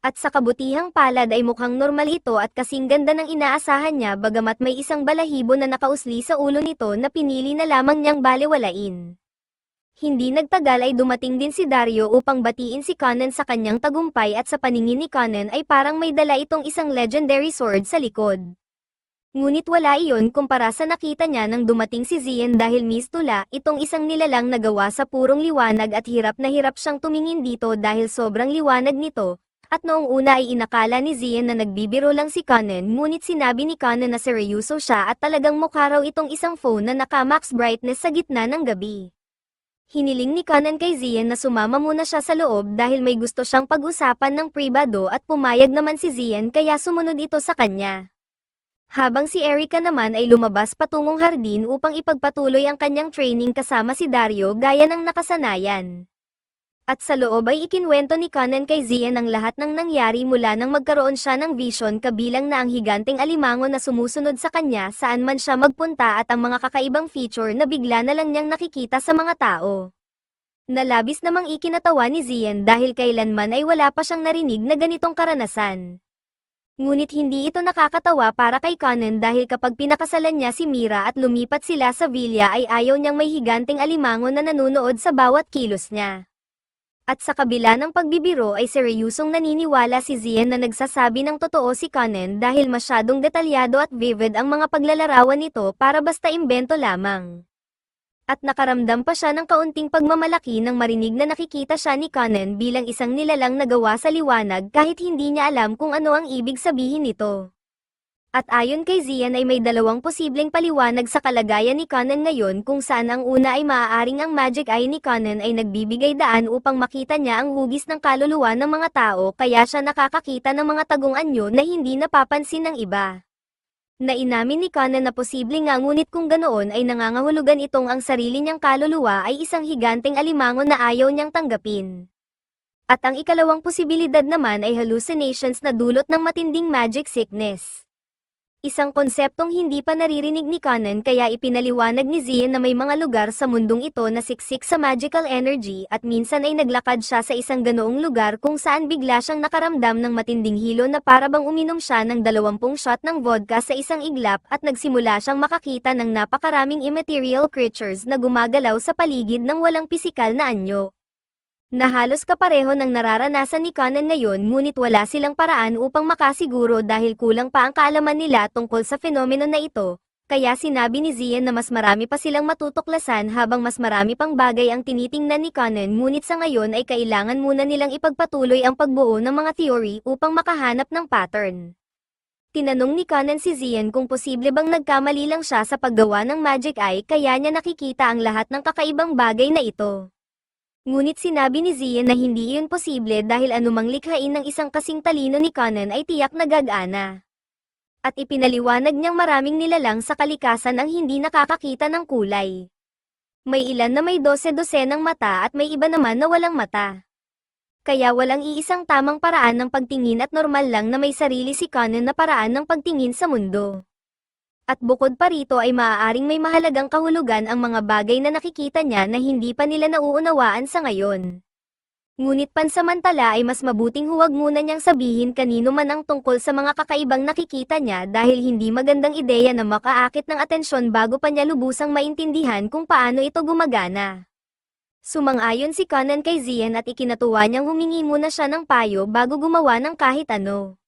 At sa kabutihang palad ay mukhang normal ito at kasing ganda ng inaasahan niya bagamat may isang balahibo na nakausli sa ulo nito na pinili na lamang niyang balewalain. Hindi nagtagal ay dumating din si Dario upang batiin si Conan sa kanyang tagumpay at sa paningin ni Conan ay parang may dala itong isang legendary sword sa likod. Ngunit wala iyon kumpara sa nakita niya nang dumating si Zien dahil mistula, itong isang nilalang na gawa sa purong liwanag at hirap na hirap siyang tumingin dito dahil sobrang liwanag nito, at noong una ay inakala ni Zien na nagbibiro lang si Conan ngunit sinabi ni Conan na seryoso siya at talagang mukha raw itong isang phone na naka-max brightness sa gitna ng gabi. Hiniling ni Conan kay Zien na sumama muna siya sa loob dahil may gusto siyang pag-usapan ng pribado at pumayag naman si Zien kaya sumunod ito sa kanya. Habang si Erika naman ay lumabas patungong hardin upang ipagpatuloy ang kanyang training kasama si Dario gaya ng nakasanayan. At sa loob ay ikinwento ni Conan kay Zien ang lahat ng nangyari mula nang magkaroon siya ng vision kabilang na ang higanteng alimango na sumusunod sa kanya saan man siya magpunta at ang mga kakaibang feature na bigla na lang niyang nakikita sa mga tao. Nalabis namang ikinatawa ni Zien dahil kailanman ay wala pa siyang narinig na ganitong karanasan. Ngunit hindi ito nakakatawa para kay Conan dahil kapag pinakasalan niya si Mira at lumipat sila sa villa ay ayaw niyang may higanteng alimango na nanunood sa bawat kilos niya. At sa kabila ng pagbibiro ay seryosong naniniwala si Zien na nagsasabi ng totoo si Conan dahil masyadong detalyado at vivid ang mga paglalarawan nito para basta imbento lamang. At nakaramdam pa siya ng kaunting pagmamalaki nang marinig na nakikita siya ni Conan bilang isang nilalang na gawa sa liwanag kahit hindi niya alam kung ano ang ibig sabihin nito. At ayon kay Zien ay may dalawang posibleng paliwanag sa kalagayan ni Conan ngayon kung saan ang una ay maaaring ang magic eye ni Conan ay nagbibigay daan upang makita niya ang hugis ng kaluluwa ng mga tao kaya siya nakakakita ng mga tagong anyo na hindi napapansin ng iba. Nainamin ni Conan na posible nga ngunit kung ganoon ay nangangahulugan itong ang sarili niyang kaluluwa ay isang higanteng alimango na ayaw niyang tanggapin. At ang ikalawang posibilidad naman ay hallucinations na dulot ng matinding magic sickness. Isang konseptong hindi pa naririnig ni Conan kaya ipinaliwanag ni Zien na may mga lugar sa mundong ito na siksik sa magical energy at minsan ay naglakad siya sa isang ganoong lugar kung saan bigla siyang nakaramdam ng matinding hilo na para bang uminom siya ng 20 shot ng vodka sa isang iglap at nagsimula siyang makakita ng napakaraming immaterial creatures na gumagalaw sa paligid ng walang pisikal na anyo. Na halos kapareho ng nararanasan ni Conan ngayon ngunit wala silang paraan upang makasiguro dahil kulang pa ang kaalaman nila tungkol sa fenomeno na ito, kaya sinabi ni Zien na mas marami pa silang matutuklasan habang mas marami pang bagay ang tinitingnan ni Conan ngunit sa ngayon ay kailangan muna nilang ipagpatuloy ang pagbuo ng mga theory upang makahanap ng pattern. Tinanong ni Conan si Zien kung posible bang nagkamali lang siya sa paggawa ng magic eye kaya niya nakikita ang lahat ng kakaibang bagay na ito. Ngunit sinabi ni Zien na hindi iyon posible dahil anumang likhain ng isang kasing talino ni Conan ay tiyak na gagana. At ipinaliwanag niyang maraming nilalang sa kalikasan ang hindi nakakakita ng kulay. May ilan na may 12 ng mata at may iba naman na walang mata. Kaya walang iisang tamang paraan ng pagtingin at normal lang na may sarili si Conan na paraan ng pagtingin sa mundo. At bukod pa rito ay maaaring may mahalagang kahulugan ang mga bagay na nakikita niya na hindi pa nila nauunawaan sa ngayon. Ngunit pansamantala ay mas mabuting huwag muna niyang sabihin kanino man ang tungkol sa mga kakaibang nakikita niya dahil hindi magandang ideya na makaakit ng atensyon bago pa niya lubusang maintindihan kung paano ito gumagana. Sumang-ayon si Conan kay Zien at ikinatuwa niyang humingi muna siya ng payo bago gumawa ng kahit ano.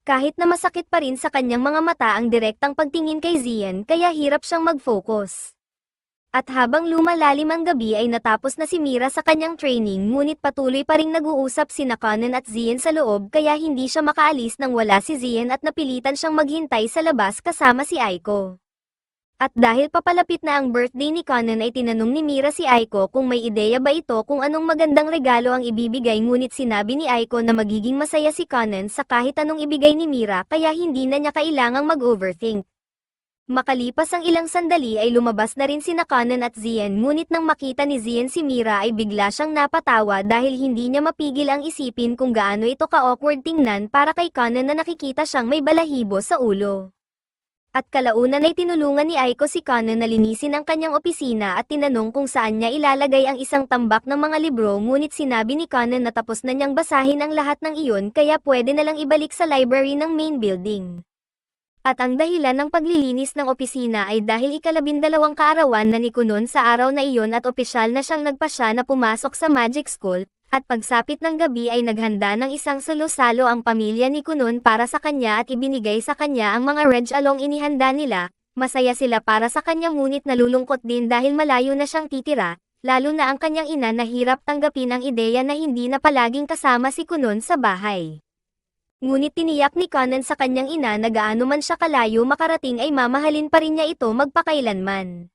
Kahit na masakit pa rin sa kanyang mga mata ang direktang pagtingin kay Zien kaya hirap siyang mag-focus. At habang lumalalim ang gabi ay natapos na si Mira sa kanyang training ngunit patuloy pa ring nag-uusap sina Conan at Zien sa loob kaya hindi siya makaalis nang wala si Zien at napilitan siyang maghintay sa labas kasama si Aiko. At dahil papalapit na ang birthday ni Conan ay tinanong ni Mira si Aiko kung may ideya ba ito kung anong magandang regalo ang ibibigay, ngunit sinabi ni Aiko na magiging masaya si Conan sa kahit anong ibigay ni Mira kaya hindi na niya kailangang mag-overthink. Makalipas ang ilang sandali ay lumabas na rin sina Conan at Zien, ngunit nang makita ni Zien si Mira ay bigla siyang napatawa dahil hindi niya mapigil ang isipin kung gaano ito ka-awkward tingnan para kay Conan na nakikita siyang may balahibo sa ulo. At kalaunan ay tinulungan ni Aiko si Conan na linisin ang kanyang opisina at tinanong kung saan niya ilalagay ang isang tambak ng mga libro, ngunit sinabi ni Conan na tapos na niyang basahin ang lahat ng iyon kaya pwede na lang ibalik sa library ng main building. At ang dahilan ng paglilinis ng opisina ay dahil ika-12 kaarawan na ni Conan sa araw na iyon at opisyal na siyang nagpasya na pumasok sa Magic School. At pagsapit ng gabi ay naghanda ng isang salo-salo ang pamilya ni Conan para sa kanya at ibinigay sa kanya ang mga regalong inihanda nila. Masaya sila para sa kanya ngunit nalulungkot din dahil malayo na siyang titira, lalo na ang kanyang ina na hirap tanggapin ang ideya na hindi na palaging kasama si Conan sa bahay. Ngunit tiniyak ni Conan sa kanyang ina na gaano man siya kalayo makarating ay mamahalin pa rin niya ito magpakailanman.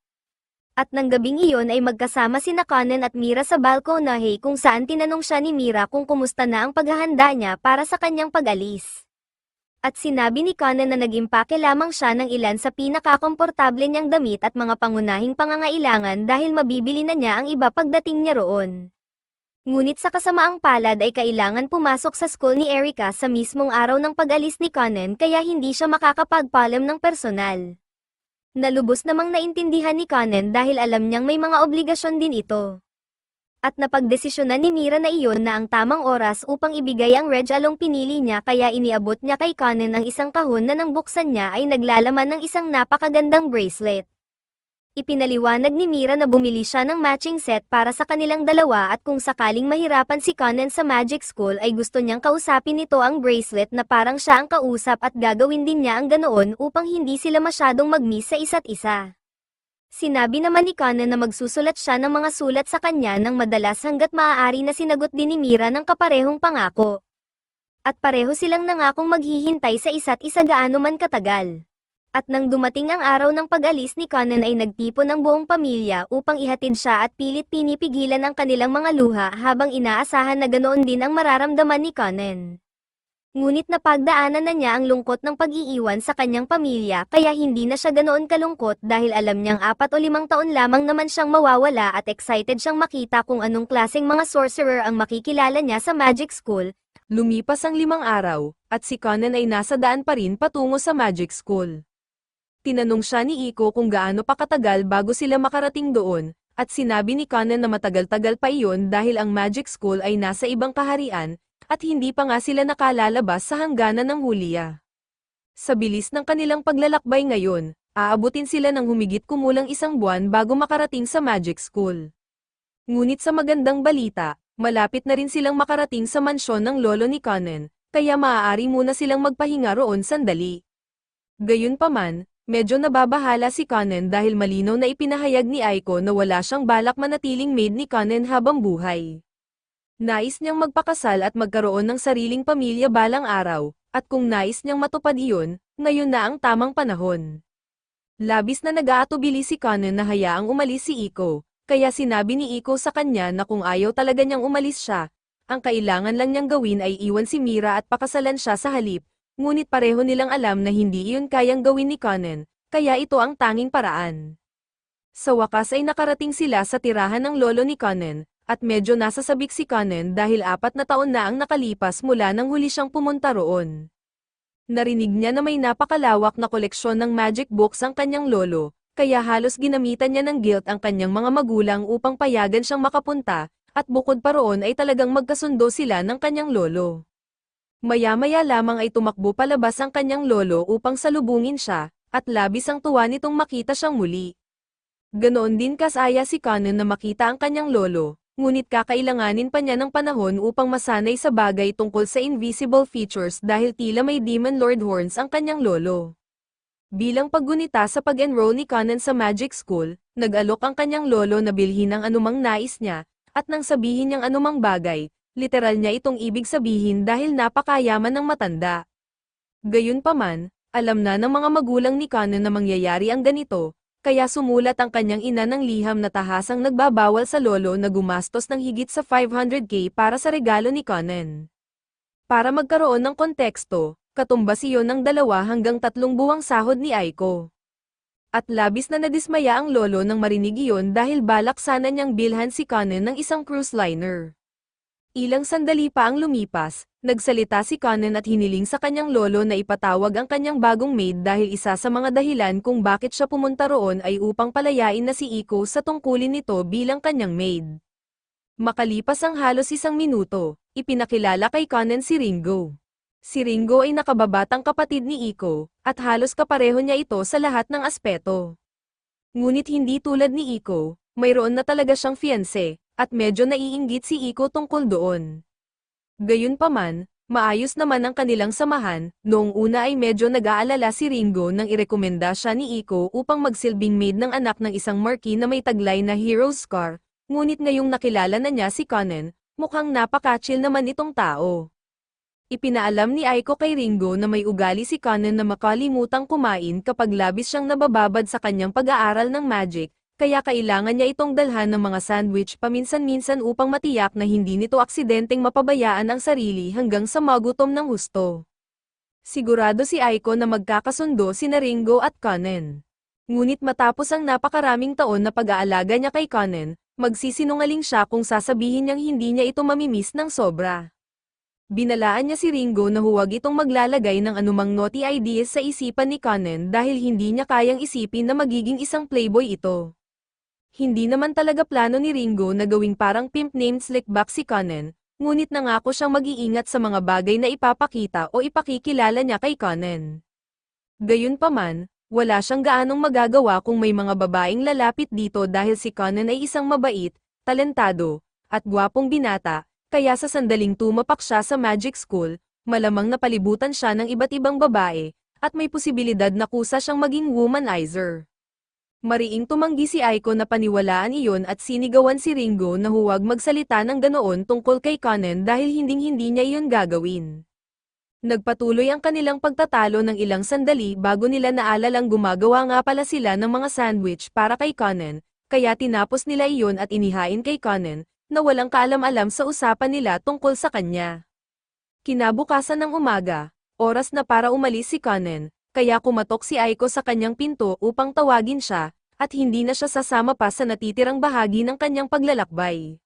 At nang gabing iyon ay magkasama sina Conan at Mira sa balkonahe kung saan tinanong siya ni Mira kung kumusta na ang paghahanda niya para sa kanyang pag-alis. At sinabi ni Conan na nag-impake lamang siya ng ilan sa pinakakomportable niyang damit at mga pangunahing pangangailangan dahil mabibili na niya ang iba pagdating niya roon. Ngunit sa kasamaang palad ay kailangan pumasok sa school ni Erika sa mismong araw ng pag-alis ni Conan kaya hindi siya makakapagpaalam ng personal. Nalubos namang naintindihan ni Conan dahil alam niyang may mga obligasyon din ito. At napagdesisyonan ni Mira na iyon na ang tamang oras upang ibigay ang regalong pinili niya kaya iniabot niya kay Conan ang isang kahon na nang buksan niya ay naglalaman ng isang napakagandang bracelet. Ipinaliwanag ni Mira na bumili siya ng matching set para sa kanilang dalawa at kung sakaling mahirapan si Conan sa Magic School ay gusto niyang kausapin nito ang bracelet na parang siya ang kausap at gagawin din niya ang ganoon upang hindi sila masyadong mag-miss sa isa't isa. Sinabi naman ni Conan na magsusulat siya ng mga sulat sa kanya ng madalas hanggat maaari na sinagot din ni Mira ng kaparehong pangako. At pareho silang nangakong maghihintay sa isa't isa gaano man katagal. At nang dumating ang araw ng pag-alis ni Conan ay nagtipon ang buong pamilya upang ihatid siya at pilit pinipigilan ang kanilang mga luha habang inaasahan na ganoon din ang mararamdaman ni Conan. Ngunit napagdaanan na niya ang lungkot ng pag-iiwan sa kanyang pamilya kaya hindi na siya ganoon kalungkot dahil alam niyang 4 o 5 taon lamang naman siyang mawawala at excited siyang makita kung anong klaseng mga sorcerer ang makikilala niya sa Magic School. Lumipas ang 5 araw, at si Conan ay nasa daan pa rin patungo sa Magic School. Tinanong siya ni Iko kung gaano pa katagal bago sila makarating doon, at sinabi ni Conan na matagal-tagal pa iyon dahil ang Magic School ay nasa ibang kaharian, at hindi pa nga sila nakalalabas sa hangganan ng Hulya. Sa bilis ng kanilang paglalakbay ngayon, aabutin sila ng humigit kumulang 1 buwan bago makarating sa Magic School. Ngunit sa magandang balita, malapit na rin silang makarating sa mansyon ng lolo ni Conan, kaya maaari muna silang magpahinga roon sandali. Gayunpaman, medyo nababahala si Conan dahil malinaw na ipinahayag ni Aiko na wala siyang balak manatiling maid ni Conan habang buhay. Nais niyang magpakasal at magkaroon ng sariling pamilya balang araw, at kung nais niyang matupad iyon, ngayon na ang tamang panahon. Labis na nag-aatubili si Conan na hayaang umalis si Iko, kaya sinabi ni Iko sa kanya na kung ayaw talaga niyang umalis siya, ang kailangan lang niyang gawin ay iwan si Mira at pakasalan siya sa halip. Ngunit pareho nilang alam na hindi iyon kayang gawin ni Conan, kaya ito ang tanging paraan. Sa wakas ay nakarating sila sa tirahan ng lolo ni Conan, at medyo nasasabik si Conan dahil 4 na taon na ang nakalipas mula nang huli siyang pumunta roon. Narinig niya na may napakalawak na koleksyon ng magic books ang kanyang lolo, kaya halos ginamitan niya ng guilt ang kanyang mga magulang upang payagan siyang makapunta, at bukod pa roon ay talagang magkasundo sila ng kanyang lolo. Maya-maya lamang ay tumakbo palabas ang kanyang lolo upang salubungin siya, at labis ang tuwa nitong makita siyang muli. Ganoon din kasaya si Conan na makita ang kanyang lolo, ngunit kakailanganin pa niya ng panahon upang masanay sa bagay tungkol sa invisible features dahil tila may Demon Lord horns ang kanyang lolo. Bilang paggunita sa pag-enroll ni Conan sa Magic School, nag-alok ang kanyang lolo na bilhin ang anumang nais niya, at nang sabihin niyang anumang bagay, literal niya itong ibig sabihin dahil napakayaman ng matanda. Gayunpaman, alam na ng mga magulang ni Conan na mangyayari ang ganito, kaya sumulat ang kanyang ina ng liham na tahasang nagbabawal sa lolo na gumastos ng higit sa 500k para sa regalo ni Conan. Para magkaroon ng konteksto, katumbas iyon ng 2 hanggang 3 buwang sahod ni Aiko. At labis na nadismaya ang lolo nang marinig iyon dahil balak sana niyang bilhan si Conan ng isang cruise liner. Ilang sandali pa ang lumipas, nagsalita si Conan at hiniling sa kanyang lolo na ipatawag ang kanyang bagong maid dahil isa sa mga dahilan kung bakit siya pumunta roon ay upang palayain na si Iko sa tungkulin nito bilang kanyang maid. Makalipas ang halos 1 minuto, ipinakilala kay Conan si Ringo. Si Ringo ay nakababatang kapatid ni Iko, at halos kapareho niya ito sa lahat ng aspeto. Ngunit hindi tulad ni Iko, mayroon na talaga siyang fiancé, at medyo naiinggit si Iko tungkol doon. Gayunpaman, maayos naman ang kanilang samahan, noong una ay medyo nag-aalala si Ringo nang irekomenda siya ni Iko upang magsilbing maid ng anak ng isang marquis na may taglay na hero's scar, ngunit ngayong nakilala na niya si Conan, mukhang napaka-chill naman itong tao. Ipinaalam ni Aiko kay Ringo na may ugali si Conan na makalimutang kumain kapag labis siyang nabababad sa kanyang pag-aaral ng magic, kaya kailangan niya itong dalhan ng mga sandwich paminsan-minsan upang matiyak na hindi nito aksidenteng mapabayaan ang sarili hanggang sa magutom ng husto. Sigurado si Aiko na magkakasundo sina Ringo at Conan. Ngunit matapos ang napakaraming taon na pag-aalaga niya kay Conan, magsisinungaling siya kung sasabihin niyang hindi niya ito mamimiss ng sobra. Binalaan niya si Ringo na huwag itong maglalagay ng anumang naughty ideas sa isipan ni Conan dahil hindi niya kayang isipin na magiging isang playboy ito. Hindi naman talaga plano ni Ringo na gawing parang pimp named Slickback si Conan, ngunit nangako siyang mag-iingat sa mga bagay na ipapakita o ipakikilala niya kay Conan. Gayunpaman, wala siyang gaanong magagawa kung may mga babaeng lalapit dito dahil si Conan ay isang mabait, talentado, at gwapong binata. Kaya sa sandaling tumapak siya sa magic school, malamang napalibutan siya ng iba't ibang babae, at may posibilidad na kusa siyang maging womanizer. Mariing tumanggi si Aiko na paniwalaan iyon at sinigawan si Ringo na huwag magsalita ng ganoon tungkol kay Conan dahil hinding-hindi niya iyon gagawin. Nagpatuloy ang kanilang pagtatalo ng ilang sandali bago nila naalalang gumagawa nga pala sila ng mga sandwich para kay Conan, kaya tinapos nila iyon at inihain kay Conan, na walang kaalam-alam sa usapan nila tungkol sa kanya. Kinabukasan ng umaga, oras na para umalis si Conan, kaya kumatok si Aiko sa kanyang pinto upang tawagin siya, at hindi na siya sasama pa sa natitirang bahagi ng kanyang paglalakbay.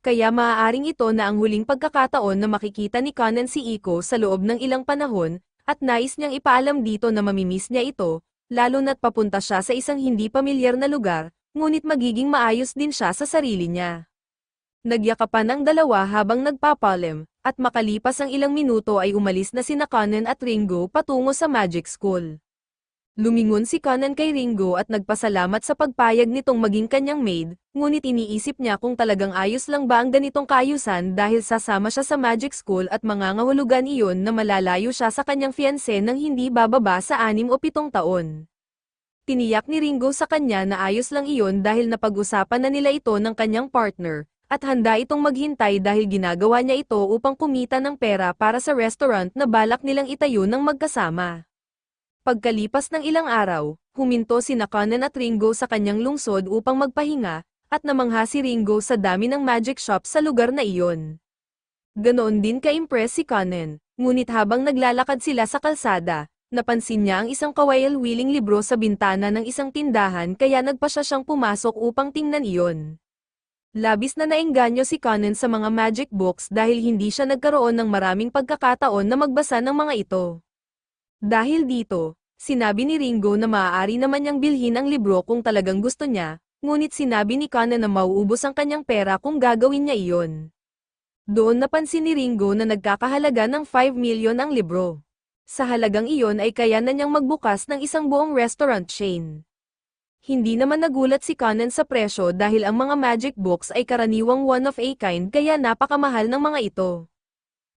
Kaya maaaring ito na ang huling pagkakataon na makikita ni Conan si Iko sa loob ng ilang panahon, at nais niyang ipaalam dito na mamimiss niya ito, lalo na't papunta siya sa isang hindi pamilyar na lugar, ngunit magiging maayos din siya sa sarili niya. Nagyakapan ang dalawa habang nagpapalim, at makalipas ang ilang minuto ay umalis na sina Conan at Ringo patungo sa magic school. Lumingon si Conan kay Ringo at nagpasalamat sa pagpayag nitong maging kanyang maid, ngunit iniisip niya kung talagang ayos lang ba ang ganitong kaayusan dahil sasama siya sa magic school at mangangahulugan iyon na malalayo siya sa kanyang fiancé nang hindi bababa sa 6 o 7 taon. Tiniyak ni Ringo sa kanya na ayos lang iyon dahil napag-usapan na nila ito ng kanyang partner, at handa itong maghintay dahil ginagawa niya ito upang kumita ng pera para sa restaurant na balak nilang itayo ng magkasama. Pagkalipas ng ilang araw, huminto sina Conan at Ringo sa kanyang lungsod upang magpahinga, at namangha si Ringo sa dami ng magic shop sa lugar na iyon. Ganoon din ka-impress si Conan, ngunit habang naglalakad sila sa kalsada, napansin niya ang isang kawayal-wiling libro sa bintana ng isang tindahan kaya nagpa siya siyang pumasok upang tingnan iyon. Labis na naengganyo si Conan sa mga magic books dahil hindi siya nagkaroon ng maraming pagkakataon na magbasa ng mga ito. Dahil dito, sinabi ni Ringo na maaari naman niyang bilhin ang libro kung talagang gusto niya, ngunit sinabi ni Conan na mauubos ang kanyang pera kung gagawin niya iyon. Doon napansin ni Ringo na nagkakahalaga ng 5 million ang libro. Sa halagang iyon ay kaya na niyang magbukas ng isang buong restaurant chain. Hindi naman nagulat si Conan sa presyo dahil ang mga magic books ay karaniwang one of a kind kaya napakamahal ng mga ito.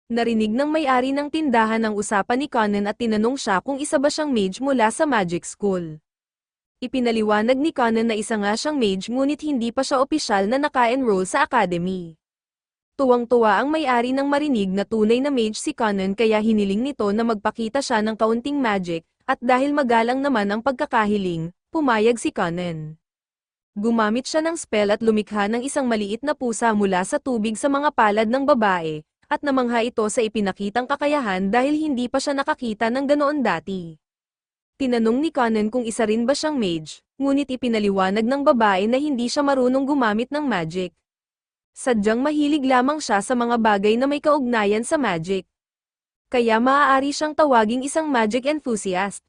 Narinig ng may-ari ng tindahan ang usapan ni Conan at tinanong siya kung isa ba siyang mage mula sa magic school. Ipinaliwanag ni Conan na isa nga siyang mage ngunit hindi pa siya opisyal na naka-enroll sa academy. Tuwang-tuwa ang may-ari nang marinig na tunay na mage si Conan kaya hiniling nito na magpakita siya ng kaunting magic, at dahil magalang naman ang pagkakahiling, pumayag si Conan. Gumamit siya ng spell at lumikha ng isang maliit na pusa mula sa tubig sa mga palad ng babae, at namangha ito sa ipinakitang kakayahan dahil hindi pa siya nakakita ng ganoon dati. Tinanong ni Conan kung isa rin ba siyang mage, ngunit ipinaliwanag ng babae na hindi siya marunong gumamit ng magic. Sadyang mahilig lamang siya sa mga bagay na may kaugnayan sa magic. Kaya maaari siyang tawaging isang magic enthusiast.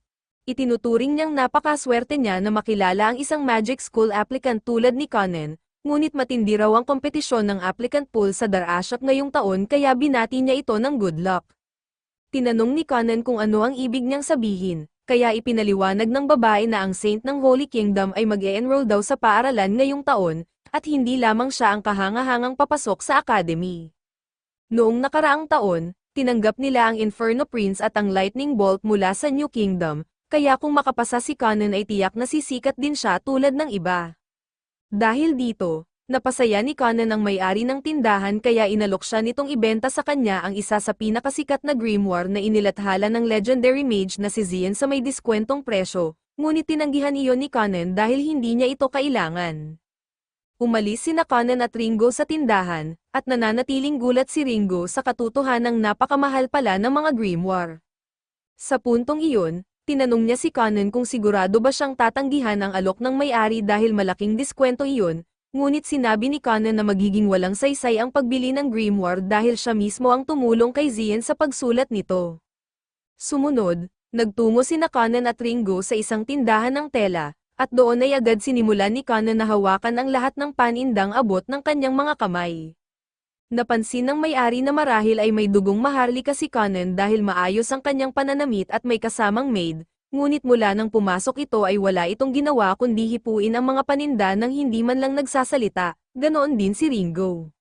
Itinuturing niyang napakaswerte niya na makilala ang isang magic school applicant tulad ni Conan, ngunit matindi raw ang kompetisyon ng applicant pool sa Darashak ngayong taon kaya binati niya ito ng good luck. Tinanong ni Conan kung ano ang ibig niyang sabihin, kaya ipinaliwanag ng babae na ang Saint ng Holy Kingdom ay mag-e-enroll daw sa paaralan ngayong taon, at hindi lamang siya ang kahangahangang papasok sa academy. Noong nakaraang taon, tinanggap nila ang Inferno Prince at ang Lightning Bolt mula sa New Kingdom, kaya kung makapasa si Conan ay tiyak na sisikat din siya tulad ng iba. Dahil dito, napasaya ni Conan ang may-ari ng tindahan kaya inalok siya nitong ibenta sa kanya ang isa sa pinakasikat na grimoire na inilathala ng legendary mage na si Zian sa may diskwentong presyo, ngunit tinanggihan iyon ni Conan dahil hindi niya ito kailangan. Umalis sina Conan at Ringo sa tindahan, at nananatiling gulat si Ringo sa katotohanang napakamahal pala ng mga grimoire. Sa puntong iyon, tinanong niya si Conan kung sigurado ba siyang tatanggihan ang alok ng may-ari dahil malaking diskwento iyon, ngunit sinabi ni Conan na magiging walang saysay ang pagbili ng grimoire dahil siya mismo ang tumulong kay Zian sa pagsulat nito. Sumunod, nagtungo sina Conan at Ringo sa isang tindahan ng tela, at doon ay agad sinimulan ni Conan na hawakan ang lahat ng panindang abot ng kanyang mga kamay. Napansin ng may-ari na marahil ay may dugong maharlika si Conan dahil maayos ang kanyang pananamit at may kasamang maid, ngunit mula nang pumasok ito ay wala itong ginawa kundi hipuin ang mga paninda nang hindi man lang nagsasalita, ganoon din si Ringo.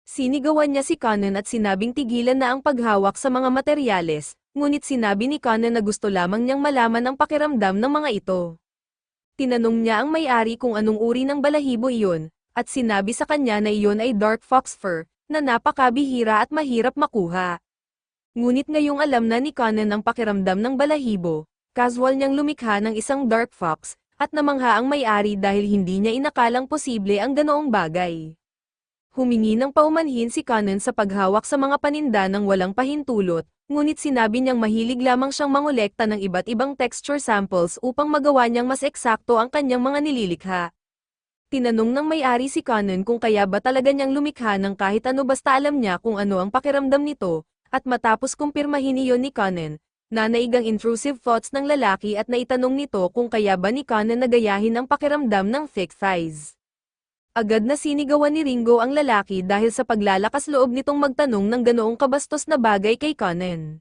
Sinigawan niya si Conan at sinabing tigilan na ang paghawak sa mga materyales, ngunit sinabi ni Conan na gusto lamang niyang malaman ang pakiramdam ng mga ito. Tinanong niya ang may-ari kung anong uri ng balahibo iyon, at sinabi sa kanya na iyon ay dark fox fur, na napakabihira at mahirap makuha. Ngunit ngayong alam na ni Conan ang pakiramdam ng balahibo, casual niyang lumikha ng isang dark fox, at namangha ang may-ari dahil hindi niya inakalang posible ang ganoong bagay. Humingi ng paumanhin si Conan sa paghawak sa mga paninda ng walang pahintulot, ngunit sinabi niyang mahilig lamang siyang mangolekta ng iba't ibang texture samples upang magawa niyang mas eksakto ang kanyang mga nililikha. Tinanong ng may-ari si Conan kung kaya ba talaga niyang lumikha ng kahit ano basta alam niya kung ano ang pakiramdam nito, at matapos kumpirmahin iyon ni Conan, nanaig ang intrusive thoughts ng lalaki at naitanong nito kung kaya ba ni Conan nagayahin ang pakiramdam ng thick thighs. Agad na sinigawan ni Ringo ang lalaki dahil sa paglalakas loob nitong magtanong ng ganoong kabastos na bagay kay Conan.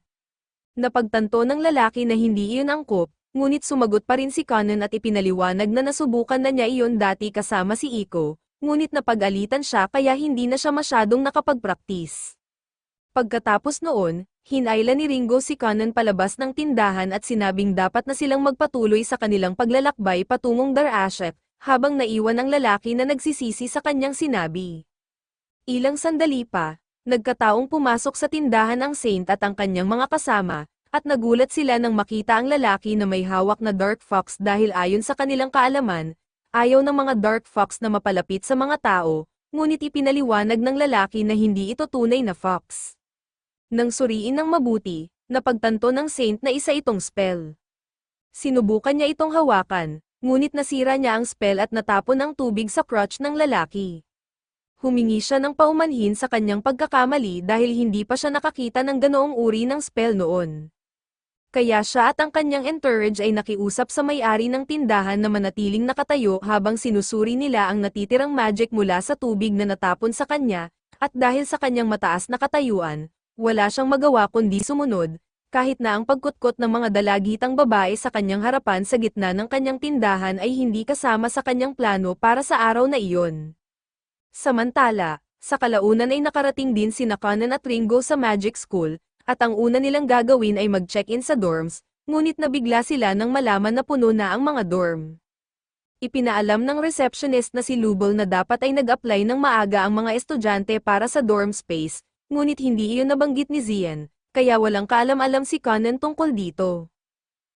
Napagtanto ng lalaki na hindi iyon angkop, ngunit sumagot pa rin si Conan at ipinaliwanag na nasubukan na niya iyon dati kasama si Iko, ngunit napag-alitan siya kaya hindi na siya masyadong nakapagpraktis. Pagkatapos noon, hinayla ni Ringo si Conan palabas ng tindahan at sinabing dapat na silang magpatuloy sa kanilang paglalakbay patungong Darashak, habang naiwan ang lalaki na nagsisisi sa kanyang sinabi. Ilang sandali pa, nagkataong pumasok sa tindahan ang Saint at ang kanyang mga kasama, at nagulat sila nang makita ang lalaki na may hawak na dark fox dahil ayon sa kanilang kaalaman, ayaw ng mga dark fox na mapalapit sa mga tao, ngunit ipinaliwanag ng lalaki na hindi ito tunay na fox. Nang suriin ng mabuti, napagtanto ng Saint na isa itong spell. Sinubukan niya itong hawakan, ngunit nasira niya ang spell at natapon ang tubig sa crotch ng lalaki. Humingi siya ng paumanhin sa kanyang pagkakamali dahil hindi pa siya nakakita ng ganoong uri ng spell noon. Kaya siya at ang kanyang entourage ay nakiusap sa may-ari ng tindahan na manatiling nakatayo habang sinusuri nila ang natitirang magic mula sa tubig na natapon sa kanya, at dahil sa kanyang mataas na katayuan, wala siyang magawa kundi sumunod, kahit na ang pagkutkot ng mga dalagitang babae sa kanyang harapan sa gitna ng kanyang tindahan ay hindi kasama sa kanyang plano para sa araw na iyon. Samantala, sa kalaunan ay nakarating din sina Conan at Ringo sa Magic School, at ang una nilang gagawin ay mag-check-in sa dorms, ngunit nabigla sila nang malaman na puno na ang mga dorm. Ipinaalam ng receptionist na si Lubol na dapat ay nag-apply ng maaga ang mga estudyante para sa dorm space, ngunit hindi iyon nabanggit ni Zian, kaya walang kaalam-alam si Conan tungkol dito.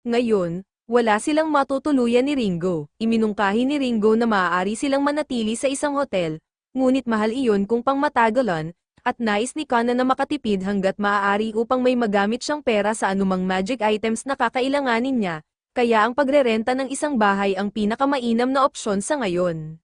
Ngayon, Wala silang matutuluyan ni Ringo. Iminungkahi ni Ringo na maaari silang manatili sa isang hotel, ngunit mahal iyon kung pangmatagalan, at nais ni Conan na makatipid hanggat maaari upang may magamit siyang pera sa anumang magic items na kakailanganin niya, kaya ang pagrerenta ng isang bahay ang pinakamainam na opsyon sa ngayon.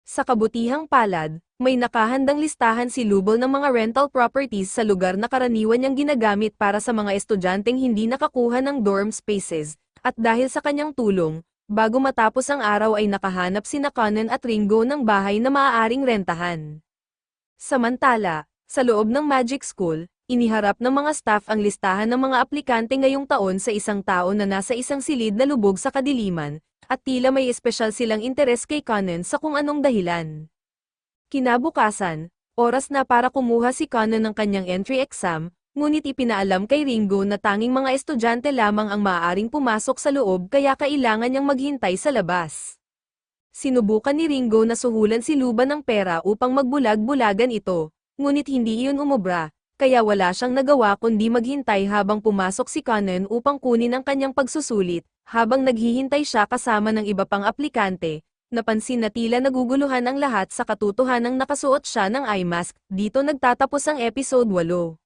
Sa kabutihang palad, may nakahandang listahan si Lubol ng mga rental properties sa lugar na karaniwan niyang ginagamit para sa mga estudyanteng hindi nakakuha ng dorm spaces, at dahil sa kanyang tulong, bago matapos ang araw ay nakahanap sina Conan at Ringo ng bahay na maaaring rentahan. Samantala, sa loob ng Magic School, iniharap ng mga staff ang listahan ng mga aplikante ngayong taon sa isang tao na nasa isang silid na lubog sa kadiliman, at tila may espesyal silang interes kay Conan sa kung anong dahilan. Kinabukasan, oras na para kumuha si Conan ng kanyang entry exam, ngunit ipinaalam kay Ringo na tanging mga estudyante lamang ang maaaring pumasok sa loob kaya kailangan niyang maghintay sa labas. Sinubukan ni Ringo na suhulan si Luba ng pera upang magbulag-bulagan ito, ngunit hindi iyon umubra, kaya wala siyang nagawa kundi maghintay habang pumasok si Conan upang kunin ang kanyang pagsusulit. Habang naghihintay siya kasama ng iba pang aplikante, napansin na tila naguguluhan ang lahat sa katotohanang nakasuot siya ng eye mask. Dito nagtatapos ang episode 8.